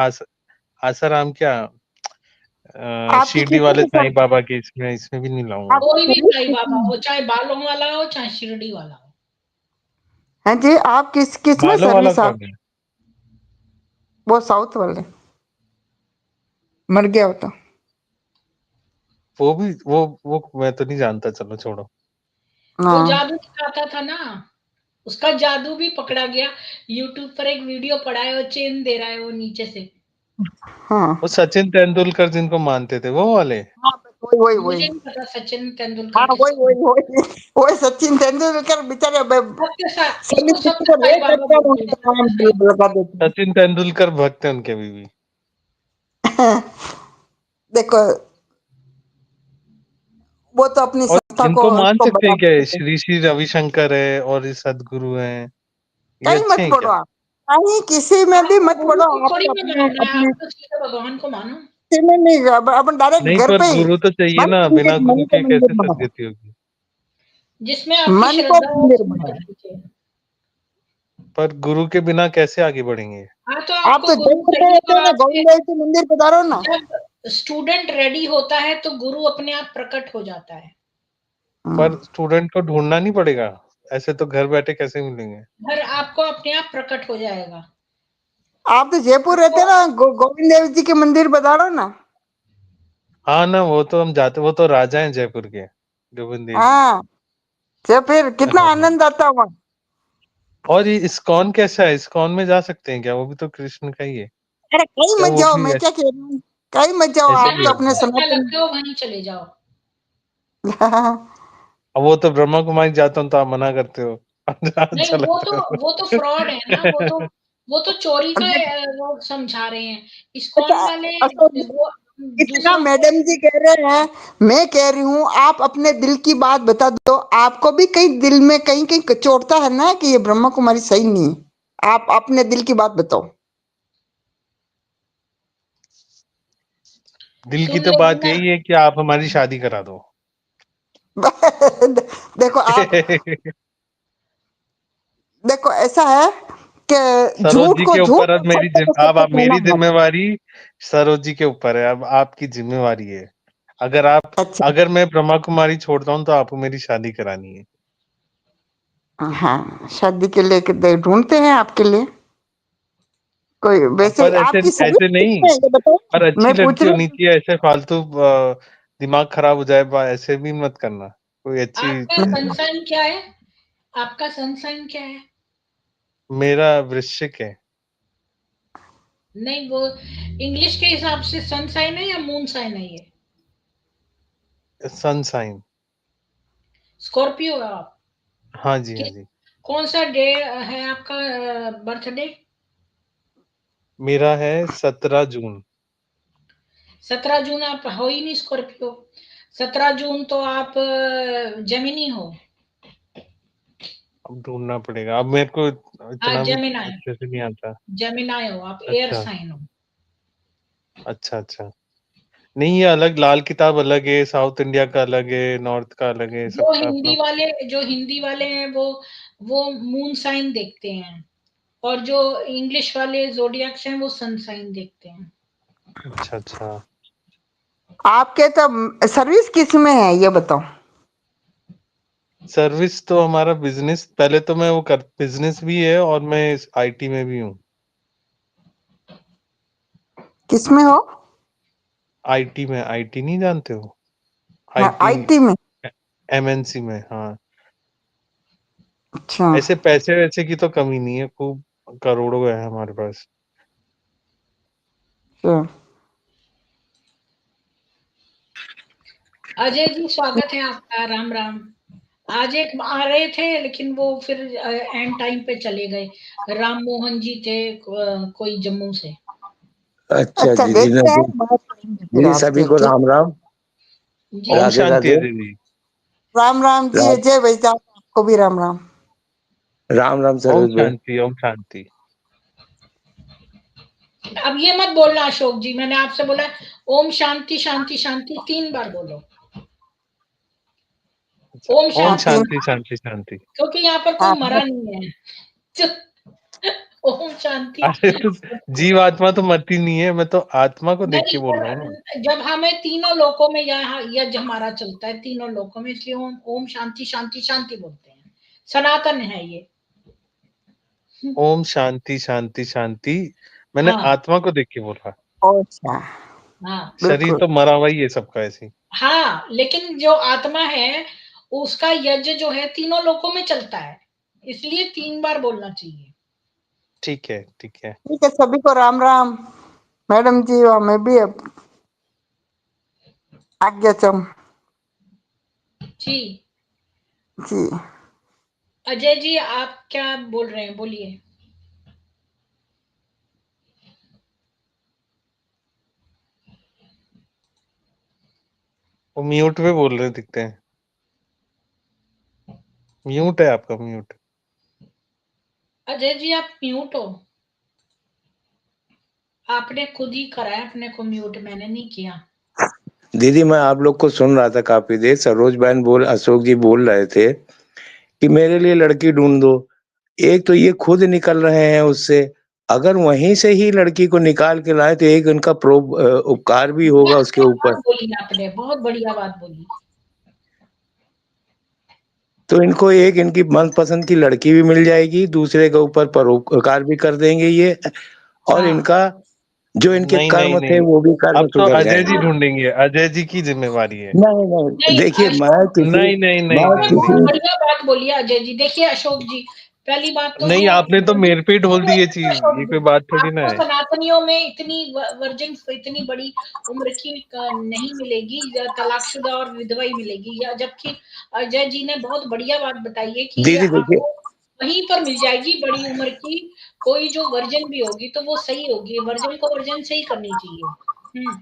आसाराम क्या, आपकी शिरडी किसी वाले के साईं साथ? बाबा के, इसमें भी नहीं लाऊंगा। आपकी कोई भी सर्विस साईं बाबा कितनी? हो, चाहे बालों वाला हो, चाहे शिरडी वाला हो। है जी, आप किस किस में बालों वाला सर्विस आप? कौन है? वो साउथ वाले मर गया हो तो? वो भी वो मैं तो नहीं जानता, चलो छोड़ो। वो हाँ। जादू दिखाता था ना, उसका जादू भी पकड़ा गया। यूट्यूब पर एक वीडियो पड़ा है, वो चेन दे रहा है वो नीचे से। वो हाँ। सचिन तेंदुलकर जिनको मानते थे वो वाले? हाँ, बस वही वही मुझे वही। नहीं पता सचिन हाँ, तेंदुलकर वही किसको। वही वही वही सचिन तेंदुलकर बेचारे सबके साथ सनी उसको किसी सबसे को ले साईं बाबा सकते हैं, बोलते उनका हैं, नाम सबके साईं। लगा देते सचिन तेंदुलकर भक्त है उनके अभी भी। हैं। देखो, वो तो अपनी और संस्था को इनको मान उसको सकते हैं क्या? बढ़ावा देते हैं। श्री श्री रविशंकर है और ये सदगुरु हैं, ये कहीं अच्छे मत हैं पड़ो क्या? आप, कहीं किसी में भी आपको मत गुरु पड़ो। को आप थोड़ी तो में अपने मानना है, अपने आप तो सीधे भगवान को मानो। किसी में नहीं, अपन डायरेक्ट नहीं, घर पर पे ही गुरु तो चाहिए मन ना, को बिना मंदिर, मन गुरु को के मंदिर कैसे बनाओ। सदगति होगी? जिसमें आपकी मन को श्रद्धा हो मंदिर उसमें बनाओ। कर लीजिए। पर गुरु के बिना कैसे आगे बढ़ेंगे? हाँ, तो आप आपको तो गुरु जयपुर में चाहिए रहते तो हो ना, आपसे गोविंद देव के मंदिर पधारो ना। जब स्टूडेंट रेडी होता है तो गुरु अपने आप प्रकट हो जाता है। पर स्टूडेंट को ढूंढना नहीं पड़ेगा? ऐसे तो घर बैठे कैसे मिलेंगे? घर आपको अपने आप प्रकट हो जाएगा। आप तो जयपुर रहते आपको हो ना, गोविंद देव जी के मंदिर पधारो ना। हाँ ना, वो तो हम जाते, वो तो राजा हैं जयपुर के, गोविंद देव जी। हाँ, तो फिर कितना हाँ हाँ। आनंद आता हुआ। और ये इस्कॉन कैसा है? इस्कॉन में जा सकते हैं क्या? वो भी तो कृष्ण का ही है। अरे कहीं क्या मत वो जाओ, भी मैं क्या कह रही हूँ, कहीं मत जाओ, ऐसे आप ही तो जहाँ है? अपने आपको अच्छा सनातन। लगता हो वहीं चले जाओ। अब वो तो ब्रह्मा कुमारी जाता हूँ तो आप मना करते हो। नहीं, अच्छा लगता है वो तो फ्रॉड है ना, वो तो चोरी का वो समझा रहे हैं। इस्कॉन अच्छा, वाले असल वो इतना दूसरों को। मैडम जी कह रहे हैं, मैं कह रही हूँ आप अपने दिल की बात बता दो। आपको भी कहीं दिल में कहीं कहीं कचोटता है ना कि ये ब्रह्मा कुमारी सही नहीं है। आप अपने दिल की बात बताओ। दिल की सुन तो लेगी बात ना। यही है कि आप हमारी शादी करा दो। देखो आप, देखो ऐसा है कि सरोज झूठ जी को के झूठ ऊपर अब और सत्य को अब सत्य आप कहना मेरी मत। जिम्मेवारी सरोज जी के ऊपर है, अब आपकी जिम्मेवारी है। अच्छा। अगर मैं ब्रह्मा कुमारी छोड़ता हूँ तो आपको मेरी शादी करानी है। हाँ, शादी के लिए ढूंढते हैं आपके लिए। कोई वैसे पर ऐसे आपकी सर्विस ऐसे नहीं, किसमें है ये बताओ। पर अच्छी मैं पूछ लड़की रही होनी हूँ चाहिए, ऐसे फालतू दिमाग खराब हो जाए ऐसे भी मत करना, कोई अच्छी। आपका सनसाइन क्या है? आपका सनसाइन क्या है? मेरा वृश्चिक है। नहीं, वो इंग्लिश के हिसाब से सनसाइन है या मून साइन है ये? Sun sign. स्कॉर्पियो है आप? हाँ जी, हाँ किस जी। कौन सा डे है आपका बर्थडे? मेरा है 17 जून। 17 जून आप हो ही नहीं स्कॉर्पियो। 17 जून तो आप जेमिनी हो। अब ढूंढना पड़ेगा, अब मेरे को हाँ, इतना भी जेमिनाई। अच्छे से नहीं आता। जेमिनाई हो आप, एयर अच्छा, साइन हो। अच्छा, अच्छा। नहीं, ये अलग, लाल किताब अलग है, साउथ इंडिया का अलग है, नॉर्थ का अलग है, सबका अपना। जो हिंदी वाले हैं वो मून साइन देखते हैं, और जो इंग्लिश वाले जोडियक्स हैं वो सन साइन देखते हैं। अच्छा, अच्छा। आपके तो सर्विस किस में है ये बताओ। सर्विस तो हमारा बिजनेस, पहले तो मैं वो कर बिजनेस भी है और मैं आईटी में भी हूँ। किस में हो? आईटी में, आईटी नहीं जानते हो? हाँ, आईटी, आईटी में। एमएनसी में, हाँ। अच्छा। ऐसे पैसे वैसे की तो कमी नहीं है, खूब करोड़ों है हमारे पास। अच्छा। अजय जी, स्वागत है आपका। राम राम। आज एक आ रहे थे लेकिन वो फिर एंड टाइम पे चले गए। राम मोहन जी थे, कोई जम्मू से। अच्छा अच्छा, जी, जी देखते हैं नमस्ते बात करेंगे फिर जी, सभी आपसे, को ठीक। राम राम, ओम राधे शांति राधे। अजय जी। राम राम जी, राम अजय भाई साहब आपको भी राम राम। राम राम ओम सर्विस भाई। शांति, ओम शांति। अब ये मत बोलना अशोक जी, मैंने आपसे बोला ओम शांति शांति शांति 3 बार बोलो। अच्छा, ओम ओम हाँ, शांति, तीन। शांति शांति शांति। क्योंकि यहाँ पर कोई हाँ, मरा नहीं है। ओम शांति। अरे तो जीव आत्मा तो मरती नहीं है, मैं तो आत्मा को देख के नहीं, बोल रहा हूँ ना। जब हमें तीनों लोकों में यहाँ यज्ञ हमारा चलता है, तीनों लोकों में, इसलिए ओम ओम शांति शांति शांति बोलते हैं। सनातन है ये। ओम शांति शांति शांति, मैंने हाँ आत्मा को देख के बोला। अच्छा, हाँ शरीर बिल्कुल। तो मरा हुआ ही है सबका ऐसे ही। हाँ, लेकिन जो आत्मा है उसका यज्ञ जो है तीनों लोकों में चलता है, इसलिए 3 बार बोलना चाहिए। ठीक है, ठीक है। ठीक है, सभी को राम राम। मैडम जी, हमें भी अब आज्ञाचम जी। जी। अजय जी, आप क्या बोल रहे हैं, बोलिए। वो म्यूट पे बोल रहे दिखते हैं। म्यूट है आपका, म्यूट। अजय जी, आप म्यूट हो। आपने खुद ही करा है अपने को म्यूट, मैंने नहीं किया। दीदी मैं आप लोग को सुन रहा था काफी देर, सरोज बहन अशोक जी बोल रहे थे कि मेरे लिए लड़की ढूंढ दो। एक तो ये खुद निकल रहे हैं उससे, अगर वहीं से ही लड़की को निकाल के लाए तो एक उनका उपकार भी होगा बहुत उसके सही ऊपर। बात बोली आपने, बहुत बढ़िया बात बोली। तो इनको एक इनकी मनपसंद की लड़की भी मिल जाएगी, दूसरे के ऊपर परोपकार भी कर देंगे ये, और हाँ, इनका जो इनके नहीं, नहीं, कर्म थे नहीं। वो भी कर्म अब तो सुधर अजय जी जाएंगे। ढूंढेंगे, अजय जी की जिम्मेवारी है। नहीं नहीं, नहीं देखिए अशोक, नहीं, नहीं, नहीं, मैं आपने नहीं, बहुत नहीं। किसी बढ़िया बात बोली है अजय जी। देखिए अशोक जी, पहली बात तो नहीं, जो आपने तो वर्जिन, मेरे पे ही ढोल दी ये चीज, अशोक ये जी, कोई बात थोड़ी ना आपको है। सनातनियों में इतनी वर्जिन इतनी बड़ी उम्र की नहीं मिलेगी, तलाकशुदा और विधवा ही मिलेगी, या जबकि अजय जी ने बहुत बढ़िया बात बताई है कि ये दीदी देखिए, आपको वहीं पर मिल जाएगी बड़ी उम्र की। कोई जो वर्जिन भी होगी तो वो सही होगी, वर्जिन को वर्जिन सही करनी चाहिए।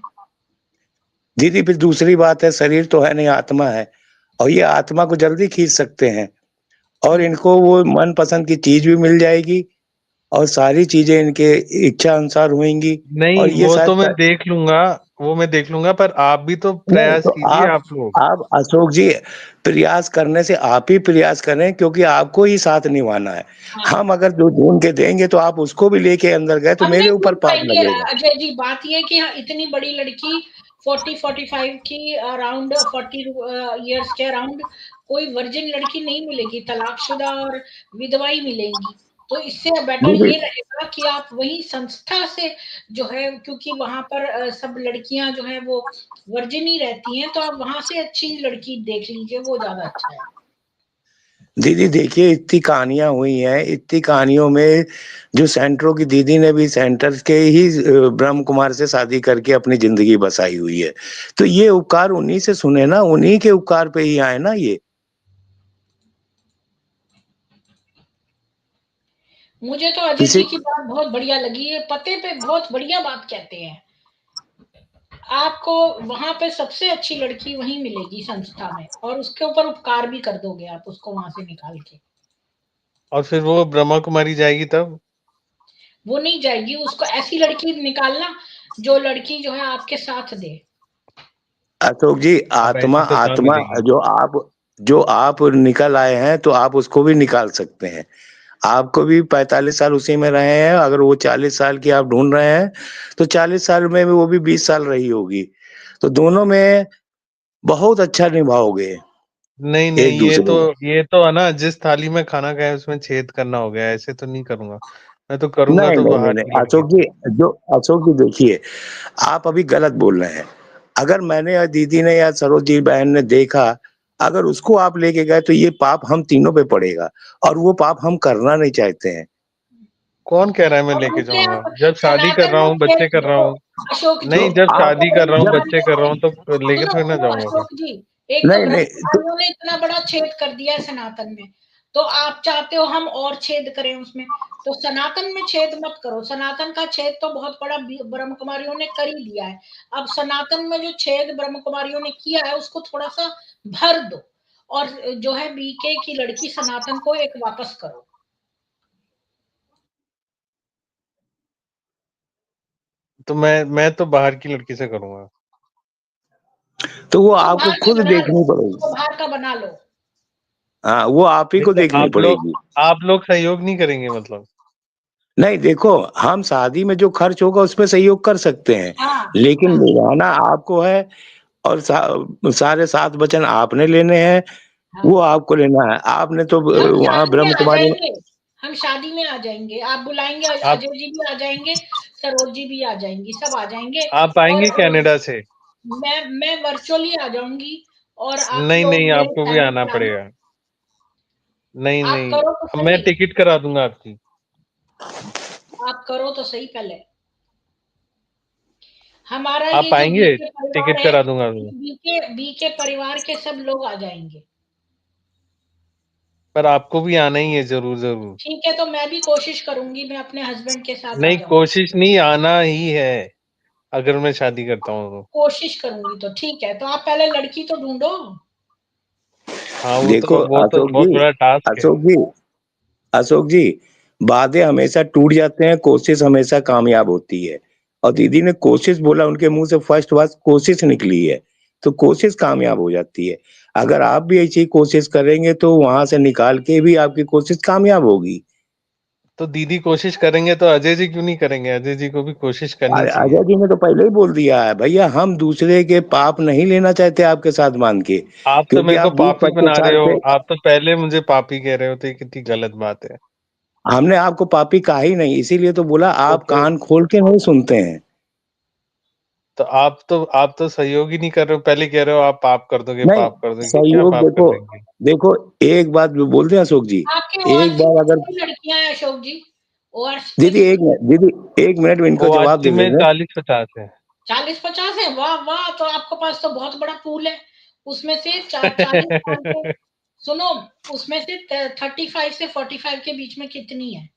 दीदी फिर दूसरी बात है, शरीर तो है नहीं, आत्मा है, और ये आत्मा को जल्दी खींच सकते हैं, और हम्म। इनको वो मनपसंद की चीज भी मिल जाएगी, और सारी चीजें इनके इच्छा अनुसार होंगी, और नहीं, ये वो तो शायद मैं देख लूंगा, वो मैं देख लूंगा, पर आप भी तो नहीं प्रयास तो कीजिए, आप लोग। आप अशोक जी, प्रयास करने से आप ही प्रयास करें, क्योंकि आपको ही साथ निभाना है। हाँ, हम अगर जो ढूंढ के देंगे तो आप उसको भी लेके अंदर गए तो हम मेरे नहीं ऊपर ढूंढ पाप पाएंगे लगेगा। अजय जी। बात ये है कि हाँ, इतनी बड़ी लड़की 40-45 की, अराउंड 40 इयर्स के अराउंड, कोई वर्जिन लड़की नहीं मिलेगी, तलाकशुदा और विधवा ही मिलेंगी। तो इससे बेटर ये रहेगा कि आप वही संस्था से जो है, क्योंकि वहां पर सब लड़कियां जो है वो वर्जिन ही रहती हैं, तो आप वहां से अच्छी लड़की देख लीजिए, वो ज्यादा अच्छा है। दीदी देखिए इतनी कहानियां हुई हैं, इतनी कहानियों में जो सेंटरों की दीदी ने भी सेंटर के ही ब्रह्म कुमार से शादी करके अपनी जिंदगी बसाई हुई है। तो ये उपकार उन्हीं से सुने ना, उन्हीं के उपकार पे ही आए ना ये। मुझे तो अजय इसे जी की बात बहुत बढ़िया लगी है, पते पे बहुत बढ़िया बात कहते हैं। आपको वहां पे सबसे अच्छी लड़की वहीं मिलेगी संस्था में, और उसके ऊपर उपकार भी कर दोगे आप उसको वहां से निकाल के। और फिर वो ब्रह्मा कुमारी जाएगी तब? वो नहीं जाएगी, उसको ऐसी लड़की निकालना जो लड़की जो है आपके साथ दे। अशोक जी, अब आत्मा ऐसी तो कहाँ आत्मा मिलेगी? जो आप निकल आए हैं तो आप उसको भी निकाल सकते हैं। आपको भी 45 साल उसी में रहे हैं, अगर वो 40 साल की आप ढूंढ रहे हैं तो 40 साल में भी वो भी 20 साल रही होगी, तो दोनों में बहुत अच्छा निभाओगे नहीं नहीं, एक दूसरे को। ये तो है ना, जिस थाली में खाना खाया उसमें छेद करना हो गया, ऐसे तो नहीं करूंगा। मैं तो करूंगा नहीं तो नहीं नहीं बाहर नहीं की लड़की अशोक से। जी, जो अशोक जी देखिए, आप अभी गलत बोल रहे हैं। अगर मैंने या दीदी ने या सरोज बहन ने देखा, अगर उसको आप लेके गए तो ये पाप हम तीनों पे पड़ेगा, और वो पाप हम करना नहीं चाहते हैं। कौन कह रहा है मैं और लेके दूसरे जाऊंगा? आप जब शादी कर सनातन रहा में हूँ, बच्चे कर रहा देखो हूँ। अशोक जी, नहीं, तो जब आप शादी कर ब्रह्म रहा हूँ, जब बच्चे कर रहा कुमारियों हूँ, ने तो लेके सुनो थोड़ी ना सुनो जाऊंगा। अशोक जी, एक तो नहीं ब्रह्म नहीं तो कुमारियों ने इतना बड़ा छेद कर दिया है सनातन में, तो आप चाहते हो हम और छेद करें उसमें? तो सनातन में छेद मत करो, सनातन का छेद तो बहुत बड़ा ब्रह्म कुमारियों ने कर ही दिया है। अब सनातन में जो छेद ब्रह्म कुमारियों ने किया है उसको थोड़ा सा भर दो, और जो है बीके की लड़की सनातन को एक वापस करो। तो मैं तो बाहर की लड़की से करूंगा। तो वो तो आपको बाहर का खुद बना लो, देखनी उसको पड़ेगी। बाहर का बना लो। हाँ, वो आप ही को जैसे देखनी पड़ेगी। आप लोग सहयोग नहीं करेंगे मतलब? नहीं देखो, हम शादी में जो खर्च होगा उसमें सहयोग कर सकते हैं, हाँ लेकिन हाँ निभाना आपको है, और सारे 7 वचन आपने लेने हैं, हाँ। वो आपको लेना है। आपने तो हम वहाँ शादी में ब्रह्म आ कुमारी में। जाएंगे, हम शादी में आ जाएंगे, आप बुलाएंगे, आप अजय जी भी आ जाएंगे, सरोज जी भी आ जाएंगी, सब आ जाएंगे। आप और आएंगे कनाडा से? मैं वर्चुअली आ जाऊंगी, और आप नहीं लोग नहीं, मेरे आपको भी चैनल आना पे आना। पड़ेगा। नहीं आप नहीं, करो तो अब मैं सही, टिकट करा दूंगा आपकी। आप करो तो सही पहले। हमारा आप ये जो आएंगे, बीके परिवार टिकट है, करा दूंगा मैं। बीके परिवार के सब लोग आ जाएंगे। पर आपको भी आना ही है, जरूर जरूर। ठीक है, तो मैं भी कोशिश करूंगी, मैं अपने हस्बैंड के साथ आ नहीं, जाऊंगी। कोशिश नहीं, आना ही है, अगर मैं शादी करता हूँ तो। कोशिश करूंगी तो ठीक है, तो आप पहले लड़की तो ढूंढो। हाँ, देखो वो तो अशोक बहुत जी, बड़ा टास्क है। अशोक जी, अशोक जी, वादे हमेशा टूट जाते हैं, कोशिश हमेशा कामयाब होती है। और दीदी ने कोशिश बोला, उनके मुंह से फर्स्ट बात कोशिश निकली है, तो कोशिश कामयाब हो जाती है। अगर आप भी ऐसी कोशिश करेंगे तो वहां से निकाल के भी आपकी कोशिश कामयाब होगी। तो दीदी कोशिश करेंगे तो अजय जी क्यों नहीं करेंगे? अजय जी को भी कोशिश करनी चाहिए। अजय जी ने तो पहले ही बोल दिया है, भैया हम दूसरे के पाप नहीं लेना चाहते आपके साथ बांध के, आप तो क्योंकि मेरे को आप 20 पापी 25 बना रहे साल हो, से। आप तो पहले मुझे पापी कह रहे हो, तो ये कितनी गलत बात है। हमने आपको पापी कहा ही नहीं, इसीलिए तो बोला आप तो कान खोल के नहीं सुनते हैं। तो आप तो सहयोग ही नहीं कर रहे हो, पहले कह रहे हो आप पाप कर दोगे, नहीं, पाप कर दोगे, क्या सहयोग पाप कर देखो, देंगे? देखो एक बात बोलते हैं अशोक जी, आपके एक ओआरसी बार में अगर कितनी लड़कियां हैं अशोक जी? ओआरसी में दीदी एक कितनी? मिनट, दीदी एक मिनट में इनको जवाब ओआरसी दे में देंगे। 40-50 है। 40-50 है? वाह वाह, तो आपके पास तो बहुत बड़ा पूल है। उसमें से 40 साल के, सुनो, उसमें से 35 से 45 के बीच में कितनी है?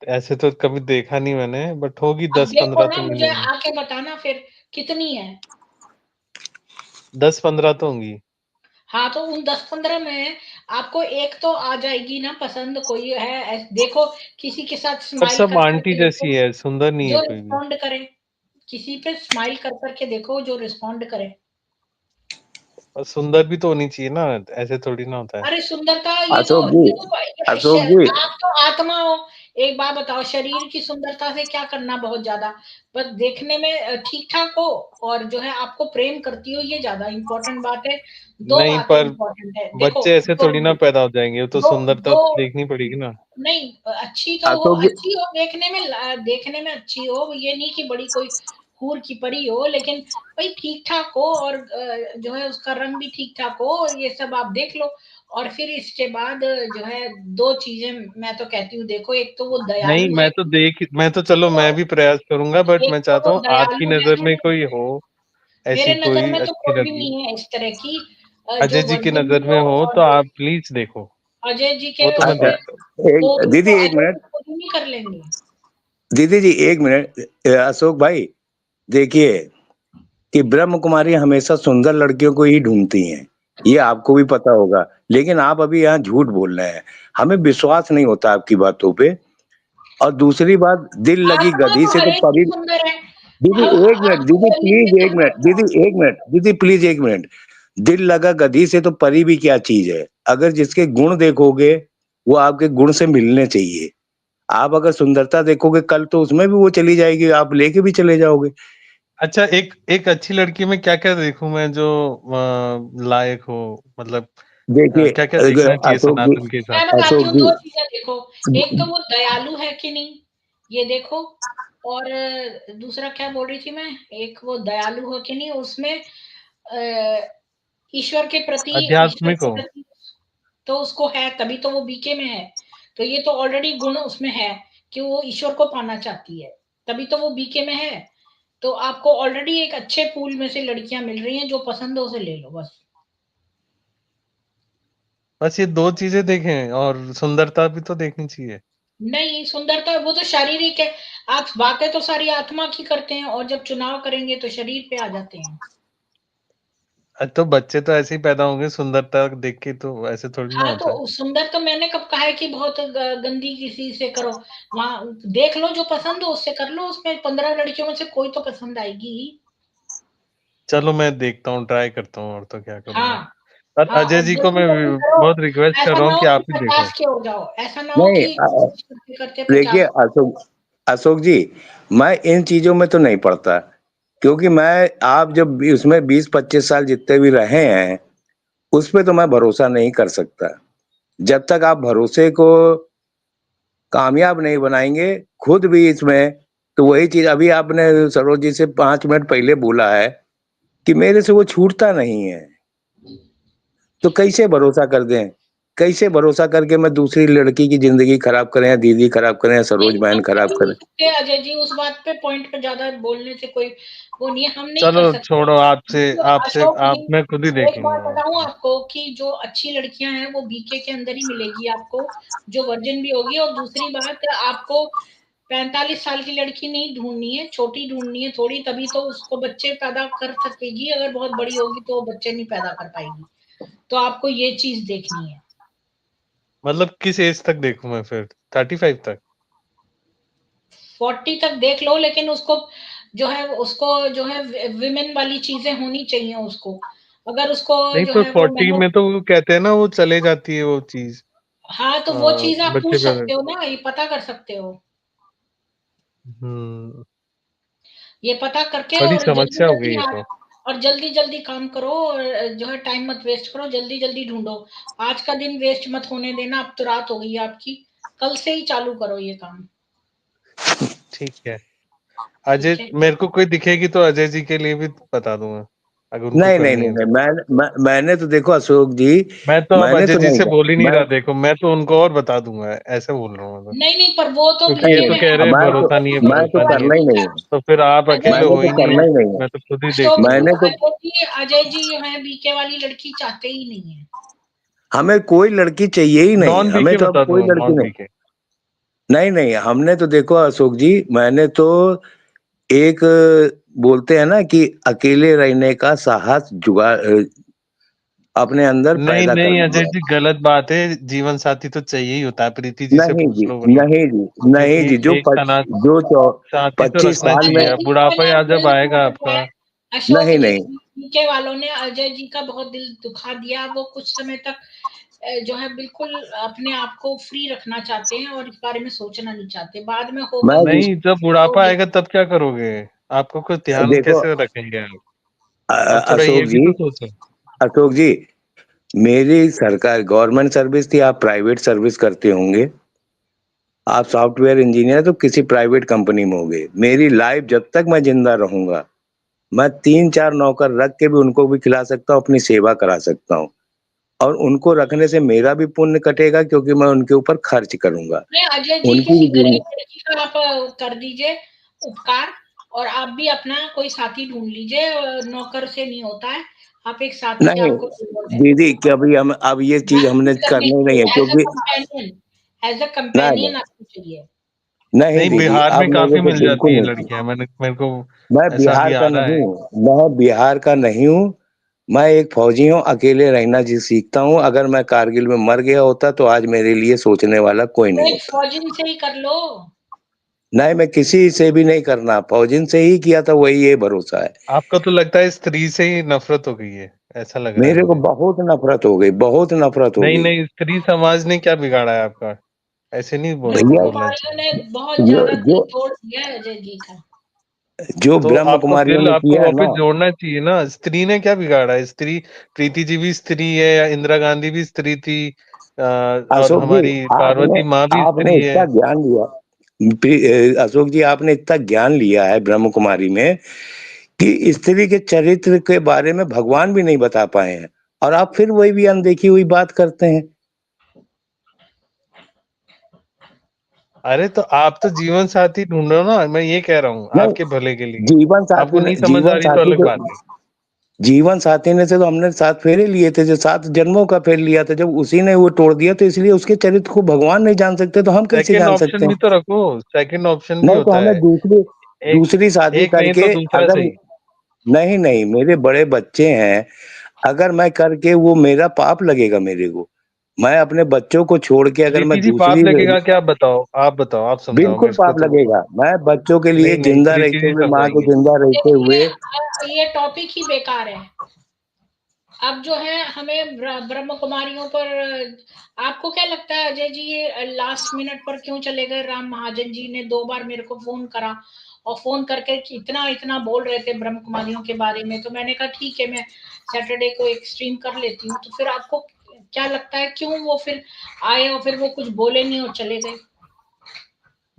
ऐसे तो कभी देखा नहीं मैंने, बट होगी अब देखो 10-15 ना, तो मुझे मिनिमम। आके बताना फिर कितनी है। 10-15 तो होंगी। हाँ, तो उन 10-15 में आपको एक तो आ जाएगी ना पसंद, कोई है देखो, किसी के साथ पर स्माइल सब कर आंटी करके जैसी देखो, है, सुंदर नहीं है जो कोई भी। रिस्पॉन्ड करे, किसी पे स्माइल कर करके देखो जो रिस्पॉन्ड करे। और सुंदर भी तो होनी चाहिए ना, ऐसे थोड़ी ना होता है। अरे सुंदरता, अशोक जी, ये तो अशोक जी, आप तो आत्मा हो, एक बात बताओ, शरीर की सुंदरता से क्या करना बहुत ज्यादा, बस देखने में ठीक ठाक हो और जो है आपको प्रेम करती हो, ये ज्यादा इम्पोर्टेंट बात है। दो नहीं, बातें पर इम्पोर्टेंट है, देखो बच्चे ऐसे थोड़ी ना पैदा हो जाएंगे, वो तो दो सुंदरता दो तो देखनी पड़ेगी ना। नहीं, अच्छी तो हो, अशोक जी, अच्छी हो देखने में अच्छी हो, ये नहीं कि बड़ी कोई हूर की परी हो, लेकिन भाई ठीक ठाक हो और जो है उसका रंग भी ठीक ठाक हो, ये सब आप देख लो। और फिर इसके बाद जो है दो चीजें मैं तो कहती हूँ, देखो एक तो वो नहीं, दयालु है, मैं तो चलो मैं भी प्रयास करूंगा, बट एक मैं तो चाहता वो हूँ आपकी दयालु नजर है। में कोई हो, मेरे ऐसी नजर कोई में तो अच्छी कोई भी लड़की। नहीं है इस तरह की जो अजय जी की वर्जिन भी नजर में हो हो तो और जो आप प्लीज देखो, अजय जी के वो तो मैं उसमें देखता हूँ। दो भी दीदी तो एक अजय मिनट, जी खुद ही नहीं कर लेंगे। दीदी जी एक मिनट, अशोक भाई देखिए कि ब्रह्म कुमारी हमेशा सुंदर लड़कियों को ही ढूंढती हैं, ये आपको भी पता होगा, लेकिन आप अभी यहाँ झूठ बोल रहे हैं, हमें विश्वास नहीं होता आपकी बातों पे। और दूसरी बात, दिल लगी आत्मा गधी तो से हर तो एक की परी। सुंदर है। दीदी अब एक मिनट, आपको दीदी बोलने की प्लीज एक मिनट, जरूरत क्या है? दीदी एक मिनट, दीदी प्लीज एक मिनट। दिल लगा गधी से तो परी भी क्या चीज है, अगर जिसके गुण देखोगे वो आपके गुण से मिलने चाहिए। आप अगर सुंदरता देखोगे कल तो उसमें भी वो चली जाएगी, आप लेके भी चले जाओगे। अच्छा, एक एक अच्छी लड़की में क्या क्या देखूं मैं जो लायक हो, मतलब देखिए क्या क्या देखना चाहिए अशोक जी, सनातन के हिसाब मैं से? बताती अशोक हूँ, जी, दो चीजें देखो, एक तो वो दयालु है कि नहीं, ये देखो। और दूसरा क्या बोल रही थी मैं, एक वो दयालु हो कि नहीं, उसमें अ, ईश्वर के प्रति, ईश्वर आध्यात्मिक के हो। प्रति तो उसको है, तभी तो वो बीके में है। तो ये तो ऑलरेडी गुण उसमें है कि वो ईश्वर को पाना चाहती है, तभी तो वो बीके में है। तो आपको ऑलरेडी एक अच्छे पूल में से लड़कियां मिल रही हैं, जो पसंद हो उसे ले लो बस। बस ये दो चीजें देखें और सुंदरता भी तो देखनी चाहिए। नहीं, सुंदरता वो तो शारीरिक है, आप बातें तो सारी आत्मा की करते हैं, और जब चुनाव करेंगे तो शरीर पे आ जाते हैं। तो बच्चे तो ऐसे ही पैदा होंगे, सुंदरता देख के तो ऐसे थोड़ी ना हाँ, होता है। तो सुंदर तो मैंने कब कहा है कि बहुत गंदी किसी से करो, वहां देख लो जो पसंद हो उससे कर लो, उसमें 15 लड़कियों में से कोई तो पसंद आएगी ही। चलो मैं देखता हूँ, ट्राई करता हूँ, और तो क्या करूँगा। हाँ पर हाँ, अजय और जी को जल्दी मैं जल्दी करो, बहुत रिक्वेस्ट कर ऐसा रहा ना हूँ हो कि कि आप ही देखो। 50 के हो जाओ, ऐसा ना हो नहीं कि कोशिश करते करते देखिए 50। अशोक, अशोक जी, मैं इन चीजों में तो नहीं पड़ता, क्योंकि मैं आप जब उसमें 20-25 साल जितने भी रहे हैं उस पे तो मैं भरोसा नहीं कर सकता। जब तक आप भरोसे को कामयाब नहीं बनाएंगे खुद भी इसमें, तो वही चीज अभी आपने सरोज जी से 5 मिनट पहले बोला है कि मेरे से वो छूटता नहीं है, तो कैसे भरोसा कर दें, कैसे भरोसा करके मैं दूसरी लड़की की जिंदगी खराब करें या दीदी खराब करें या सरोज नहीं, बहन हम कर खराब ही नहीं करें। सकते अजय जी, उस बात पे पॉइंट पे ज्यादा बोलने से कोई वो नहीं है, हम नहीं चलो कर सकते। छोड़ो, आपसे तो आपसे अशोक जी, आप मैं खुद ही देख एक बात लूंगा बताऊं आपको। आपको कि जो अच्छी लड़कियां हैं वो बीके के अंदर ही मिलेगी आपको, जो वर्जिन भी होगी। और दूसरी बात, आपको 45 साल की लड़की नहीं ढूंढनी है, छोटी ढूंढनी है थोड़ी, तभी तो उसको बच्चे पैदा कर सकेगी, अगर बहुत बड़ी होगी तो वो बच्चे नहीं पैदा कर पाएगी। तो आपको ये चीज देखनी है। मतलब किस एज तक देखूं मैं फिर, 35 तक? 40 तक देख लो, लेकिन उसको जो है विमेन वाली चीजें होनी चाहिए उसको, अगर उसको नहीं, जो पर है वो 40 मैंने। में तो वो कहते हैं ना, वो चले जाती है वो चीज, हाँ, तो वो चीज आप बच्चे पूछ पैदा। सकते हो ना, ये पता कर सकते हो, हम्म। ये पता करके, बड़ी और जल्दी समस्या हो गई जल्दी है हाथ, तो। और जल्दी जल्दी काम करो, और जो है टाइम मत वेस्ट करो, जल्दी जल्दी ढूंढो। आज का दिन वेस्ट मत होने देना, अब तो रात हो गई है आपकी, कल से ही चालू करो ये काम। ठीक है। ठीक अजय, है। मेरे को कोई दिखेगी तो अजय जी के लिए भी बता दूंगा, अगर उनको नहीं नहीं करनी नहीं है नहीं, तो। मैंने तो देखो अशोक जी, मैं तो अब मैंने अजय तो जी नहीं से कहा, बोल ही नहीं मैं रहा, देखो मैं तो उनको और बता दूंगा, ऐसे बोल रहा हूँ मैं तो। नहीं नहीं, पर वो तो क्योंकि ये बीके तो में कह है, रहे हैं भरोसा नहीं है, मैं तो भरोसा नहीं है, करना ही नहीं है, तो फिर आप अजय अकेले मैंने हो तो ही नहीं करना है। ही नहीं है। मैं तो खुद ही देख अशोक जी, लूंगा। मैंने तो, अजय जी जो है बीके वाली लड़की चाहते ही नहीं है। हमें कोई लड़की चाहिए ही नहीं, नॉन हमें बीके तो अब बता कोई दूंगा, लड़की नॉन नहीं। बीके। नहीं नहीं, हमने तो देखो अशोक जी, मैंने तो एक बोलते हैं ना कि अकेले रहने का साहस अपने अंदर नहीं पैदा कर नहीं अजय लिया। जी, गलत बात है, जीवन साथी तो चाहिए ही होता है, प्रीति जी से नहीं पूछ जी, लो वरना। नहीं जी, नहीं क्योंकि जी, एक तना जो साथी तो 25 रखना साल में, चाहिए, अजय अब जी का बुढ़ापा ना जब दिल आएगा टूट आपका। है, अशोक नहीं जी नहीं, बीके वालों ने अजय जी का बहुत दिल दुखा दिया, वो कुछ समय तक जो है बिल्कुल अपने आप को फ्री रखना चाहते हैं और इस बारे में सोचना नहीं चाहते। बाद में होगा मैं नहीं, जब तो बुढ़ापा आएगा देखो तब क्या करोगे? आपको कुछ ध्यान देखो कैसे रखेंगे आप थोड़ा अशोक ये भी जी, तो सोचो। अशोक जी, मेरी सरकार गवर्नमेंट सर्विस थी, आप प्राइवेट सर्विस करते होंगे। आप सॉफ्टवेयर इंजीनियर तो किसी प्राइवेट कंपनी में होंगे। मेरी लाइफ जब तक मैं जिंदा रहूंगा, मैं 3-4 नौकर रख के भी उनको भी खिला सकता हूँ, अपनी सेवा करा सकता हूँ और उनको रखने से मेरा भी पुण्य कटेगा क्योंकि मैं उनके ऊपर खर्च करूँगा। नहीं, अजय जी उनकी भी की जिंदगी जी का आप कर दीजिए उपकार और आप भी अपना कोई साथी ढूँढ लीजिए, नौकर से नहीं होता है। आप एक साथी नहीं, आपको ज़रूरत है। दीदी कभी हम अब ये चीज़ हमने बातचीत करने करनी के नहीं लिए है क्योंकि एज़ अ नहीं, कंपेनियन आपको चाहिए। नहीं नहीं, दीदी, बिहार अब में मेरे काफ़ी को मिल बिल्कुल जाती हैं नहीं चाहिए। लड़कियाँ, मेरे को मैं ऐसा बिहार अभी का आ रहा नहीं है। हूँ, मैं बिहार का नहीं हूँ। मैं एक फौजी हूँ, अकेले रहना जी सीखता हूँ। अगर मैं कारगिल में मर गया होता तो आज मेरे लिए सोचने वाला कोई तो नहीं एक होता। फौजिन से ही कर लो। नहीं, मैं किसी से भी नहीं करना, फौजिन से ही किया था वही ये भरोसा है। आपको तो लगता है स्त्री से ही नफ़रत हो गई है, ऐसा लग रहा है मेरे को मुझे। बहुत नफ़रत हो गई, बहुत नफ़रत हो नहीं, गई। नहीं, स्त्री समाज ने क्या बिगाड़ा है आपका? ऐसे नहीं ब्रह्म भैया बोलना कुमारियों चाहिए। ने बहुत जो ज़्यादा जो दिल तोड़ दिया है अजय जी का। जो तो ब्रह्म आपको कुमारियों दिल ने आपको किया है वापस ना, जोड़ना चाहिए ना, स्त्री ने क्या बिगाड़ा है? स्त्री प्रीति जी भी स्त्री है या इंदिरा गांधी भी स्त्री थी और अशोक जी, हमारी आपने पार्वती माँ भी आपने स्त्री है। इतना ज्ञान लिया, अशोक जी आपने इतना ज्ञान लिया है ब्रह्म कुमारी में कि स्त्री के चरित्र के बारे में भगवान भी नहीं बता पाए हैं और आप फिर वही भी अनदेखी हुई बात करते हैं। अरे तो आप तो जीवन साथी ढूंढो ना, मैं ये कह रहा हूँ नहीं, आपके भले के लिए। जीवन आपको साथी ने नहीं समझ आ रही तो अलग बात है। जीवन साथी ने से तो हमने 7 फेरे लिए थे, जो 7 जन्मों का फेर लिया था। जब उसी ने वो तोड़ दिया तो इसलिए उसके चरित्र को भगवान नहीं जान सकते तो हम कैसे सेकंड जान सकते ऑप्शन हैं? भी तो रखो, सेकंड ऑप्शन भी नहीं तो होता हमें है। एक दूसरी शादी एक नहीं तो करके दूसरा अगर सही। नहीं, नहीं, मेरे बड़े बच्चे हैं, अगर मैं करके वो मेरा पाप लगेगा मेरे को। मैं अपने बच्चों को छोड़ के अगर प्रीति मैं जी पाप दूसरी लगेगा क्या? आप बताओ, आप समझाओ बिल्कुल मेरे को पाप तो। लगेगा। मैं बच्चों के लिए नहीं, नहीं, ज़िंदा प्रीति रहते जी हुए, माँ के समझाएँगे। ज़िंदा रहते देखिए हुए ये टॉपिक ही बेकार है। अब जो है हमें ब्रह्म कुमारियों पर आपको क्या लगता है अजय जी ये लास्ट मिनट पर क्यों चले गए? राम महाजन जी ने 2 बार मेरे को फ़ोन करा और फ़ोन करके इतना बोल रहे थे ब्रह्म कुमारियों के बारे में, तो मैंने कहा ठीक है मैं सैटरडे को एक स्ट्रीम कर लेती हूँ। तो फिर आपको क्या लगता है क्यों वो फिर आए और फिर वो कुछ बोले नहीं और चले गए?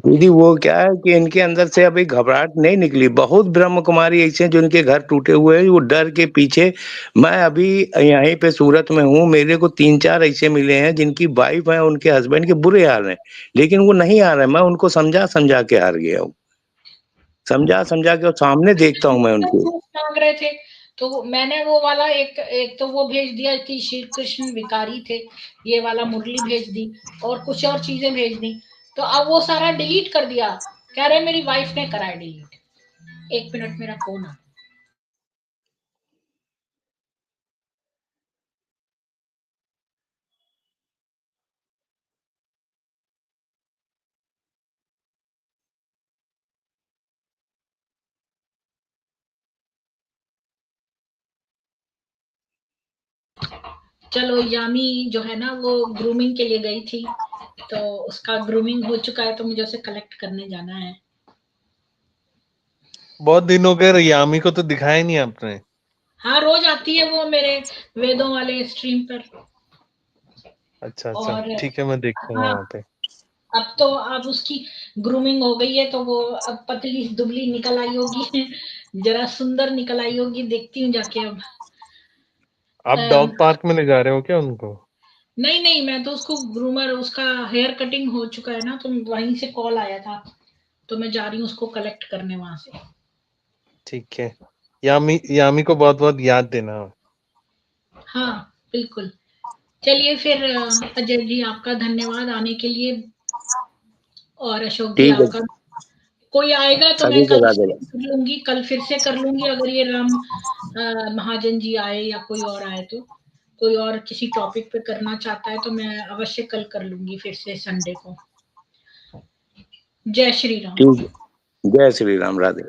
दीदी वो क्या है कि इनके अंदर से अभी घबराहट नहीं निकली। बहुत ब्रह्म कुमारी ऐसे हैं जिनके घर टूटे हुए हैं, वो डर के पीछे। मैं अभी यहीं पे सूरत में हूँ, मेरे को 3-4 ऐसे मिले हैं जिनकी वाइफ है, उनके हस्बैंड के बुरे हाल हैं, लेकिन वो नहीं आ रहे हैं। मैं उनको समझा-समझा के हार गया हूँ। समझा-समझा के और सामने देखता हूँ मैं उनके। मांग रहे थे तो मैंने वो वाला एक तो वो भेज दिया कि श्री कृष्ण विकारी थे, ये वाला मुरली भेज दी और कुछ और चीजें भेज दी। तो अब वो सारा डिलीट कर दिया, कह रहे मेरी वाइफ ने करा है डिलीट। 1 मिनट मेरा फोन आ। चलो यामी जो है ना वो ग्रूमिंग के लिए गई थी, तो उसका ग्रूमिंग हो चुका है तो मुझे उसे कलेक्ट करने जाना है। बहुत दिन हो गए, यामी को तो दिखाया ही नहीं आपने। हाँ रोज आती है वो मेरे वेदों वाले स्ट्रीम पर। अच्छा, अच्छा, और ठीक है, मैं देखूंगा हाँ वहाँ पे। अब उसकी ग्रूमिंग हो गई है तो वो अब पतली दुबली निकल आई होगी जरा सुंदर निकल आई होगी, देखती हूँ जाके अब। आप डॉग पार्क में ले जा रहे हो क्या उनको? नहीं नहीं मैं तो उसको ग्रूमर उसका हेयर कटिंग हो चुका है ना, तो वहीं से कॉल आया था तो मैं जा रही हूँ उसको कलेक्ट करने वहां से। ठीक है, यामी को बहुत बहुत याद देना। हाँ बिल्कुल। चलिए फिर अजय जी आपका धन्यवाद आने के लिए और अशोक जी ठीक है, आपका। कोई आएगा तो मैं सभी को कल राधे राधे। कर लूंगी, कल फिर से कर लूंगी अगर ये राम महाजन जी आए या कोई और आए तो। कोई और किसी टॉपिक पे करना चाहता है तो मैं अवश्य कल कर लूंगी फिर से संडे को। जय श्री राम। ठीक है, जय श्री राम, राधे।